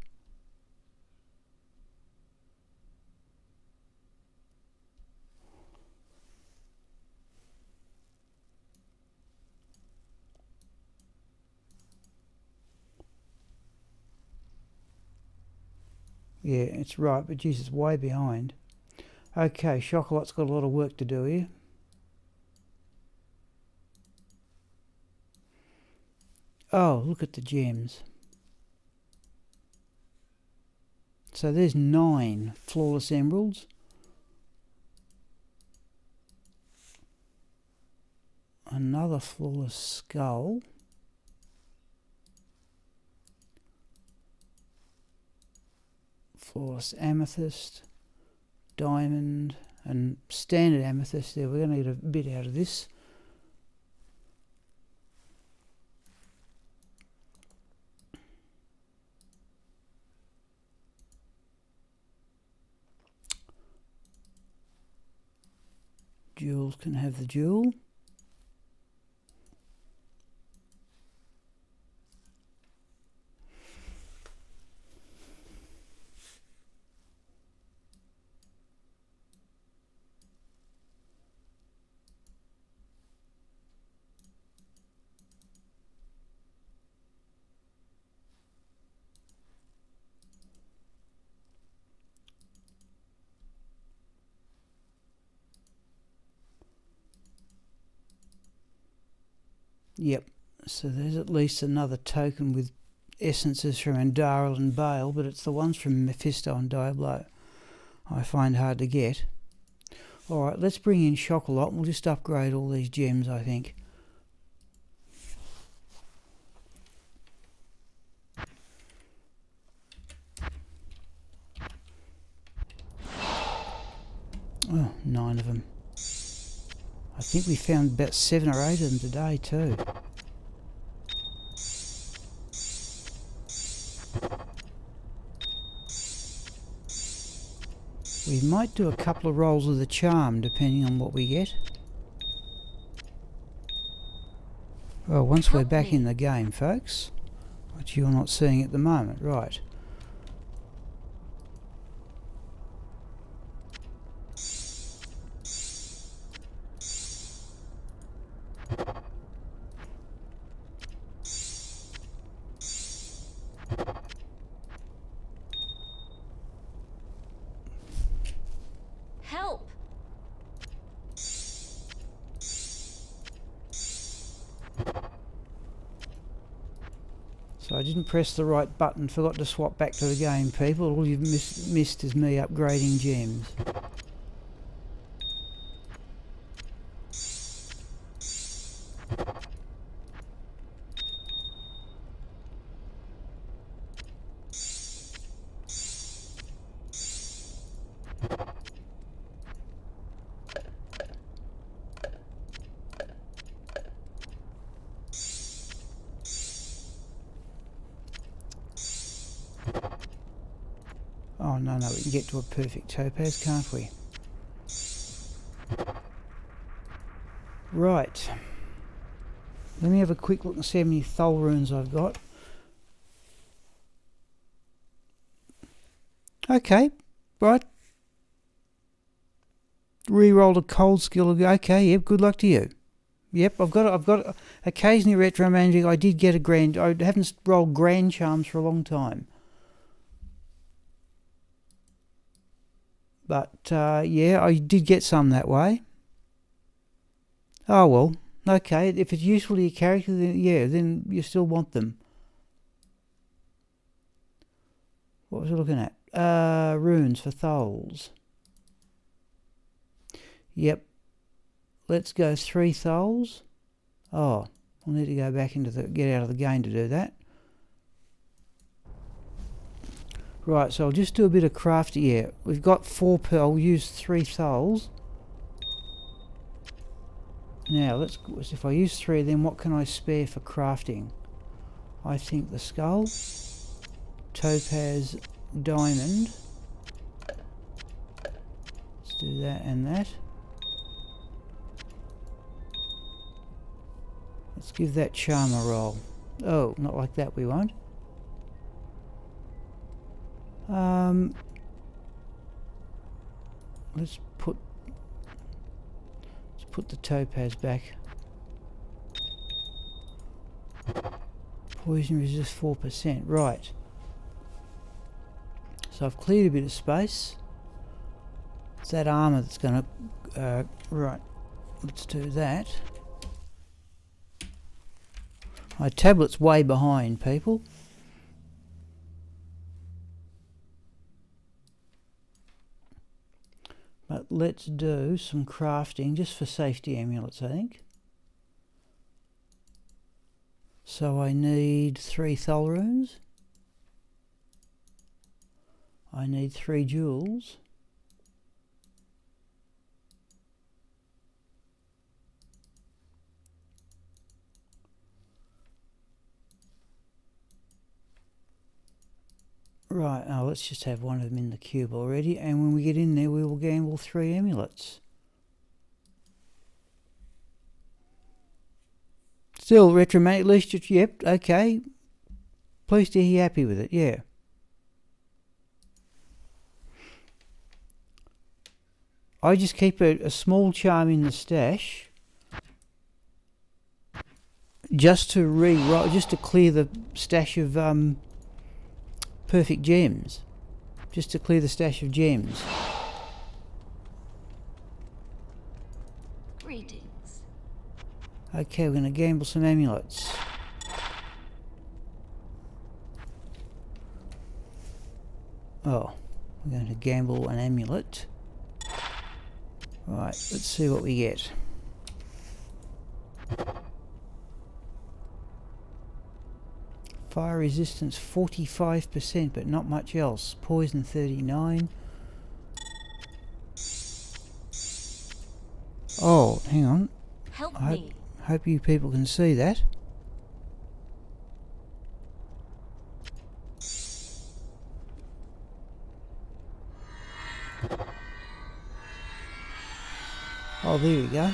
A: Yeah, it's right, but geez, it's way behind. Okay, Chocolatte's got a lot of work to do here. Oh, look at the gems. So there's 9 flawless emeralds. Another flawless skull. Flawless amethyst. Diamond. And standard amethyst there. We're going to get a bit out of this. Jewels can have the jewel. Yep, so there's at least another token with essences from Andariel and Bale, but it's the ones from Mephisto and Diablo I find hard to get. Alright, let's bring in Chocolat. We'll just upgrade all these gems, I think. Oh, 9 of them. I think we found about 7 or 8 of them today too. We might do a couple of rolls of the charm depending on what we get. Well, once we're back in the game, folks, which you're not seeing at the moment, right. So I didn't press the right button, forgot to swap back to the game, people. All you've missed is me upgrading gems. Oh no, we can get to a perfect topaz, can't we? Right. Let me have a quick look and see how many thol runes I've got. Okay, right. Re-rolled a cold skill. Okay, yep, good luck to you. Yep, I've got occasionally retro magic. I did get a grand. I haven't rolled grand charms for a long time. But yeah, I did get some that way. Oh well, okay. If it's useful to your character, then yeah, then you still want them. What was I looking at? Runes for thols. Yep. Let's go 3 thols. Oh, I'll need to go back into get out of the game to do that. Right, so I'll just do a bit of crafting. Yeah, we've got 4 per. I'll use 3 thols. Now, if I use 3, then what can I spare for crafting? I think the skull, topaz, diamond. Let's do that and that. Let's give that charm a roll. Oh, not like that we won't. Let's put the topaz back. Poison resist 4%. Right. So I've cleared a bit of space. It's that armour that's going to... right. Let's do that. My tablet's way behind, people. But let's do some crafting just for safety amulets, I think. So I need 3 thol runes. I need 3 jewels. Right, now let's just have one of them in the cube already, and when we get in there we will gamble 3 amulets. Still, retromate, at least, yep, okay. Pleased to hear you're happy with it, yeah. I just keep a small charm in the stash just to clear the stash of perfect gems. Just to clear the stash of gems.
F: Greetings.
A: Okay, we're going to gamble some amulets. Oh, we're going to gamble an amulet. Right, let's see what we get. Fire resistance 45%, but not much else. Poison 39. Oh, hang on.
F: Help
A: I
F: me.
A: hope you people can see that. Oh, there we go.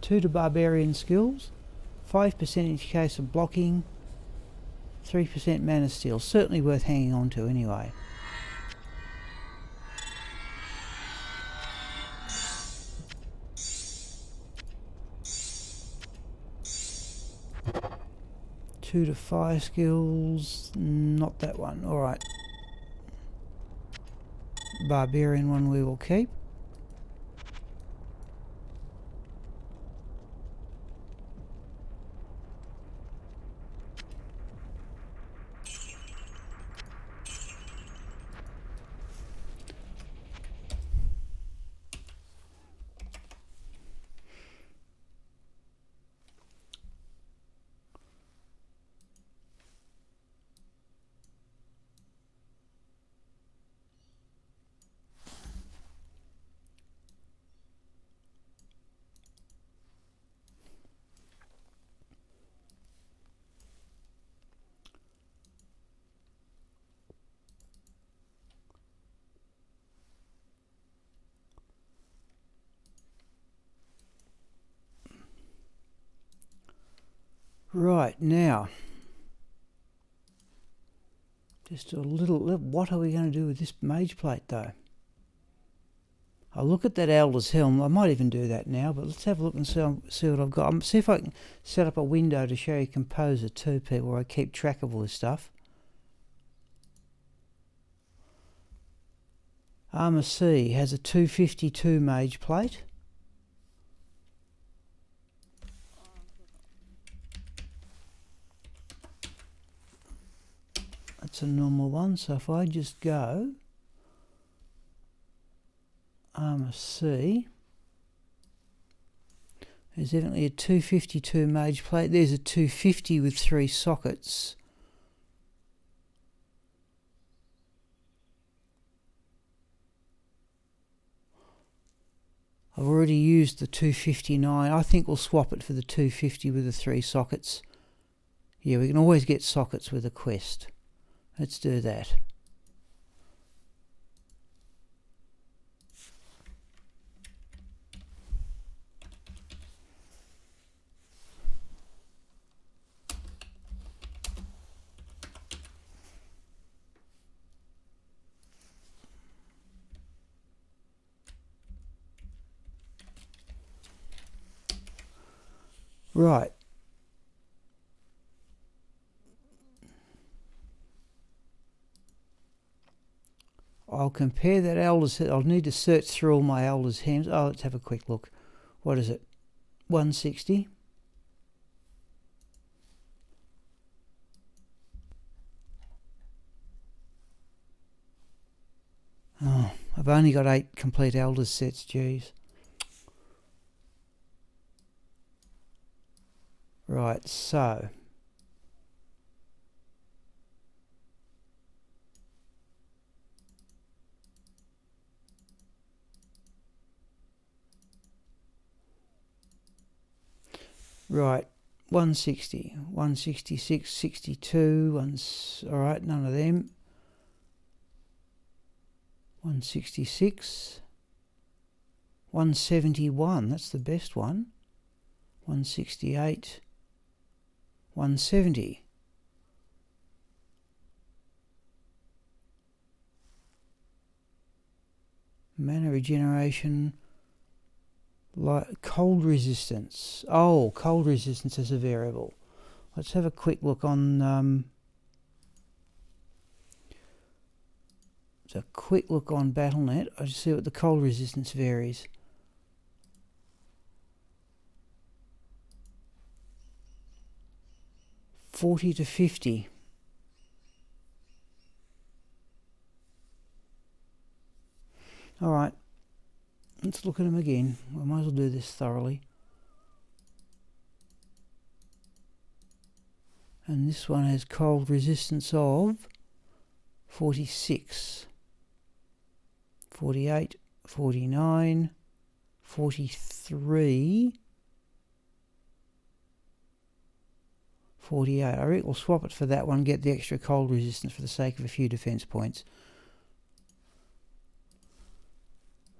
A: 2 to barbarian skills, 5% in case of blocking, 3% mana steal. Certainly worth hanging on to anyway. Two to fire skills, not that one. Alright. Barbarian one we will keep. Right, now, just a little, what are we going to do with this mage plate though? I'll look at that Elder's Helm. I might even do that now, but let's have a look and see what I've got. See if I can set up a window to show you Composer too, people, where I keep track of all this stuff. Armour C has a 252 mage plate. That's a normal one, so if I just go Armour C, there's evidently a 252 mage plate. There's a 250 with 3 sockets. I've already used the 259. I think we'll swap it for the 250 with the 3 sockets. Yeah, we can always get sockets with a quest. Let's do that. Right. I'll compare that Elder's. I'll need to search through all my Elder's Helms. Oh, let's have a quick look. What is it? 160. Oh, I've only got 8 complete Elder's sets, geez. Right, so right, 160, 166, 62, alright, none of them. 166, 171, that's the best one. 168, 170. Mana regeneration, cold resistance. Oh, cold resistance is a variable. Let's have a quick look on BattleNet. I just see what the cold resistance varies. $40 to $50. All right, let's look at them again. We might as well do this thoroughly. And this one has cold resistance of 46, 48, 49, 43, 48. I reckon we'll swap it for that one, get the extra cold resistance for the sake of a few defense points.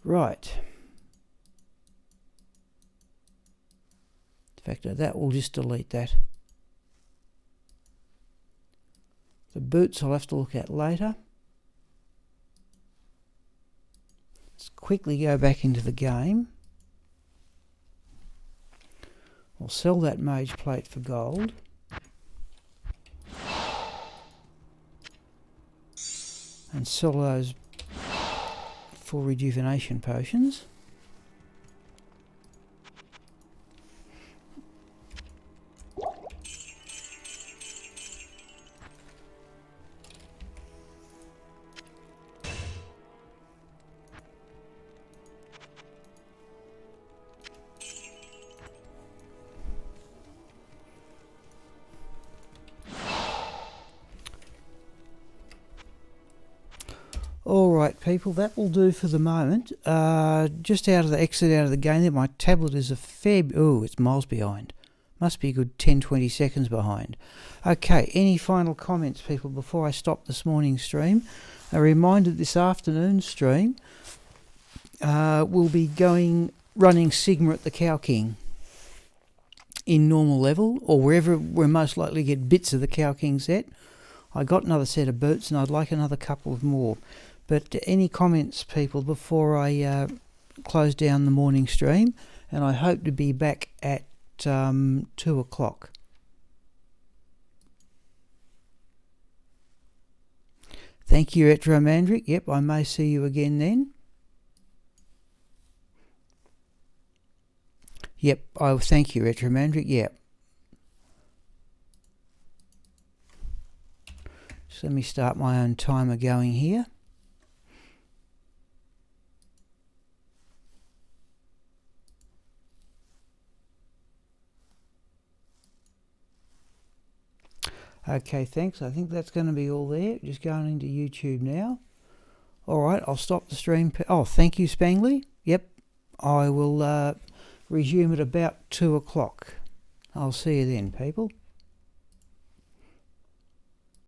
A: Right. In fact, that we'll just delete that. The boots I'll have to look at later. Let's quickly go back into the game. We'll sell that mage plate for gold. And sell those full rejuvenation potions. Alright people, that will do for the moment. Just exit out of the game there. My tablet is a fair... Oh, it's miles behind. Must be a good 10-20 seconds behind. Okay, any final comments people before I stop this morning's stream? A reminder, this afternoon's stream will be running Sigma at the Cow King in normal level, or wherever we're most likely to get bits of the Cow King set. I got another set of boots and I'd like another couple of more. But any comments, people, before I close down the morning stream? And I hope to be back at 2 o'clock. Thank you, Etromandric. Yep, I may see you again then. Yep, thank you, Etromandric. Yep. So let me start my own timer going here. Okay, thanks. I think that's going to be all there. Just going into YouTube now. All right, I'll stop the stream. Oh, thank you, Spangly. Yep, I will resume at about 2 o'clock. I'll see you then, people.